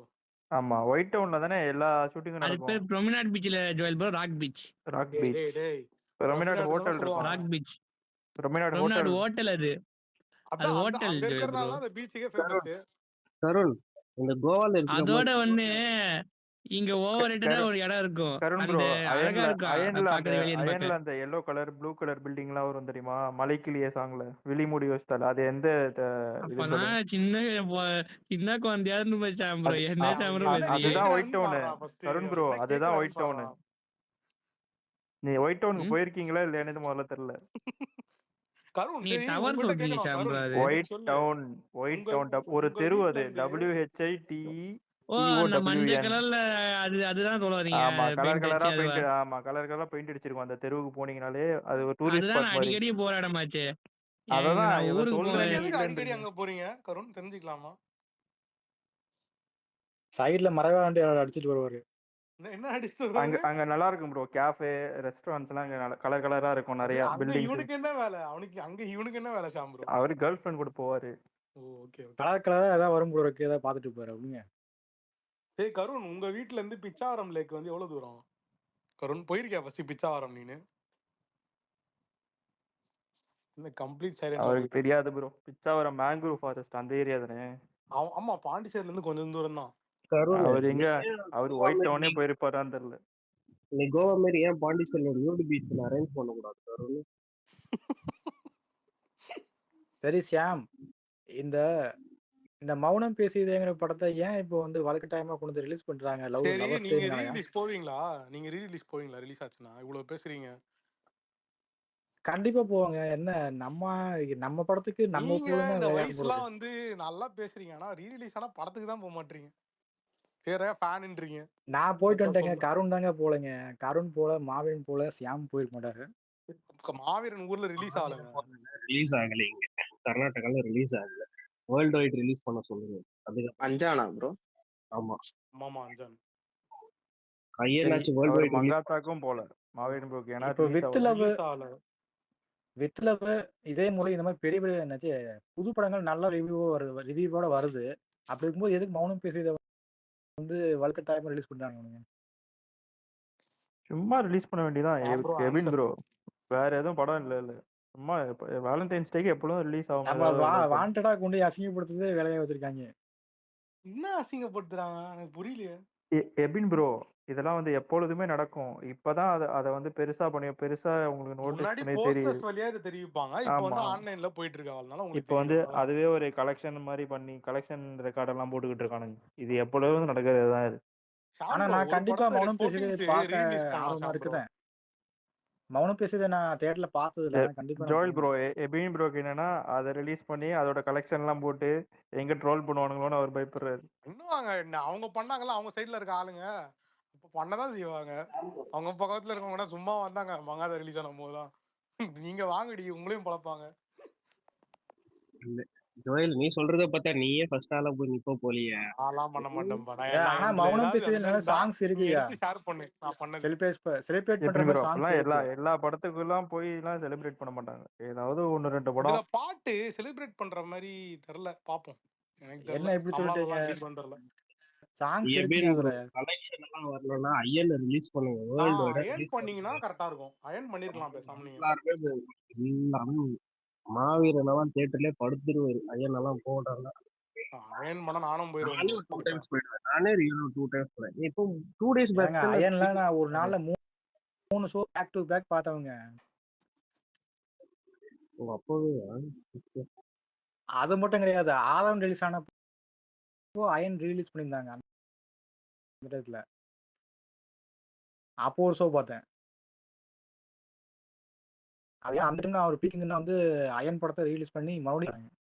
ஆமா ஒயிட் டவுன்ல தானே எல்லா ஷூட்டிங்கும் அது நடக்கும். பேர் ப்ரொமினாட் பீச்ல ஜோயல் ப்ரோ, ராக் பீச். டேய் ப்ரொமினாட் ஹோட்டல் இருக்கும். ராக் பீச் ப்ரொமினாட் ஹோட்டல் அது ஹோட்டல் ஜோயல் ப்ரோ. அந்த பீச்சுக்கே ஃபேமஸ். கருண் இந்த கோவால இருக்கிற அதோட ஒண்ணு இங்க ஓவர் ரேட்டடா ஒரு இடம் இருக்கும். கருண் அந்த ப்ரோ அழகா இருக்கும் பாக்குறது வெளிய இருந்து அயன்ல அந்த yellow colour blue colour building எல்லாம் வரும் தெரியுமா? மலைக்கிளியே சாங்ல விழி மூடி வச்சிட்டால அது எந்த அப்ப நான் சின்ன குழந்தையாருந்து போய் ப்ரோ. என்ன சாம்பரோ அதுதான் ஒயிட் டவுன். கருண் ப்ரோ அதுதான் ஒயிட் டவுன். நீ ஒயிட் டவுனுக்கு போயிருக்கீங்களா இல்லையானது முதல்ல தெரியல. நீ டவர் சொல்றீங்க சாம்பரோ. அது ஒயிட் டவுன் ஒரு தெரு, அது WHITE. ஓ அந்த மஞ்சள் கலர்ல அதுதான் சொல்ல வரீங்க. ஆமா கலர் கலரா பெயிண்ட். ஆமா கலர் கலரா பெயிண்ட் அடிச்சிருக்கும். அந்த தெருவுக்கு போனீங்கனாலே அது ஒரு டூரிஸ்ட் அதுதான் ஸ்பாட் மாதிரி. அடிக்கடி போற இடமாச்சே. அதான் நான் ஊருக்கு போவேன். எதுக்கு அடிக்கடி அங்க போறீங்க கருண் தெரிஞ்சுக்கலாமா? சைடுல மரவா வண்டி அடிச்சிட்டு வருவாரு. என்ன அடிச்சிட்டு அங்க நல்லா இருக்கும் ப்ரோ. கேஃபே ரெஸ்டாரண்ட்ஸ் எல்லாம் அங்க கலர் கலரா இருக்கும். நிறைய பில்டிங்ஸ். இவனுக்கு என்ன வேலை? இவனுக்கு என்ன வேலை சாம்பரோ? அவரு கேர்ள் ஃப்ரெண்ட் கூட போவாரு. ஓகே கலர் கலரா ஏதாவது வரும் ப்ரோ, இருக்கு ஏதாவது பாத்துட்டு போறாரு அப்படிங்க. ஏய் கருண் உங்க வீட்ல இருந்து பிச்சாவரம் லேக் வந்து எவ்வளவு தூரம்? கருண் போயிருக்கியா ஃபர்ஸ்ட் பிச்சாவரம் நீனு? இந்த கம்ப்ளீட் சைலன்ட்ல அவருக்கு தெரியாது ப்ரோ. பிச்சாவரம் மேங்க்ரூவ் ஃபாரஸ்ட் அந்த ஏரியா தானே? ஆமா பாண்டிச்சேரில இருந்து கொஞ்சம் தூரம் தான். அவர் ஒயிட் டவுனே போயிருப்பாரான்னு தெரியல. நீ கோவா மாதிரி ஏன் பாண்டிச்சேரியில நியூட் பீச் அரேஞ்ச் பண்ணக்கூடாது கருண்? சரி ஷியாம், இந்த மௌனம் பேசியதுங்கிற படத்தை ஏன் இப்போ வந்து வழக்கட்டாயமா கொண்டு வந்து ரிலீஸ் பண்றாங்க? சரி நீங்க ரீரிலீஸ் போவீங்களா? ரிலீஸ் ஆச்சுன்னா இவ்வளவு பேசுறீங்க. கண்டிப்பா போவாங்க. என்ன நம்ம படத்துக்கு நம்ம நீங்க இந்த வயசுலாம் வந்து நல்லா பேசுறீங்க. ஆனா ரீரிலீஸ் ஆனா படத்துக்கு தான் போக மாட்டீங்க. வேற ஃபேன்ன்றீங்க. நான் போயிட்டு வந்துட்டேங்க. கருண் தாங்க போலங்க. கருண் போல, மாவீரன் போல, ஷியாம் போயிருக்க மாட்டாரு. மாவீரன் ஊர்ல ரிலீஸ் ஆகலங்க. ரிலீஸ் ஆகல இங்க கர்நாடகால ரிலீஸ் ஆகல. வேர்ல்ட் வைட் ரிலீஸ் பண்ண சொல்லுங்க. அது அஞ்சானா ப்ரோ? ஆமா அஞ்சான். ஐயனாச்சு வேர்ல்ட் வைட் மங்காத்தாக்கும் போல மாவீரன் ப்ரோக்கு. ஏன்னா இப்போ வித் லவ் இதே முறை இந்த மாதிரி பெரிய பெரிய என்னாச்சு புது படங்கள் நல்ல ரிவ்யூவோட வருது. அப்படி இருக்கும்போது எதுக்கு மௌனம் பேசியதை வந்து வழக்கட்டாயமா ரிலீஸ் பண்றாங்க? சும்மா ரிலீஸ் பண்ண வேண்டியதான் எபின் ப்ரோ. வேற எதுவும் படம் இல்ல. சும்மா வேலண்டைன்ஸ் டேக்கு எப்பொழுதும் ரிலீஸ் ஆகும். நம்ம வாண்டடா கொண்டு அசிங்கப்படுத்துறதே வேலையா வச்சிருக்காங்க. என்ன அசிங்கப்படுத்துறாங்க எனக்கு புரியலையே. எபின் ப்ரோ இதெல்லாம் வந்து எப்பொழுதுமே நடக்கும். இப்பதான் அத வந்து பெருசா உங்களுக்கு நோட்டீஸ் பண்ணி தெரியுது. வழியா இத தெரிவிப்பாங்க. இப்போ வந்து ஆன்லைன்ல போயிட்டு இருக்காங்கனால உங்களுக்கு இப்போ வந்து அதுவே ஒரு கலெக்ஷன் மாதிரி பண்ணி கலெக்ஷன் ரெக்கார்ட் எல்லாம் போட்டுக்கிட்டு இருக்கானுங்க. இது எப்பொழுதும் நடக்கிறது தான் இது. ஆனா நான் கண்டிப்பா மௌனம் பேசியதை பார்க்க ஆர்வமா இருக்குதேன். மௌனம் பேசியதை நான் தியேட்டர்ல பார்த்ததுல கண்டிப்பா ஜோயல் ப்ரோ எபின் ப்ரோக்கு என்னன்னா அதை ரிலீஸ் பண்ணி அதோட கலெக்ஷன் எல்லாம் போட்டு எங்க ட்ரோல் பண்ணுவானுங்களோன்னு அவர் பயப்படுறாரு. பண்ணுவாங்க. அவங்க பண்ணாங்கல்ல, அவங்க சைடுல இருக்க ஆளுங்க இப்ப பண்ணதான் செய்வாங்க. அவங்க பக்கத்துல இருக்கவங்க சும்மா வந்தாங்க மங்காத ரிலீஸ் ஆன போதுதான். நீங்க வாங்கடி உங்களையும் பழப்பாங்க. ஜோயல் நீ சொல்றத பார்த்தா நீயே ஃபர்ஸ்ட் ஆளா போய் நிப்ப போலியே. ஆலாம் பண்ண மாட்டேன்பா. ஆனா மௌனம் பேசியது நல்ல சாங்ஸ் இருக்குயா. ஷேர் பண்ணு. நான் பண்ணது செலிப்ரேட் பண்ற மாதிரி சாங்ஸ் எல்லா படத்துக்குலாம் போய் எல்லாம் செலிப்ரேட் பண்ண மாட்டாங்க. ஏதாவது 1-2 படம். இதுல பாட்டு செலிப்ரேட் பண்ற மாதிரி தெரியல. பாப்போம். எனக்கு தெரியல. என்ன இப்படி சொல்லிட்டீங்க? சாங்ஸ் இருக்குங்க அதுல. கலெக்ஷன் எல்லாம் வரணும்னா ஐயன் ரிலீஸ் பண்ணுங்க. வேர்ல்ட் வைட் அயன் பண்ணீங்கன்னா கரெக்ட்டா இருக்கும். அயன் பண்ணிரலாம் பேசாம நீங்க. எல்லாரும் மாவீரனெல்லாம் தியேட்டர்லயே படுத்துருவாரு. ஐயன் எல்லாம் போட்டாங்க. அயன் பண்ண நானும் போயிருவேன் நானே bro. ஒரு 2 டைம்ஸ் போயிடுவேன். நானே ரியல் 2 டைம்ஸ் போறேன். இப்போ 2 டேஸ் பேக் ஏங்க அயன்லாம் நான் ஒரு நாள்ல 3 ஷோ பேக் டு பேக் பார்த்தவங்க. அப்பவே அது மட்டும் கிடையாது, ஆதம் ரிலீஸ் ஆனப்போ அயன் ரிலீஸ் பண்ணியிருந்தாங்க அந்த இடத்துல. அப்போ ஒரு ஷோ பார்த்தேன். அதே அந்த டைம் அவர் பீக்கிங்னா வந்து அயன் படத்தை ரிலீஸ் பண்ணி மறுபடியும்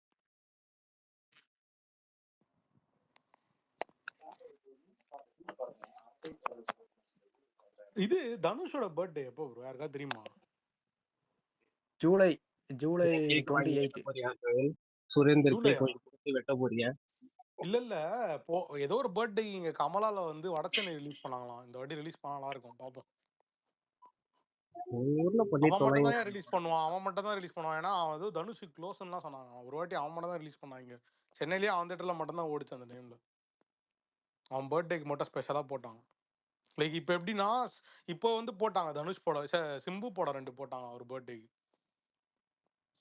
இது தனுஷோட பர்த்டே எப்போ ப்ரோ? யாருக்கா தெரியுமா? ஜூலை கேக் வாங்கி 28. வெட்ட போறியா கயல்? சுரேந்தர் கேக் ஜூலையா? வாங்கி கொடுத்து வெட்ட போறியா? இல்ல ஏதோ ஒரு பர்த்டே இங்க கமலால வந்து வடச்சென்னை ரிலீஸ் பண்ணாங்களாம். இந்த வாட்டி ரிலீஸ் பண்ணலாம் இருக்கும், பாப்போம். ஊர்ல பண்ணி அவன் மட்டும் தொலைங்க. தான் ரிலீஸ் பண்ணுவான், அவன் மட்டும் தான் ரிலீஸ் பண்ணுவான். ஏன்னா அவன் வந்து தனுஷ் க்ளோஸ்லாம் சொன்னாங்க. ஒரு வாட்டி அவன் மட்டும் தான் ரிலீஸ் பண்ணாங்க. சென்னையிலேயே அவன் தேட்டர்ல மட்டும் தான் ஓடிச்சு அந்த டைம்ல. அவன் பர்த்டேக்கு மட்டும் ஸ்பெஷலா போட்டாங்க. லைக் இப்போ எப்படின்னா, இப்போ வந்து போட்டாங்க தனுஷ் படம், சிம்பு படம் 2 போட்டாங்க ஒரு பர்த்டேக்கு.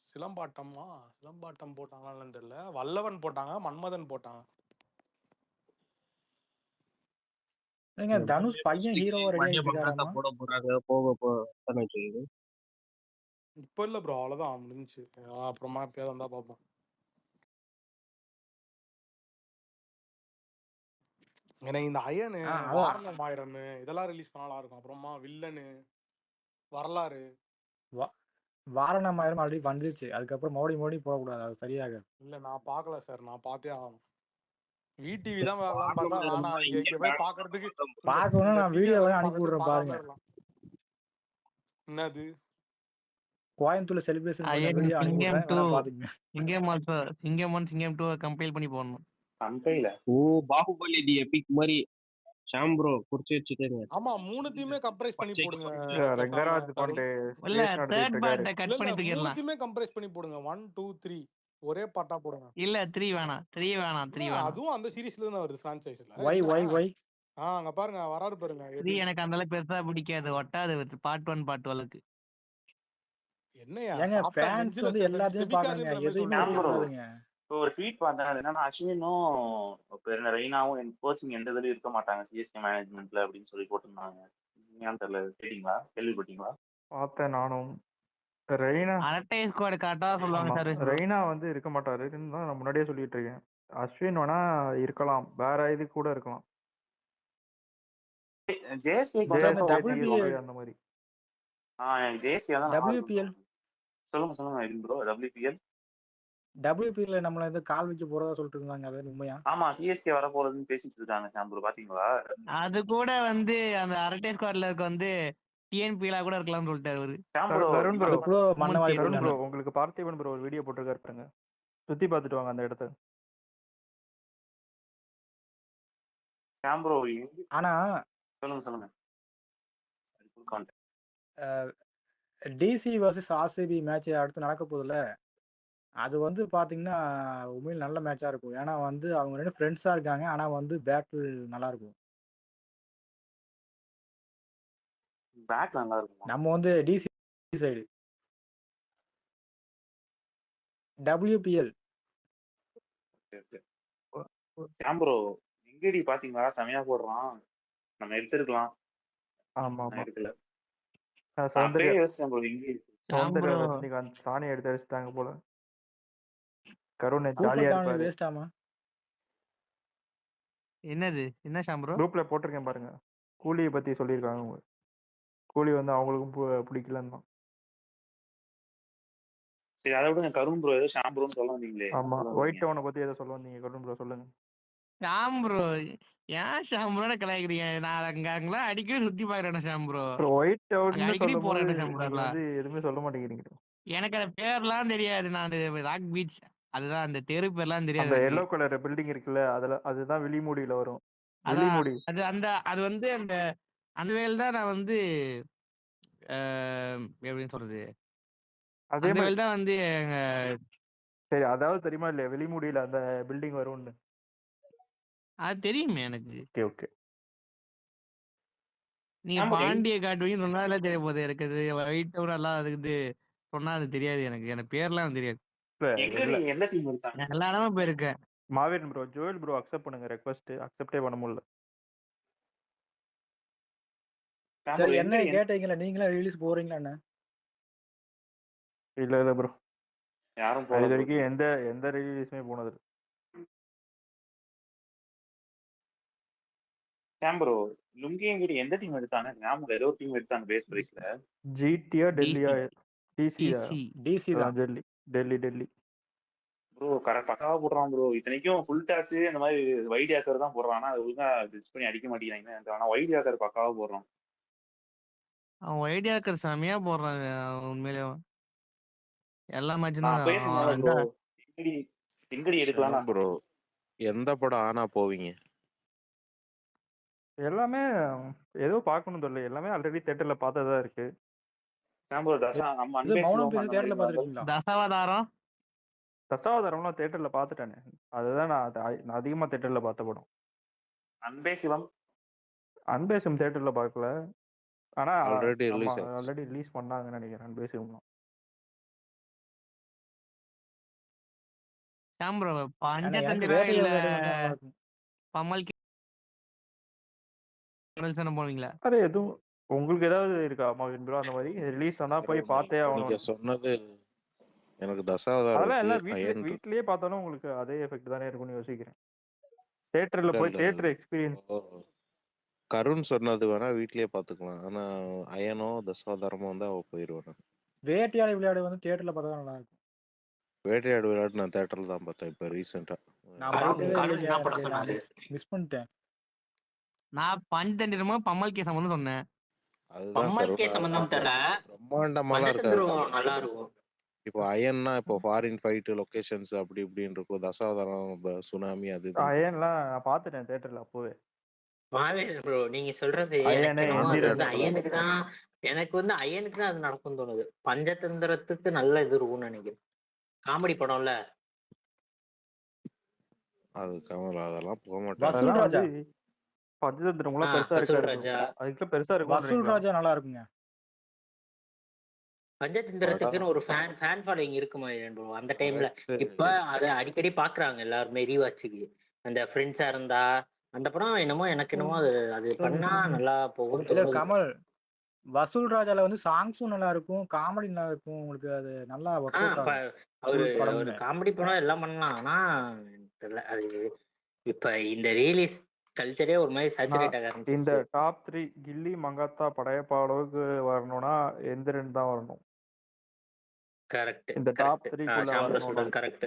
சிலம்பாட்டம் போட்டாங்களான்னு தெரியல. வல்லவன் போட்டாங்க, மன்மதன் போட்டாங்க. ஏங்க தனுஷ் பையன் ஹீரோவா ரெடி ஆயிட்டு இருக்காராமா? போட போறாங்க போக தானே செய்யுது. இப்போ இல்ல ப்ரோ, அவ்வளவுதான் முடிஞ்சுச்சு. அப்புறமா எப்பயாவது வந்தா பார்ப்போம். எனக்கு இந்த அயனு, வாரணம் ஆயிரம் இதெல்லாம் ரிலீஸ் பண்ணலாம் இருக்கும். அப்புறமா வில்லனு, வரலாறு. வாரணம் ஆயிரம் ஆல்ரெடி வந்துருச்சு. அதுக்கப்புறம் மறுபடியும் போடக்கூடாது, அது சரியாக. இல்ல நான் பார்க்கல சார், நான் பார்த்தே ஆகணும். VTV தான் வரலாம்னு பார்த்தா நானா இங்க போய் பார்க்கறதுக்கு பார்க்கணும். நான் வீடியோ அனுப்பி விடுறேன் பாருங்க. என்னது கோயம்புத்தூர்ல செலிப்ரேஷன் பண்ண அயன் வீடியோ அனுப்பி சிங்கம் விடுறேன், 2 வேணா பாத்துக்கங்க. சிங்கம் ஆல்சோ சிங்கம் 1 சிங்கம் 2 கம்பைல் பண்ணி போடணும். கம்பைல ஓ பாகுபலி தி எபிக் மாதிரி ஷாம் ப்ரோ குறிச்சு வச்சுட்டேங்க. ஆமா, மூணுத்தையுமே கம்ப்ரைஸ் பண்ணி போடுங்க. ரங்கராஜ் பாண்டே இல்ல தேர்ட் பார்ட்ட கட் பண்ணி தூக்கிடலாம். மூணுத்தையுமே கம்ப்ரைஸ் பண்ணி போடுங்க. 1 2 3 ஒரே பார்ட்டா போடுங்க. இல்ல 3 வேணாம் 3 வேணாம். அதுவும் அந்த சீரிஸ்ல தான் வருது பிரான்சைஸ்ல. வை அங்க பாருங்க, வராரு பாருங்க. 3 எனக்கு அந்த அளவுக்கு பெருசா பிடிக்காது, ஒட்டாது. பார்ட் 1 பார்ட் 2க்கு ஏங்க ஃபேன்ஸ் வந்து எல்லாத்தையும் பாக்குறாங்க, எதையுமே விட்டுறாதீங்க. ஒரு ட்வீட் பார்த்தேன். என்னன்னா அஸ்வினும் ரெய்னாவும் கோச்சிங் எந்த இதுலயும் இருக்க மாட்டாங்க சிஎஸ்கே மேனேஜ்மெண்ட்ல அப்படின்னு சொல்லி போட்டிருந்தாங்க. ஏன்னு தெரியல, கேட்டீங்களா? கேள்விப்பட்டீங்களா? பார்த்தேன் நானும். ரெய்னா அரட்டை ஸ்குவாட் காட்டா சொல்லுவாங்க சார். ரெய்னா வந்து இருக்க மாட்டாருன்னு தான் நான் முன்னாடியே சொல்லிட்டு இருக்கேன். அஸ்வின் வேணா இருக்கலாம், வேற இது கூட இருக்கலாம். ஜேஎஸ்கே அந்த மாதிரி. ஜேஎஸ்கே தான். WPL சொல்லுங்க ப்ரோ. WPL நம்மள இந்த கால் வச்சு போறதா சொல்லிட்டு இருந்தாங்க, அது உண்மையா? ஆமா, சிஎஸ்கே வர போறதுன்னு பேசிட்டு இருக்காங்க ஷாம் ப்ரோ, பாத்தீங்களா? அது கூட வந்து அந்த அரட்டை ஸ்குவாட்ல இருக்க வந்து டிஎன்பிலா கூட இருக்கலாம்னு சொல்லிட்டாரு அவரு. தருண் ப்ரோ உங்களுக்கு பார்த்திபன் ப்ரோ ஒரு வீடியோ போட்டுருக்காரு பாருங்க, சுத்தி பார்த்துட்டு வாங்க அந்த இடத்த. ஷாம் ப்ரோ ஆனா சொல்லுங்க. டிசி வர்சஸ் ஆர்சிபி மேட்ச் அடுத்து நடக்க போகுதுல, அது வந்து பாத்தீங்கன்னா உண்மையில் நல்ல மேட்சா இருக்கும். ஏன்னா வந்து அவங்க 2 ஃப்ரெண்ட்ஸா இருக்காங்க, ஆனா வந்து பேட்டில் நல்லா இருக்கும். நம்ம வந்து DC side WPL Sham bro எங்கடி பாத்தீங்களா? செமையா போடுறான், நம்ம எடுத்துருக்கலாம். ஆமா எடுக்கல. ரஜினிகாந்த் சாணி எடுத்து அடிச்சிட்டாங்க போல. கருணை ஜாலியா இருப்பாரு. வேஸ்டாமா? என்ன ஷாம் ப்ரோ குரூப்ல போட்டிருக்கேன் பாருங்க, கூலியை பத்தி சொல்லியிருக்காங்க. கூலி வந்து அவங்களுக்கும் பிடிக்கலன்னு தான். சரி, அதை விட கருண் ப்ரோ ஏதோ ஷாம் ப்ரோன்னு சொல்ல வந்தீங்களே. ஆமா, ஒயிட் டவுனை பத்தி ஏதோ சொல்ல வந்தீங்க. கருண் ப்ரோ சொல்லுங்க. ஷாம் ப்ரோ ஏன் ஷாம் ப்ரோட கலாய்க்கிறீங்க? நான் அங்கெல்லாம் அடிக்கடி சுத்தி பாக்குறேன் ஷாம் ப்ரோ. ஒயிட் டவுன் அடிக்கடி போறேன் ஷாம் ப்ரோ. எதுவுமே சொல்ல மாட்டேங்கிறீங்க. எனக்கு அந்த பேர்லாம் தெரியாது. நான் அந்த ராக் பீச், அதுதான் அந்த தெரு பேர்லாம் தெரியாது. அந்த எல்லோ கலர் பில்டிங் இருக்குல்ல, அதுதான் விழிமூடியில வரும். விழிமூடி அது வந்து அந்த வேல் தான் நான் வந்து எப்படின்னு சொல்றது, அதே மாதிரி தான் வந்து சரி, அதாவது தெரியுமா இல்லையா விழிமூடியில அந்த பில்டிங் வரும்னு? அது தெரியுமே எனக்கு. ஓகே நீங்க பாண்டிய காட்டுவீங்க சொன்னால தெரிய போகுது எனக்கு. அது ஒயிட் டவுன் எல்லாம் அதுக்கு சொன்னா அது தெரியாது எனக்கு. எனக்கு பேர்லாம் தெரியாது. இல்ல எங்க இல்ல நீங்க எந்த டீம் இருக்காங்க? நான் எல்லா இடமும் போயிருக்கேன். மாவீரன் ப்ரோ, ஜோயல் ப்ரோ அக்செப்ட் பண்ணுங்க ரெக்வஸ்ட். அக்செப்டே பண்ண முடியல. சரி சாம்பர் என்ன எங்க கேட்டீங்களா, நீங்களே ரிலீஸ் போறீங்களா என்ன? இல்ல ப்ரோ, யாரும் இது போல ப்ரோ. வரைக்கும் எந்த ரிலீஸுமே போனது இல்ல. சாம்பர் லுங்கி எங்கிட்ட எந்த டீம் எடுத்தாங்க? ஞாபகம் ஏதோ டீம் எடுத்தாங்க பேஸ் பிரைஸ்ல. ஜிடியா டெல்லியா? டிசியா? டிசி. டிசி தான். அதான் டெல்லி. ப்ரோ கரெக்ட் பக்காவா போடுறான் ப்ரோ. இத்தனைக்கும் ஃபுல் டாஸ் இந்த மாதிரி வைட் ஆக்கர் தான் போடுறான். ஆனா அது ஒழுங்கா ஜட்ஜ் பண்ணி அடிக்க மாட்டேங்கிறாங்க. ஆனா வைட் ஆக்கர் பக்காவா போடுறான். அவன் ஐடியா இருக்கிற செமையா போடுறான் உண்மையிலே. எல்லா மேட்சும் நான் அப்பயே சொன்னேன்ல தான். ப்ரோ, திங்கடி எடுக்கலாம்னா ப்ரோ எந்த படம் ஆனா போவீங்க? எல்லாமே ஏதோ பார்க்கணும் தெரியல. எல்லாமே ஆல்ரெடி தியேட்டர்ல பார்த்ததா இருக்கு. சாம்பர் தசா நம்ம இது மௌனம் அன்பேசிவம் பேசி அந்த மாதிரி தேட்டர்ல படங்கள். பாத்துருக்கீங்களா? தசாவதாரம் தசாவதாரம்லாம் தியேட்டர்ல பார்த்துட்டேனே. அதுதான் நான் அதிகமா தியேட்டர்ல பார்த்த படம். அன்பேசிவம் அன்பேசம் தியேட்டர்ல பார்க்கல. ஆனா ஆல்ரெடி ஆமா ரிலீஸ் ஆயிடுச்சு. ஆல்ரெடி ரிலீஸ் பண்ணாங்கன்னு நினைக்கிறேன் அன்பேசம்லாம். சாம்பர் எனக்கு பஞ்சதந்திரா வேட்டையை இல்ல விளையாடு கொஞ்சம் நல்லா இருக்கும். பம்மல் போவீங்களா? அது எதுவும் உங்களுக்கு ஏதாவது இருக்கா மாவின் ப்ரோ? அந்த மாதிரி ரிலீஸ் ஆனா போய் பார்த்தே இப்ப ஆகணும். நீங்க சொன்னது எனக்கு தசாவதாரம் அதெல்லாம் இருக்கு, எல்லாம் அயன் இருக்கு. வீட்லயே பார்த்தாலும் உங்களுக்கு அதே எஃபெக்ட் தானே இருக்கும்னு யோசிக்கிறேன். தியேட்டர்ல இல்ல போய் இல்ல தியேட்டர் எக்ஸ்பீரியன்ஸ். இப்போ கருண் சொன்னது வேணா வீட்லயே பாத்துக்கலாம். ஆனா அயனோ தசாவதாரமோ வந்து அவ போயிருவான். வேட்டையாடி விளையாடு வந்து தியேட்டர்ல பார்த்தா நல்லா இருக்கும். வேட்டையாடு விளையாட்டு நான் தியேட்டர்ல தான் பார்த்தேன் இப்ப ரீசெண்டா. நான் கருண் பார்த்ததே கருண் இல்லைங்க. என்ன படம் எனக்கு நான் சொன்னாரு? மிஸ் பண்ணிட்டேன். நான் பஞ்சதந்திரமா பம்மல் கே சம்பந்தம் சொன்னேன். அதுதான் பம்மல் கே கருண். சம்பந்தம் தெரியல. பிரம்மாண்டமாலாம் இருக்காது பஞ்சதந்திரம் கதை. நல்லா இருக்கும். இப்போ அயன்னா இப்போ ஃபாரின் ஃபைட் லொகேஷன்ஸ் அப்படி இப்படின்னு இருக்கும். தசாவதாரம் சுனாமி அது இதுன்னு இருக்கும். அயன்லாம் நான் பார்த்துட்டேன் தியேட்டர்ல அப்போவே. மாவேல் ப்ரோ நீங்க சொல்றது எனக்கு அயனு என்னமோ நானும் அது வந்து தியேட்டர்ல தான் அயனுக்கு பார்த்தேன். தான். எனக்கு வந்து அயனுக்கு தான் அது நடக்கும் தோணுது. பஞ்சதந்திரத்துக்கு நல்ல இது இருக்கும்னு நினைக்கிறேன். காமெடி படம்ல. அது கமல் அதெல்லாம் போக மாட்டாங்க. வசூல் அதெல்லாம் ராஜா வந்து பஞ்சதந்திரம்லாம் பெருசா வசூல் இருக்காது bro. ராஜா. அதுக்குள்ள பெருசா வசூல் இருக்கும்ன்றீங்களா? ராஜா நல்லா இருக்குங்க. பஞ்சதந்திரத்துக்குன்னு ஒரு ஃபேன் ஃபாலோயிங் இருக்குமா ப்ரோ அந்த டைம்ல. இப்ப அதை அடிக்கடி பாக்குறாங்க எல்லாருமே ரீவாட்சுக்கு. அந்த ஃப்ரெண்ட்ஸா இருந்தா அந்த படம் என்னமோ எனக்கு என்னமோ அது அது பண்ணா நல்லா போகும்னு இல்ல தோணுது. கமல், வசூல் ராஜால வந்து சாங்ஸும் நல்லா இருக்கும், காமெடி நல்லா இருக்கும். உங்களுக்கு அது நல்லா ஒர்க் அவுட் ஆகும் அவரு ஃபுல் ஒரு படமுமே. காமெடி படம் எல்லாம் பண்ணலாம். ஆனா எனக்கு தெரியல அது இப்ப இந்த ரிலீஸ் கல்ச்சரே ஒரு மாதிரி நான் சேச்சுரேட் ஆக இந்த ஆரம்பிச்சிருச்சு. டாப் 3 கில்லி மங்காத்தா படையப்பா அளவுக்கு வரணும்னா எந்திரன் தான் வரணும். கரெக்ட் இந்த டாப் கரெக்ட் 3க்குள்ள சாம்பர் வரணும்னா சொல்றது கரெக்ட்.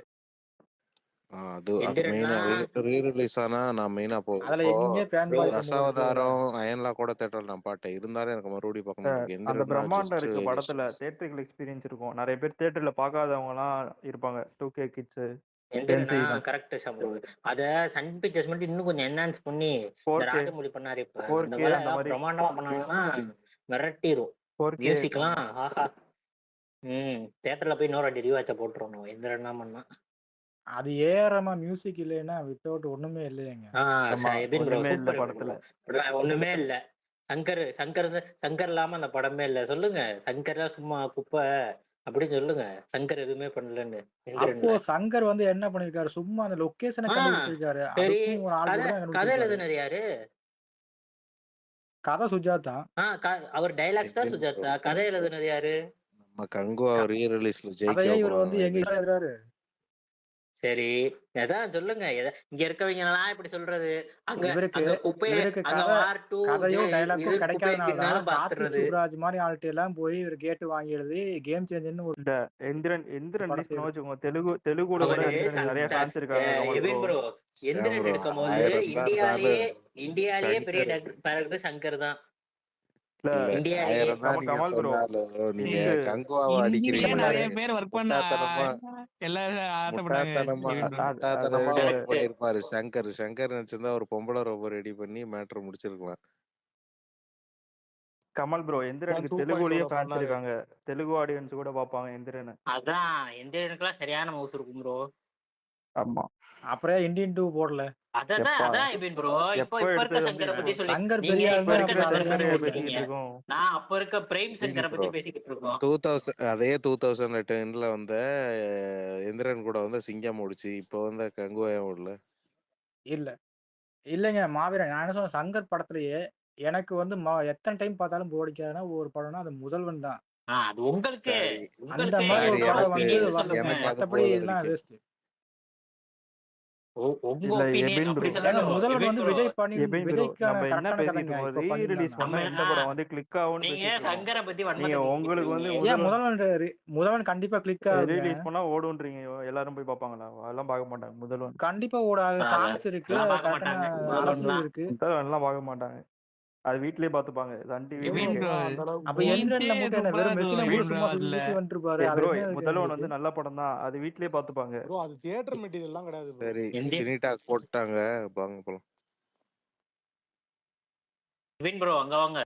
அது மெயினா எந்திரன்லாம் ரீ ரிலீஸ் ஆனா நான் மெயினா போவேன். அதுல இப்போ எங்கெங்க ஃபேன் ப்ரோ பாய்ஸ் வந்து தசாவதாரம் அயன்லாம் கூட தேட்டர்ல நான் பாட்டேன். இருந்தாலும் எனக்கு மறுபடியும் பார்க்கணும்னு இருக்கு. அந்த எந்திரன்னா பிரம்மாண்டம் ஜஸ்ட் இருக்க படத்துல தியேட்டர்கள் எக்ஸ்பீரியன்ஸ் இருக்கும். நிறைய பேர் தியேட்டர்ல பார்க்காதவங்க எல்லாம் இருப்பாங்க. 2K கிட்ஸ், எந்திரனா ஜென்சி கரெக்ட் சாம்பர். அத சன் பிக்சர்ஸ் மட்டும் இன்னும் கொஞ்சம் என்ஹான்ஸ் பண்ணி இந்த 4K ராஜமௌழி பண்ணாரு இப்ப அந்த 4K வேலை அந்த மாதிரி பிரம்மாண்டமா பண்ணாங்கன்னா மிரட்டிரும். 4K மியூசிக்லாம் ஆஹா. தியேட்டர்ல போய் இன்னொரு வாட்டி ரீவாட்ச போட்டுருணும் எந்திரனா பண்ணா. அது ஏறமா மியூசிக் இல்லைன்னா வித்தவுட் ஒண்ணுமே இல்லையேங்க. ஆமா எபின் ப்ரோ ஒண்ணுமே இல்ல சூப்பர் படத்துல. ப்ரோ. ஒண்ணுமே இல்ல. சங்கர் இல்லாம அந்த படமே இல்ல. சொல்லுங்க சங்கர்லாம் சும்மா குப்பை அப்படின்னு சொல்லுங்க. சங்கர் எதுவுமே பண்ணலன்னு அப்போ எந்திரன்ல. சங்கர் வந்து என்ன பண்ணிருக்காரு, சும்மா அந்த லொகேஷனை கண்டுபிடிச்சிருக்காரு. சரி அதுக்கும் ஒரு ஆள் கதை கூட தான் கதை கண்டுபிடிச்சிருக்காரு. எழுதுனது யாரு? கதை சுஜாதா. அவர் டைலாக்ஸ் தான் சுஜாதா. கதை எழுதுனது யாரு? நம்ம கங்குவா ரீ ரிலீஸ்ல ஜெயிக்க அதையே இவர் வைப்பாங்க. வந்து எங்க எழுதுறாரு. சரி எதான் சொல்லுங்க. இங்க இருக்கவங்க எல்லாம் இப்படி சொல்றது. அங்க இவருக்கு அங்க குப்பைய இவருக்கு அங்க கதையோ இது டைலாக்கோ குப்பையை கிடைக்காதனாலதான் கிட்டினாலும் கார்த்திக் பாத்துறது. சுப்ராஜ் மாதிரி ஆள்கிட்ட எல்லாம் போய் இவர் கேட்டு வாங்கி எழுதி கேம் சேஞ்சர்னு ஒரு இந்த எந்திரன் ரிலீஸ் படத்தை பண்ண எடுத்து வச்சுக்கோங்க. தெலுங்குல கூட அவரு எந்திரனுக்கு நிறைய ஃபேன்ஸ் இருக்காங்க Kamal bro. Ebin bro Enthiran bro எடுக்கும் போது 1000 தான் இருந்தாலும் இந்தியாலேயே பெரிய சங்கர் டைரக்டர் சங்கர் தான். இல்ல இல்ல இந்தியாலேயே 1000 தான் நீங்க கமல் ப்ரோ சொன்னாலும் நீங்க ஃபர்ஸ்ட் கங்குவாவை என்ன இந்தியிலேயே அடிக்கிறீங்களே பண்ணாரு. நிறைய பேர் ஒர்க் பண்ண முட்டாத்தனமா எல்லாரும் ஆசைப்பட்டாங்க முட்டாத்தனமா எபின் ப்ரோ. அது முட்டாத்தனமா விடு. ஒர்க் பண்ணிருப்பாரு சங்கர் நினைச்சிருந்தா ஒரு பொம்பளை ரொம்ப ரெடி பண்ணி மேட்டர் முடிச்சிருக்கலாம். கமல் ப்ரோ எந்திரனுக்கு 2.0 தெலுங்குலயே ஃபேன்ஸ் சொன்னாரு. இருக்காங்க. தெலுங்கு ஆடியன்ஸ் கூட பார்ப்பாங்க எந்திரன். அதான் எந்திரனுக்குலாம் சரியான மவுஸ் இருக்கும் ப்ரோ. ஆமா. அப்புறம் இந்தியன் 2 போடல. அதான் எபின் ப்ரோ. இப்போ எப்போ இருக்க எடுத்தது சங்கரை பத்தி சொல்லி சங்கர் நீங்க பெரிய இப்ப ஆளுன்னா இருக்க அப்புறம் சங்கரை அதை பத்தி தானே பேசுறீங்க. பேசிக்கிட்டு இருக்கோம். நான் அப்ப இருக்க பிரைம் சங்கரை ப்ரோ பத்தி பேசிக்கிட்டு இருக்கோம். 2000 அதே 2010ல வந்த இந்திரன் கூட வந்து சிங்கம் ஓடிச்சு. இப்போ வந்து கங்குவாயம் ஓடல. இல்ல இல்லைங்க மாவீரன். நான் என்ன சொன்னேன், சங்கர் படத்திலேயே எனக்கு வந்து எத்தனை டைம் பார்த்தாலும் போடிக்காதுன்னா ஒரு படம்னா அது முதல்வன் தான். அது உங்களுக்கு சரி அந்த உங்களுக்கு மாதிரி சரி ஒரு படம் எனக்கு வந்து ஒப்பீனியன் சொல்லுங்க. எனக்கு அது மற்றபடி போத எல்லாம் வரைக்கும். வேஸ்ட். உங்க இல்ல ஒப்பீனியன் எபின் ப்ரோ அப்படி ஏங்க சொல்லுங்க முதல்வன் எபின் வந்து ப்ரோ. விஜய் பண்ணி எபின் ப்ரோ விஜய்க்கான நம்ம என்ன கரெக்டான பேசிட்டு கதைங்க இருக்கோம், இப்போ ரீ ரிலீஸ் பண்ணியிருந்தாங்கன்னா. பண்ணா எந்த படம் வந்து கிளிக் ஆகும்னு நீங்க பேசிட்டு இருக்கோம். சங்கரை பத்தி நீங்க வன்மத்தை பேசிக்கிட்டு உங்களுக்கு வந்து இருக்கீங்க. ஏன் முதல்வன் முதல்வன் கண்டிப்பா கிளிக் ஆகுங்க. ரிலீஸ் பண்ணா ஓடுன்றீங்க, எல்லாரும் போய் பார்ப்பாங்களா? அதெல்லாம் பார்க்க மாட்டாங்க. முதல்வன் கண்டிப்பா ஓடாது. சாங்ஸ் இருக்கு, அதெல்லாம் பார்க்க கரெக்டான மாட்டாங்க அரசியல் முதல்வன்லாம். இருக்கு. முதல்வன்லாம் பார்க்க மாட்டாங்க. அது வீட்லயே பார்த்துப்பாங்க. சன் டிவில எவ்வளவு எபின் ப்ரோ ப்ரோ அந்த அளவுக்கு அப்ப போகுது? எந்திரன்ல மட்டும் என்ன சூப்பரா வெறும் இருக்கும் மெஷினை வீட் மட்டும் எபின் ப்ரோ. சும்மா சுத்தி அதுல சுத்தி வந்துருப்பாரு. அதுல ப்ரோ என்ன இருக்கு முதல்வன் உங்களுக்கு? வந்து நல்ல படம் தான், அது வீட்லயே பார்த்துப்பாங்க. ப்ரோ அது தியேட்டர் மெட்டீரியல்லாம் கிடையாது ப்ரோ. சரி எந்த சினிடாக் போட்டாங்க. வாங்க போலாம். எபின் ப்ரோ அங்க வாங்க.